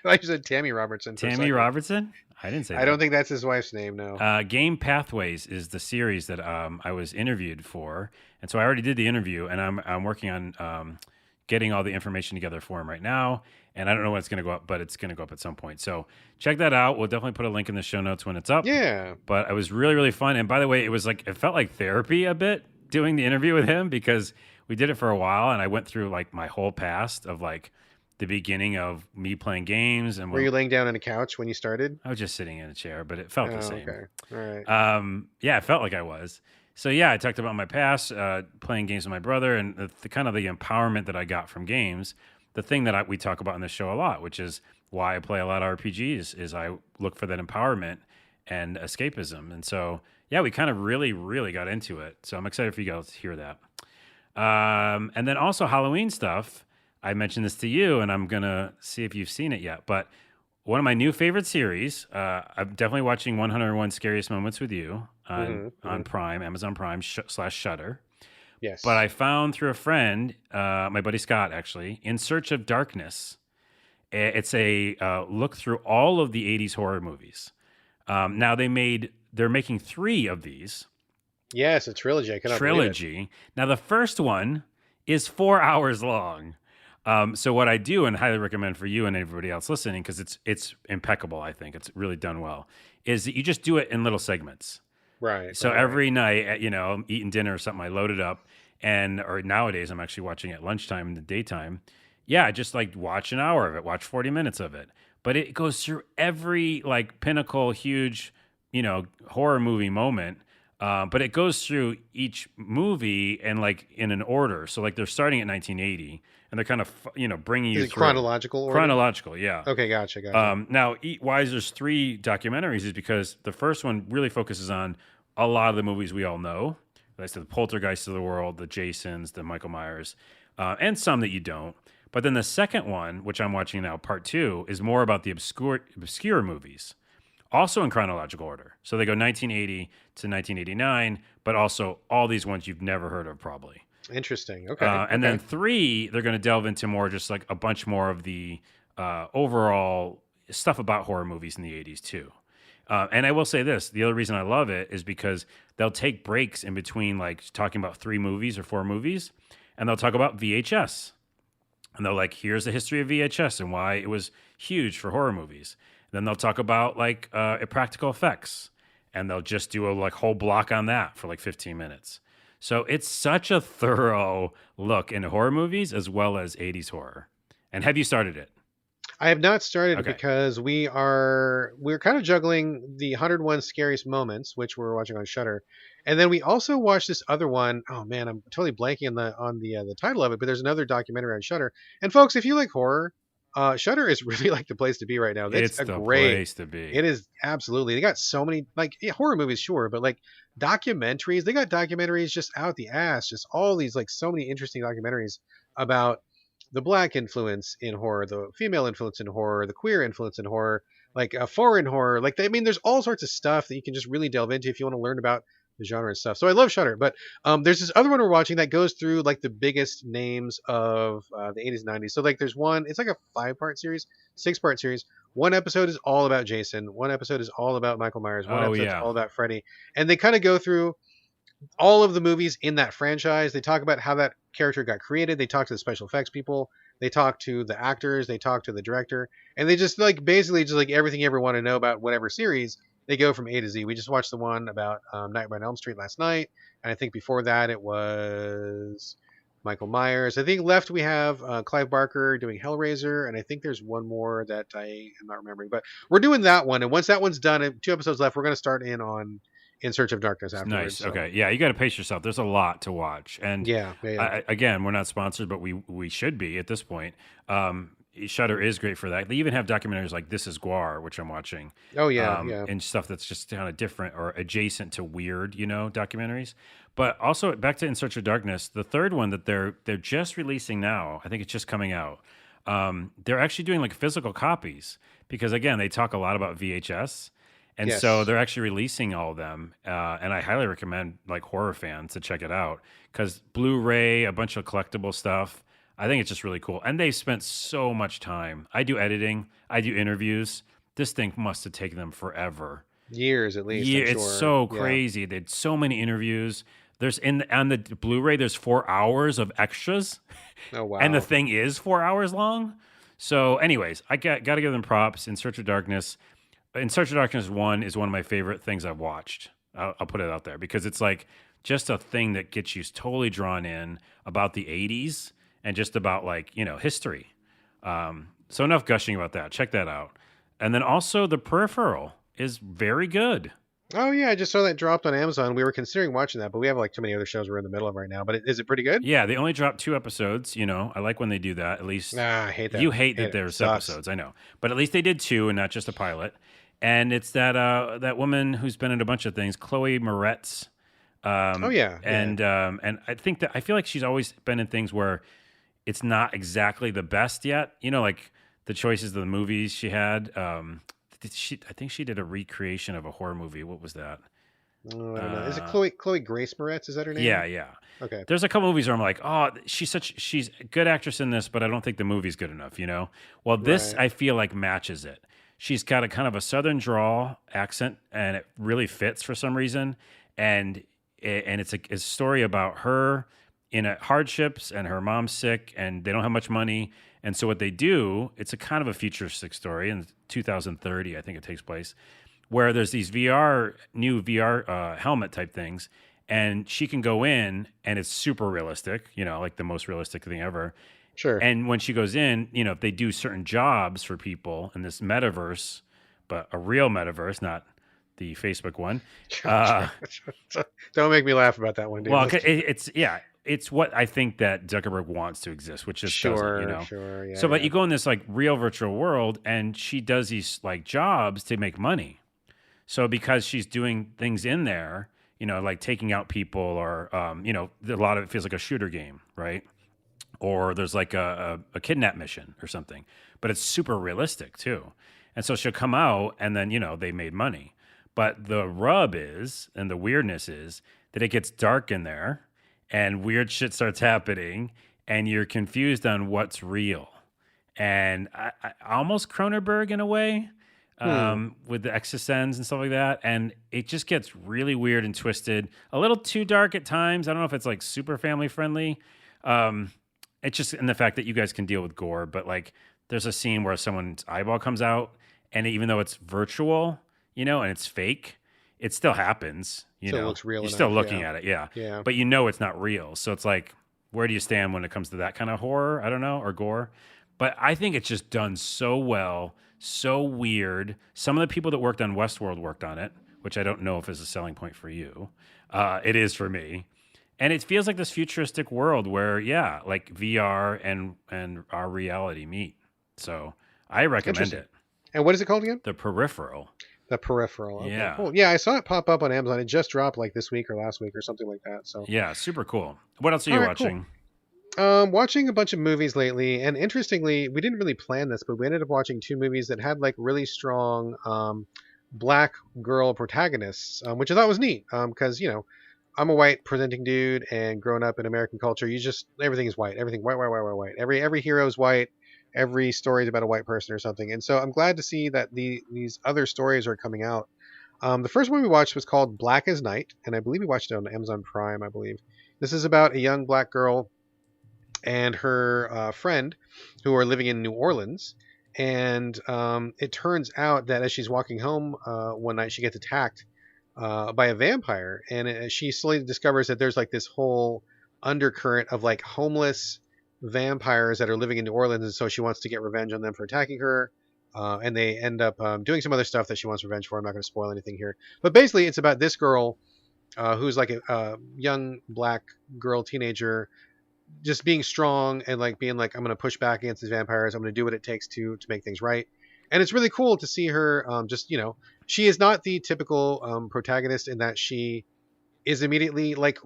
I said Tammy Robertson. For a Tammy second. Robertson? I didn't say that. I don't think that's his wife's name. No. Game Pathways is the series that I was interviewed for, and so I already did the interview, and I'm working on getting all the information together for him right now. And I don't know when it's going to go up, but it's going to go up at some point. So check that out. We'll definitely put a link in the show notes when it's up. Yeah. But it was really, really fun. And by the way, it felt like therapy a bit doing the interview with him because we did it for a while, and I went through like my whole past of like the beginning of me playing games. And Were you laying down on a couch when you started? I was just sitting in a chair, but it felt the same. Okay. All right. Yeah, it felt like I was. So yeah, I talked about my past, playing games with my brother, and the kind of the empowerment that I got from games. The thing that we talk about in the show a lot, which is why I play a lot of RPGs, is I look for that empowerment and escapism. And so yeah, we kind of really, really got into it. So I'm excited for you guys to hear that. And then also Halloween stuff. I mentioned this to you, and I'm gonna see if you've seen it yet. But one of my new favorite series, I'm definitely watching 101 Scariest Moments with You on Prime, Amazon Prime / Shudder. Yes. But I found through a friend, my buddy Scott, actually, In Search of Darkness. It's a look through all of the 80s horror movies. Now they're making 3 of these. Yes, a trilogy. I cannot believe it. Now the first one is 4 hours long. So what I do, and highly recommend for you and everybody else listening, because it's impeccable, I think it's really done well, is that you just do it in little segments. Right. So right. every night, I'm eating dinner or something, I load it up, or nowadays I'm actually watching at lunchtime in the daytime. Yeah, I just like watch an hour of it, watch 40 minutes of it. But it goes through every like pinnacle, huge, horror movie moment. But it goes through each movie and like in an order. So like they're starting at 1980 and they're kind of, bringing you Is it through. chronological order? Chronological, yeah. Okay, gotcha. Now, why there's 3 documentaries is because the first one really focuses on a lot of the movies we all know. Like I said, the Poltergeists of the world, the Jasons, the Michael Myers, and some that you don't. But then the second one, which I'm watching now, part 2, is more about the obscure movies, also in chronological order. So they go 1980 to 1989, but also all these ones you've never heard of probably. Interesting. Okay. And then 3, they're going to delve into more just like a bunch more of the overall stuff about horror movies in the 80s too. And I will say this, the other reason I love it is because they'll take breaks in between like talking about 3 movies or 4 movies, and they'll talk about VHS. And they're like, here's the history of VHS and why it was huge for horror movies. Then they'll talk about like practical effects, and they'll just do a like whole block on that for like 15 minutes. So it's such a thorough look into horror movies as well as 80s horror. And have you started it? I have not started because we're kind of juggling the 101 Scariest Moments, which we're watching on Shudder, and then we also watched this other one. Oh man, I'm totally blanking on the title of it, but there's another documentary on Shudder. And folks, if you like horror, Shudder is really like the place to be right now. It's the place to be. It is absolutely. They got so many horror movies, sure, but like documentaries. They got documentaries just out the ass. Just all these like so many interesting documentaries about the black influence in horror, the female influence in horror, the queer influence in horror, like foreign horror. Like there's all sorts of stuff that you can just really delve into if you want to learn about the genre and stuff. So I love Shudder, but there's this other one we're watching that goes through like the biggest names of the 80s and 90s. So like there's one, it's like a 5-part series, 6-part series. One episode is all about Jason. One episode is all about Michael Myers. One episode is all about Freddy. And they kind of go through all of the movies in that franchise. They talk about how that character got created. They talk to the special effects people. They talk to the actors. They talk to the director. And they just like basically just like everything you ever want to know about whatever series. They go from A to Z. We just watched the one about Nightmare on Elm Street last night. And I think before that it was Michael Myers. I think left we have Clive Barker doing Hellraiser. And I think there's one more that I am not remembering. But we're doing that one. And once that one's done, 2 episodes left, we're going to start In Search of Darkness afterwards. Nice. So. Okay. Yeah, you got to pace yourself. There's a lot to watch. And yeah. again, we're not sponsored, but we should be at this point. Shudder is great for that. They even have documentaries like This Is Guar, which I'm watching, Oh yeah, yeah. and stuff that's just kind of different or adjacent to weird, documentaries. But also back to In Search of Darkness, the third one that they're just releasing now. I think it's just coming out. They're actually doing like physical copies because again, they talk a lot about VHS. And so Yes. they're actually releasing all of them, and I highly recommend like horror fans to check it out because Blu-ray, a bunch of collectible stuff. I think it's just really cool, and they've spent so much time. I do editing, I do interviews. This thing must have taken them forever. Years at least, Yeah, I'm it's sure. so Yeah. crazy. They had so many interviews. There's on the Blu-ray. There's 4 hours of extras, Oh and the wow. thing is 4 hours long. So, anyways, I got to give them props. In Search of Darkness. In Search of Darkness 1 is one of my favorite things I've watched. I'll put it out there because it's like just a thing that gets you totally drawn in about the 80s and just about like, history. So enough gushing about that. Check that out. And then also The Peripheral is very good. Oh yeah, I just saw that dropped on Amazon. We were considering watching that, but we have like too many other shows we're in the middle of right now. But is it pretty good? Yeah, they only dropped 2 episodes. I like when they do that. At least Nah, I hate that. you hate Hate that it. there's Sucks. episodes, I know. But at least they did 2 and not just a pilot. And it's that woman who's been in a bunch of things, Chloe Moretz. Oh yeah, yeah. And I feel like she's always been in things where it's not exactly the best yet. Like the choices of the movies she had. I think she did a recreation of a horror movie. What was that? Oh, I don't know. Is it Uh, Chloe Grace Moretz? Is that her yeah, name? yeah. Okay. There's a couple movies where I'm like, oh, she's a good actress in this, but I don't think the movie's good enough. Well, this Right. I feel like matches it. She's got a kind of a southern drawl accent, and it really fits for some reason. And it's a story about her in hardships, and her mom's sick, and they don't have much money. And so what they do, it's a kind of a futuristic story in 2030, I think it takes place, where there's these new VR helmet type things, and she can go in, and it's super realistic, like the most realistic thing ever. Sure. And when she goes in, if they do certain jobs for people in this metaverse, but a real metaverse, not the Facebook one. Uh, Don't make me laugh about that one, dude. well, it's what I think that Zuckerberg wants to exist, which just doesn't. Sure. Yeah, So, but yeah. you go in this like real virtual world, and she does these like jobs to make money. So because she's doing things in there, like taking out people, or a lot of it feels like a shooter game, right? Or there's like a kidnap mission or something, but it's super realistic too. And so she'll come out, and then they made money. But the rub is, and the weirdness is, that it gets dark in there, and weird shit starts happening, and you're confused on what's real. And I almost Cronenberg in a way, Hmm. with the exosens and stuff like that. And it just gets really weird and twisted, a little too dark at times. I don't know if it's like super family friendly. It's just in the fact that you guys can deal with gore, but like there's a scene where someone's eyeball comes out, and even though it's virtual, and it's fake, it still happens. Still looks real You're enough. still looking Yeah. at it, yeah. Yeah. But it's not real. So it's like, where do you stand when it comes to that kind of horror? I don't know, or gore. But I think it's just done so well, so weird. Some of the people that worked on Westworld worked on it, which I don't know if is a selling point for you. It is for me. And it feels like this futuristic world where, yeah, like VR and our reality meet. So I recommend Interesting. it. And what is it called again? The Peripheral. The Peripheral. Okay, Yeah. cool. Yeah, I saw it pop up on Amazon. It just dropped like this week or last week or something like that. So, Yeah, super cool. What else are you all right, cool. watching? Watching a bunch of movies lately, and interestingly, we didn't really plan this, but we ended up watching two movies that had like really strong black girl protagonists, which I thought was neat. Because I'm a white presenting dude, and growing up in American culture, everything is white, everything white, white, white, white, white. Every hero is white. Every story is about a white person or something, and so I'm glad to see that these other stories are coming out. The first one we watched was called Black as Night, and I believe we watched it on Amazon Prime. I believe this is about a young black girl and her friend who are living in New Orleans. And it turns out that as she's walking home one night, she gets attacked by a vampire. And she slowly discovers that there's like this whole undercurrent of like homeless vampires that are living in New Orleans. And so she wants to get revenge on them for attacking her. And they end up doing some other stuff that she wants revenge for. I'm not going to spoil anything here. But basically, it's about this girl who's like a young black girl teenager just being strong and like being like, I'm going to push back against these vampires. I'm going to do what it takes to make things right. And it's really cool to see her just, she is not the typical protagonist in that she is immediately like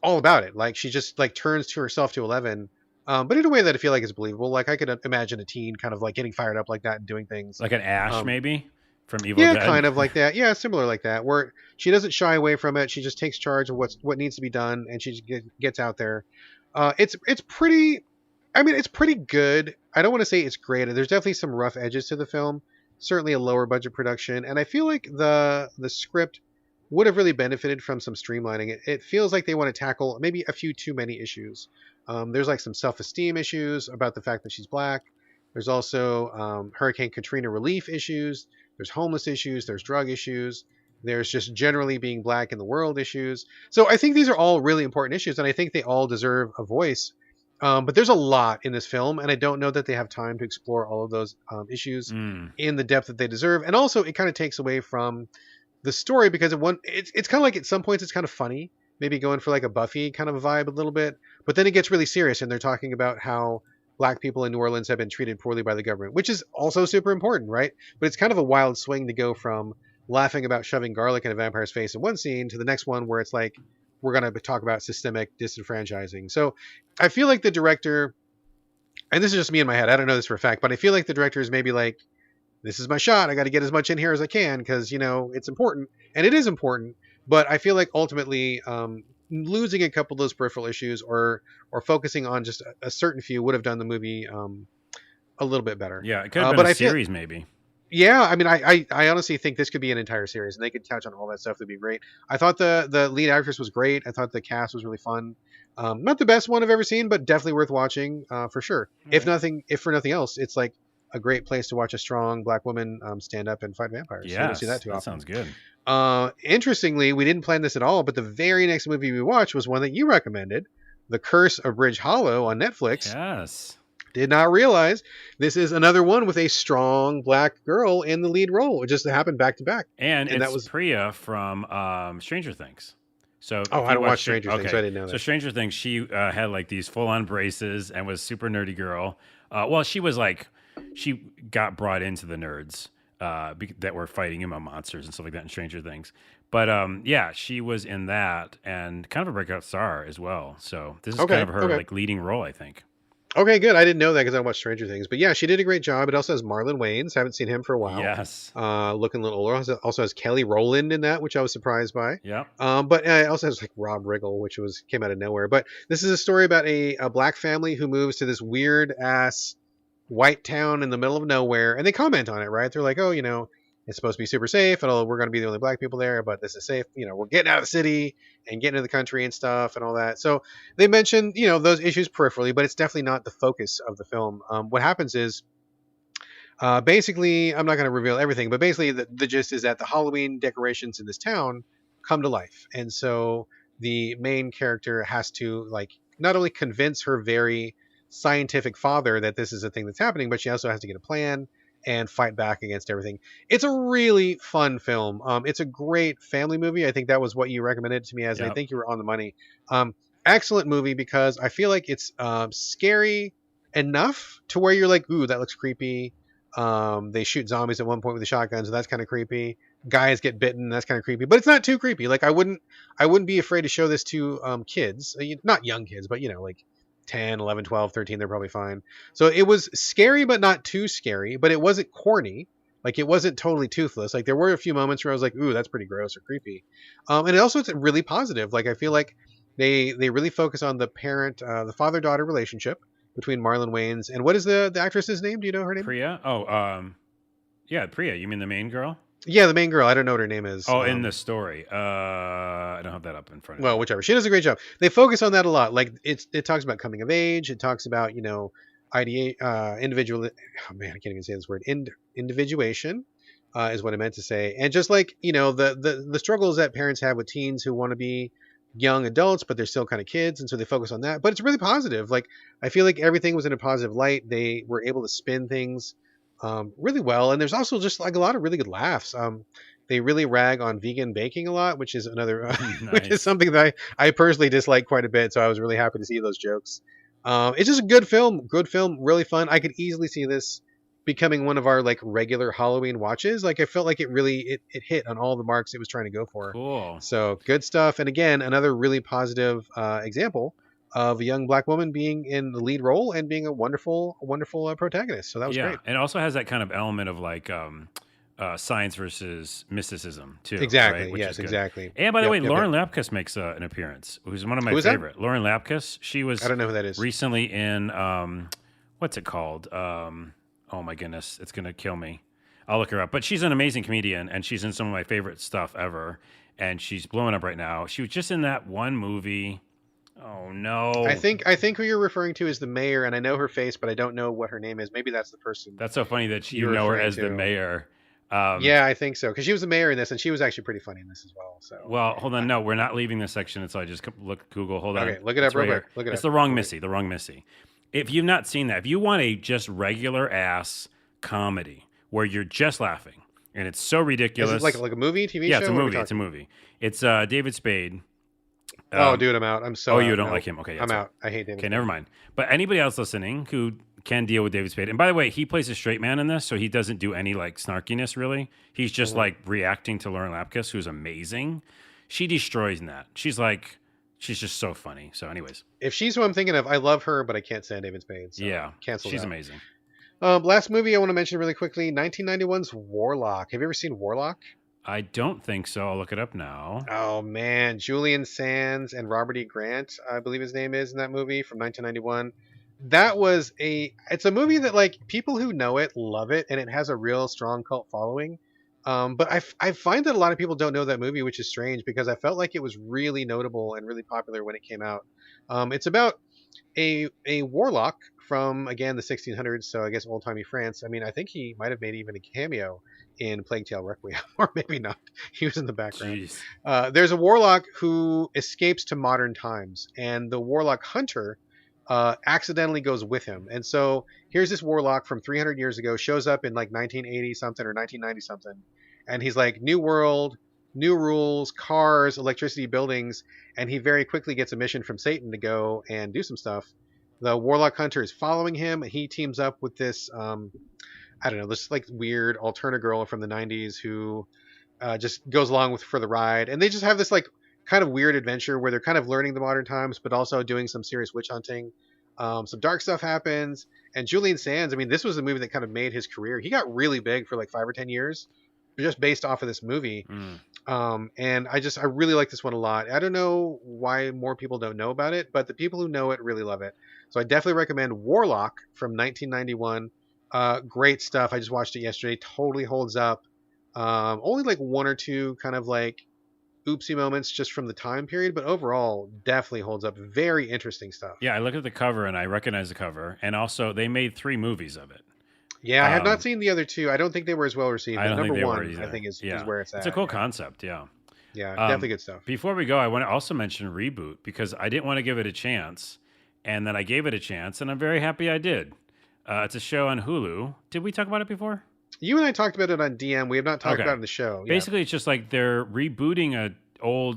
all about it. Like she just like turns to herself to 11. But in a way that I feel like is believable. Like I could imagine a teen kind of like getting fired up like that and doing things. Like an Ash, Um, maybe from Evil yeah, Dead. kind of like that. Yeah, similar like that, where she doesn't shy away from it. She just takes charge of what needs to be done, and she just gets out there. It's pretty. I mean, it's pretty good. I don't want to say it's great. There's definitely some rough edges to the film. Certainly a lower budget production, and I feel like the script would have really benefited from some streamlining. It feels like they want to tackle maybe a few too many issues. There's like some self-esteem issues about the fact that she's black. There's also Hurricane Katrina relief issues. There's homeless issues. There's drug issues. There's just generally being black in the world issues. So I think these are all really important issues, and I think they all deserve a voice. But there's a lot in this film, and I don't know that they have time to explore all of those issues Mm. in the depth that they deserve. And also, it kind of takes away from the story because it's kind of like at some points it's kind of funny, maybe going for like a Buffy kind of a vibe a little bit, but then it gets really serious, and they're talking about how black people in New Orleans have been treated poorly by the government, which is also super important, right? But it's kind of a wild swing to go from laughing about shoving garlic in a vampire's face in one scene to the next one where it's like we're going to talk about systemic disenfranchising. So I feel like the director, and this is just me in my head, I don't know this for a fact, but I feel like the director is maybe like, this is my shot. I got to get as much in here as I can because, it's important. And it is important. But I feel like ultimately losing a couple of those peripheral issues or focusing on just a certain few would have done the movie a little bit better. Yeah, it could have been But a I feel, series, maybe. yeah, I mean, I honestly think this could be an entire series, and they could touch on all that stuff. That'd be great. I thought the lead actress was great. I thought the cast was really fun. Not the best one I've ever seen, but definitely worth watching for sure. If for nothing else, it's like a great place to watch a strong black woman stand up and fight vampires. You don't see that too that often. sounds good. Interestingly, we didn't plan this at all, but the very next movie we watched was one that you recommended, The Curse of Bridge Hollow on Netflix. Yes. Did not realize this is another one with a strong black girl in the lead role. It just happened back to back. And it's that was Priya from Stranger Things. So Oh, if I you don't watch watch Stranger Things, so I didn't know So that. Stranger Things, she had like these full-on braces and was super nerdy girl. Well, she was like, she got brought into the nerds that were fighting monsters and stuff like that in Stranger Things. But yeah, she was in that and kind of a breakout star as well. So this is kind of her like leading role, I think. Okay, good. I didn't know that because I watched Stranger Things. But yeah, she did a great job. It also has Marlon Wayans. Haven't seen him for a while. Yes. Looking a little older. Also has Kelly Rowland in that, which I was surprised by. Yeah. But it also has like Rob Riggle, which came out of nowhere. But this is a story about a black family who moves to this weird ass white town in the middle of nowhere, and they comment on it, right? They're like, oh, it's supposed to be super safe, and we're going to be the only black people there, but this is safe. We're getting out of the city and getting into the country and stuff and all that. So they mentioned, those issues peripherally, but it's definitely not the focus of the film. What happens is, basically, I'm not going to reveal everything, but basically the gist is that the Halloween decorations in this town come to life. And so the main character has to like not only convince her very scientific father that this is a thing that's happening, but she also has to get a plan and fight back against everything. It's a really fun film. It's a great family movie. I think that was what you recommended it to me as. Yep. And I think you were on the money. Excellent movie because I feel like it's scary enough to where you're like, ooh, that looks creepy. They shoot zombies at one point with the shotguns, so that's kind of creepy. Guys get bitten, that's kind of creepy, but it's not too creepy. Like I wouldn't be afraid to show this to kids, not young kids, but like 10, 11, 12, 13, they're probably fine. So it was scary, but not too scary, but it wasn't corny. Like it wasn't totally toothless. Like there were a few moments where I was like, ooh, that's pretty gross or creepy. And it also, it's really positive. Like I feel like they really focus on the the father-daughter relationship between Marlon Wayans and what is the actress's name? Do you know her name? Priya? Yeah, Priya. You mean the main girl? Yeah, the main girl. I don't know what her name is. Oh, in the story. I don't have that up in front of me. Well, whichever. She does a great job. They focus on that a lot. Like it talks about coming of age. It talks about, individual. Oh man, I can't even say this word. Individuation is what I meant to say. And just like, the struggles that parents have with teens who want to be young adults, but they're still kind of kids. And so they focus on that. But it's really positive. Like I feel like everything was in a positive light. They were able to spin things really well, and there's also just like a lot of really good laughs. They really rag on vegan baking a lot, which is another Nice. which is something that I personally dislike quite a bit, so I was really happy to see those jokes. It's just a good film. Good film. Really fun. I could easily see this becoming one of our like regular Halloween watches. Like I felt like it hit on all the marks it was trying to go for. Cool. So good stuff. And again, another really positive example of a young black woman being in the lead role and being a wonderful protagonist. So that was Yeah, great. and it also has that kind of element of like science versus mysticism too, right? Exactly. Which is Yes. good. Exactly. And by the Yep. way, Yep. Yep. Lauren Lapkus makes an appearance, who's one of my Who is that? favorite. Lauren Lapkus. She I was don't know who that is. recently in what's it called? Oh my goodness, it's gonna kill me. I'll look her up. But she's an amazing comedian, and she's in some of my favorite stuff ever. And she's blowing up right now. She was just in that one movie. Oh no! I think who you're referring to is the mayor, and I know her face, but I don't know what her name is. Maybe that's the person. That's so funny that you you're know her referring as the to. mayor. Yeah, I think so, because she was the mayor in this, and she was actually pretty funny in this as well. So Well, hold on. No, we're not leaving this section until I just look Google. Hold on. okay, look it up It's real right quick. here. Look it It's up. the wrong Missy. The wrong Missy. If you've not seen that, if you want a just regular ass comedy where you're just laughing and it's so Is ridiculous, it like a movie, TV yeah, show? it's a What are we movie. It's a talking? movie. It's David Spade. Oh, dude, I'm out. I'm so. Oh, out. you don't No. like him? Okay, yeah, I'm that's out. I hate David. Okay, never mind. But anybody else listening who can deal with David Spade, and by the way, he plays a straight man in this, so he doesn't do any like snarkiness really. He's just like reacting to Lauren Lapkus, who's amazing. She destroys in that. She's just so funny. So, anyways, If she's who I'm thinking of, I love her, but I can't stand David Spade. So yeah, cancel she's that. amazing. Last movie I want to mention really quickly: 1991's Warlock. Have you ever seen Warlock? I don't think so. I'll look it up now. Oh man, Julian Sands and Robert E. Grant, I believe his name is in that movie from 1991. It's a movie that like people who know it love it, and it has a real strong cult following. But I find that a lot of people don't know that movie, which is strange because I felt like it was really notable and really popular when it came out. It's about a warlock from again the 1600s, so I guess old timey France. I mean, I think he might have made even a cameo in Plague Tale Requiem, or maybe not. He was in the background. Jeez. There's a warlock who escapes to modern times, and the warlock hunter accidentally goes with him. And so here's this warlock from 300 years ago, shows up in like 1980 something or 1990 something, and he's like, new world, new rules, cars, electricity, buildings, and he very quickly gets a mission from Satan to go and do some stuff. The warlock hunter is following him. He teams up with this I don't know, this like weird alterna girl from the 90s who just goes along with for the ride, and they just have this like kind of weird adventure where they're kind of learning the modern times but also doing some serious witch hunting. Some dark stuff happens, and Julian Sands, I mean, this was a movie that kind of made his career. He got really big for like 5 or 10 years just based off of this movie. And I really like this one a lot. I don't know why more people don't know about it, but the people who know it really love it. So I definitely recommend Warlock from 1991. Great stuff. I just watched it yesterday. Totally holds up. Only like one or two kind of like oopsie moments just from the time period, but overall definitely holds up. Very interesting stuff. Yeah, I looked at the cover and I recognize the cover, and also they made 3 movies of it. Yeah, I have not seen the other 2. I don't think they were as well received. I But don't think number they 1, were either. I think is Yeah. where it's at. It's a cool concept. Yeah. Yeah, definitely good stuff. Before we go, I want to also mention Reboot because I didn't want to give it a chance, and then I gave it a chance, and I'm very happy I did. It's a show on Hulu. Did we talk about it before? You and I talked about it on DM. We have not talked about it in the show. Yeah. Basically, it's just like they're rebooting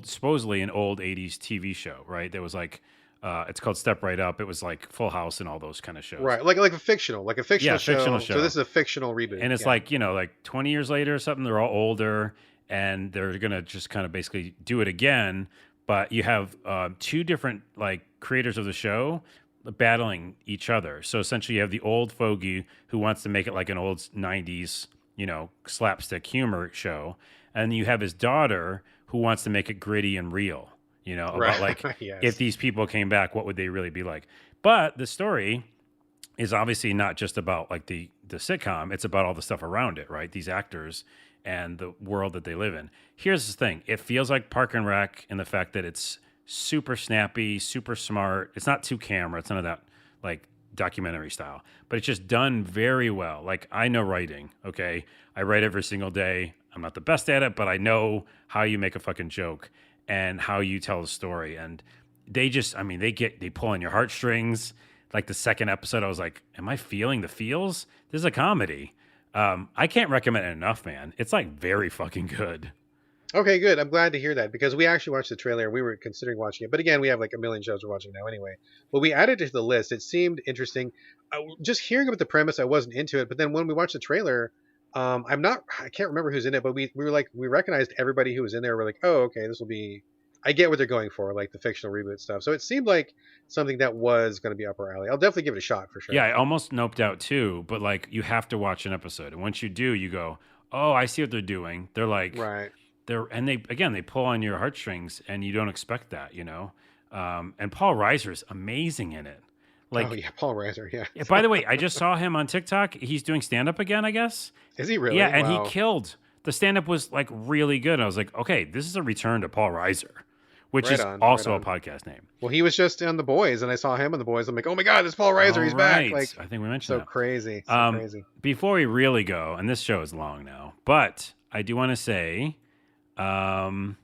supposedly an old 80s TV show, right? There was like, it's called Step Right Up. It was like Full House and all those kind of shows. Right, like a fictional Yeah, show. fictional show. So this is a fictional reboot. And it's like, like 20 years later or something, they're all older and they're going to just kind of basically do it again. But you have 2 different like creators of the show battling each other. So essentially you have the old fogey who wants to make it like an old 90s, slapstick humor show. And you have his daughter who wants to make it gritty and real, about like Yes. if these people came back, what would they really be like? But the story is obviously not just about like the sitcom. It's about all the stuff around it, right? These actors and the world that they live in. Here's the thing. It feels like Park and Rec in the fact that it's super snappy, super smart. It's not 2 camera. It's none of that like documentary style, but it's just done very well. Like I know writing, okay? I write every single day. I'm not the best at it, but I know how you make a fucking joke and how you tell the story. And they pull on your heartstrings. Like the second episode, I was like, am I feeling the feels? This is a comedy. I can't recommend it enough, man. It's like very fucking good. Okay, good. I'm glad to hear that because we actually watched the trailer and we were considering watching it. But again, we have like a million shows we're watching now anyway. But we added it to the list. It seemed interesting. Just hearing about the premise, I wasn't into it. But then when we watched the trailer, I can't remember who's in it, but we were like, we recognized everybody who was in there. We're like, oh, okay, this will be, I get what they're going for, like the fictional reboot stuff. So it seemed like something that was going to be up our alley. I'll definitely give it a shot for sure. Yeah, I almost noped out too, but like you have to watch an episode, and once you do, you go, "Oh, I see what they're doing." They're like, Right. they pull on your heartstrings, and you don't expect that, you know. And Paul Reiser's amazing in it. Oh Like, yeah, Paul Reiser. Yeah. yeah, by the way, I just saw him on TikTok. He's doing stand up again, I guess. Is he really? Yeah, and Wow. he killed. The stand up was like really good. I was like, okay, this is a return to Paul Reiser, which Right is on, also right a on. podcast name. Well, he was just on The Boys, and I saw him on The Boys. I'm like, oh my god, this Paul Reiser, All he's back! right. Like, I think we mentioned so that. crazy, so Um, crazy. Before we really go, and this show is long now, but I do want to say, I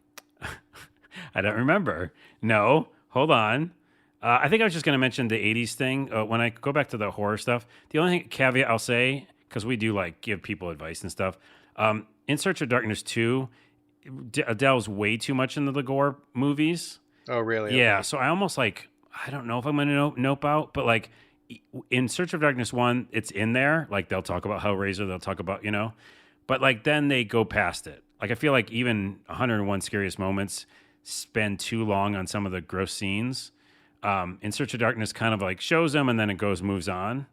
don't remember. No, hold on. I think I was just going to mention the 80s thing. When I go back to the horror stuff, the only caveat I'll say, because we do like give people advice and stuff, In Search of Darkness 2 delves way too much into the gore movies. Oh, really? Yeah, Okay. so I almost like, I don't know if I'm going to nope out, but like in Search of Darkness 1, it's in there. Like they'll talk about Hellraiser, they'll talk about, you know, but like then they go past it. Like I feel like even 101 Scariest Moments spend too long on some of the gross scenes. In Search of Darkness kind of like shows them and then it moves on.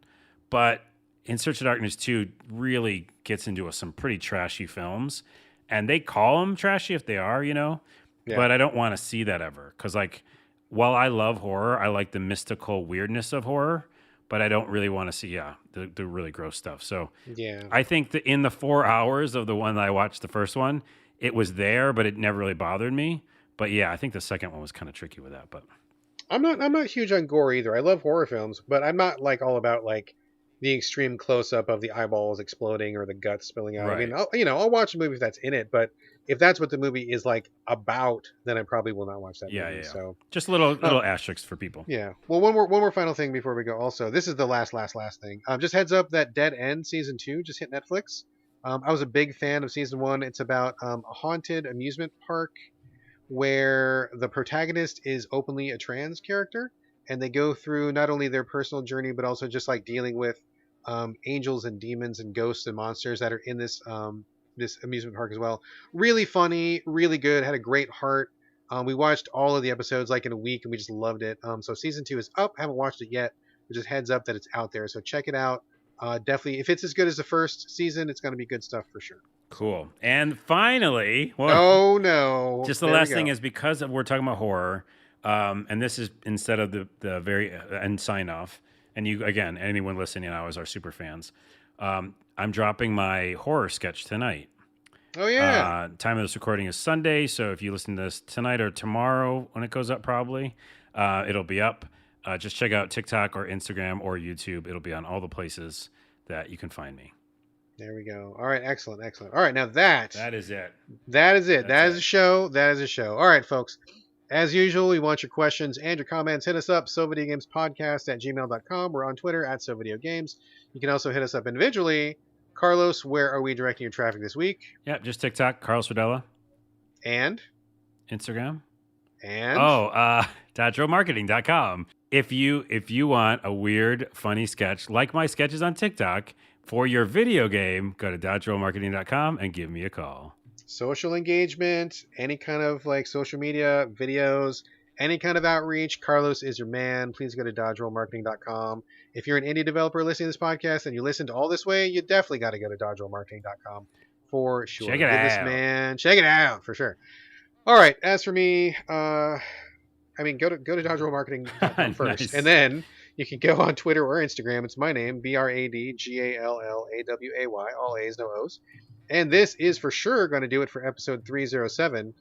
But In Search of Darkness 2 really gets into some pretty trashy films. And they call them trashy if they are, you know. Yeah. But I don't want to see that ever. Because like, while I love horror, I like the mystical weirdness of horror. But I don't really want to see, the really gross stuff. So Yeah. I think that in the 4 hours of the one that I watched, the first one, it was there, but it never really bothered me. But yeah, I think the second one was kind of tricky with that. But I'm not huge on gore either. I love horror films, but I'm not like all about like the extreme close up of the eyeballs exploding or the guts spilling out. I mean, Right. I'll watch a movie if that's in it, but if that's what the movie is like about, then I probably will not watch that Yeah, movie. yeah. So Just little asterisks for people. yeah. Well, one more final thing before we go. Also, this is the last thing. Just heads up that Dead End season 2 just hit Netflix. I was a big fan of season 1. It's about a haunted amusement park where the protagonist is openly a trans character, and they go through not only their personal journey but also just like dealing with angels and demons and ghosts and monsters that are in this amusement park as well. Really funny, really good. Had a great heart. We watched all of the episodes like in a week, and we just loved it. So season 2 is up. Haven't watched it yet, but just heads up that it's out there. So check it out. Definitely, if it's as good as the first season, it's going to be good stuff for sure. Cool. And finally, Oh no! just the There we last go. thing is because we're talking about horror, and this is instead of the very end sign off. And you again, anyone listening now is our super fans. I'm dropping my horror sketch tonight. Oh yeah. Time of this recording is Sunday, so if you listen to this tonight or tomorrow when it goes up, probably it'll be up. Just check out TikTok or Instagram or YouTube. It'll be on all the places that you can find me. There we go. All right, excellent, excellent. All right, now that Is it. that is it. That's That is it. a show. That is a show. All right, folks. As usual, we want your questions and your comments. Hit us up, sovideogamespodcast@gmail.com. We're on Twitter @sovideogames. You can also hit us up individually. Carlos, where are we directing your traffic this week? Yep, just TikTok, Carlos Rodella, And Instagram. and Dodromarketing.com. If you want a weird, funny sketch like my sketches on TikTok for your video game, go to dodromarketing.com and give me a call. social engagement, any kind of like social media, videos, any kind of outreach, Carlos is your man. Please go to dodgerollmarketing.com. If you're an indie developer listening to this podcast and you listened all this way, you definitely got to go to dodgerollmarketing.com for sure. Check it Give this out. man, check it out for sure. All right. As for me, go to dodgerollmarketing.com first, Nice. and then you can go on Twitter or Instagram. It's my name, BradGallaway, all A's, no O's. And this is for sure going to do it for episode 307.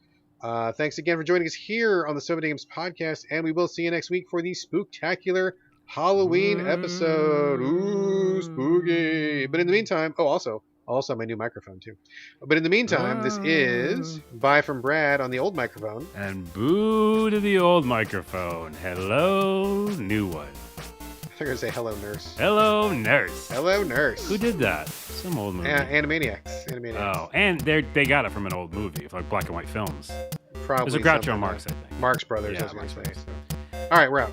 Thanks again for joining us here on the Soviet Games podcast, and we will see you next week for the spooktacular Halloween episode. Ooh, spooky! But in the meantime, also my new microphone too. But in the meantime, this is bye from Brad on the old microphone. And boo to the old microphone. Hello, new one. they're gonna say hello, nurse. Hello, nurse. Hello, nurse. Who did that? Some old movie. Animaniacs. Oh, and they got it from an old movie, like black and white films. Probably. It was a Groucho Marx, I think. Marx Brothers. Yeah, I was gonna Marx say. Brothers. So. All right, we're out.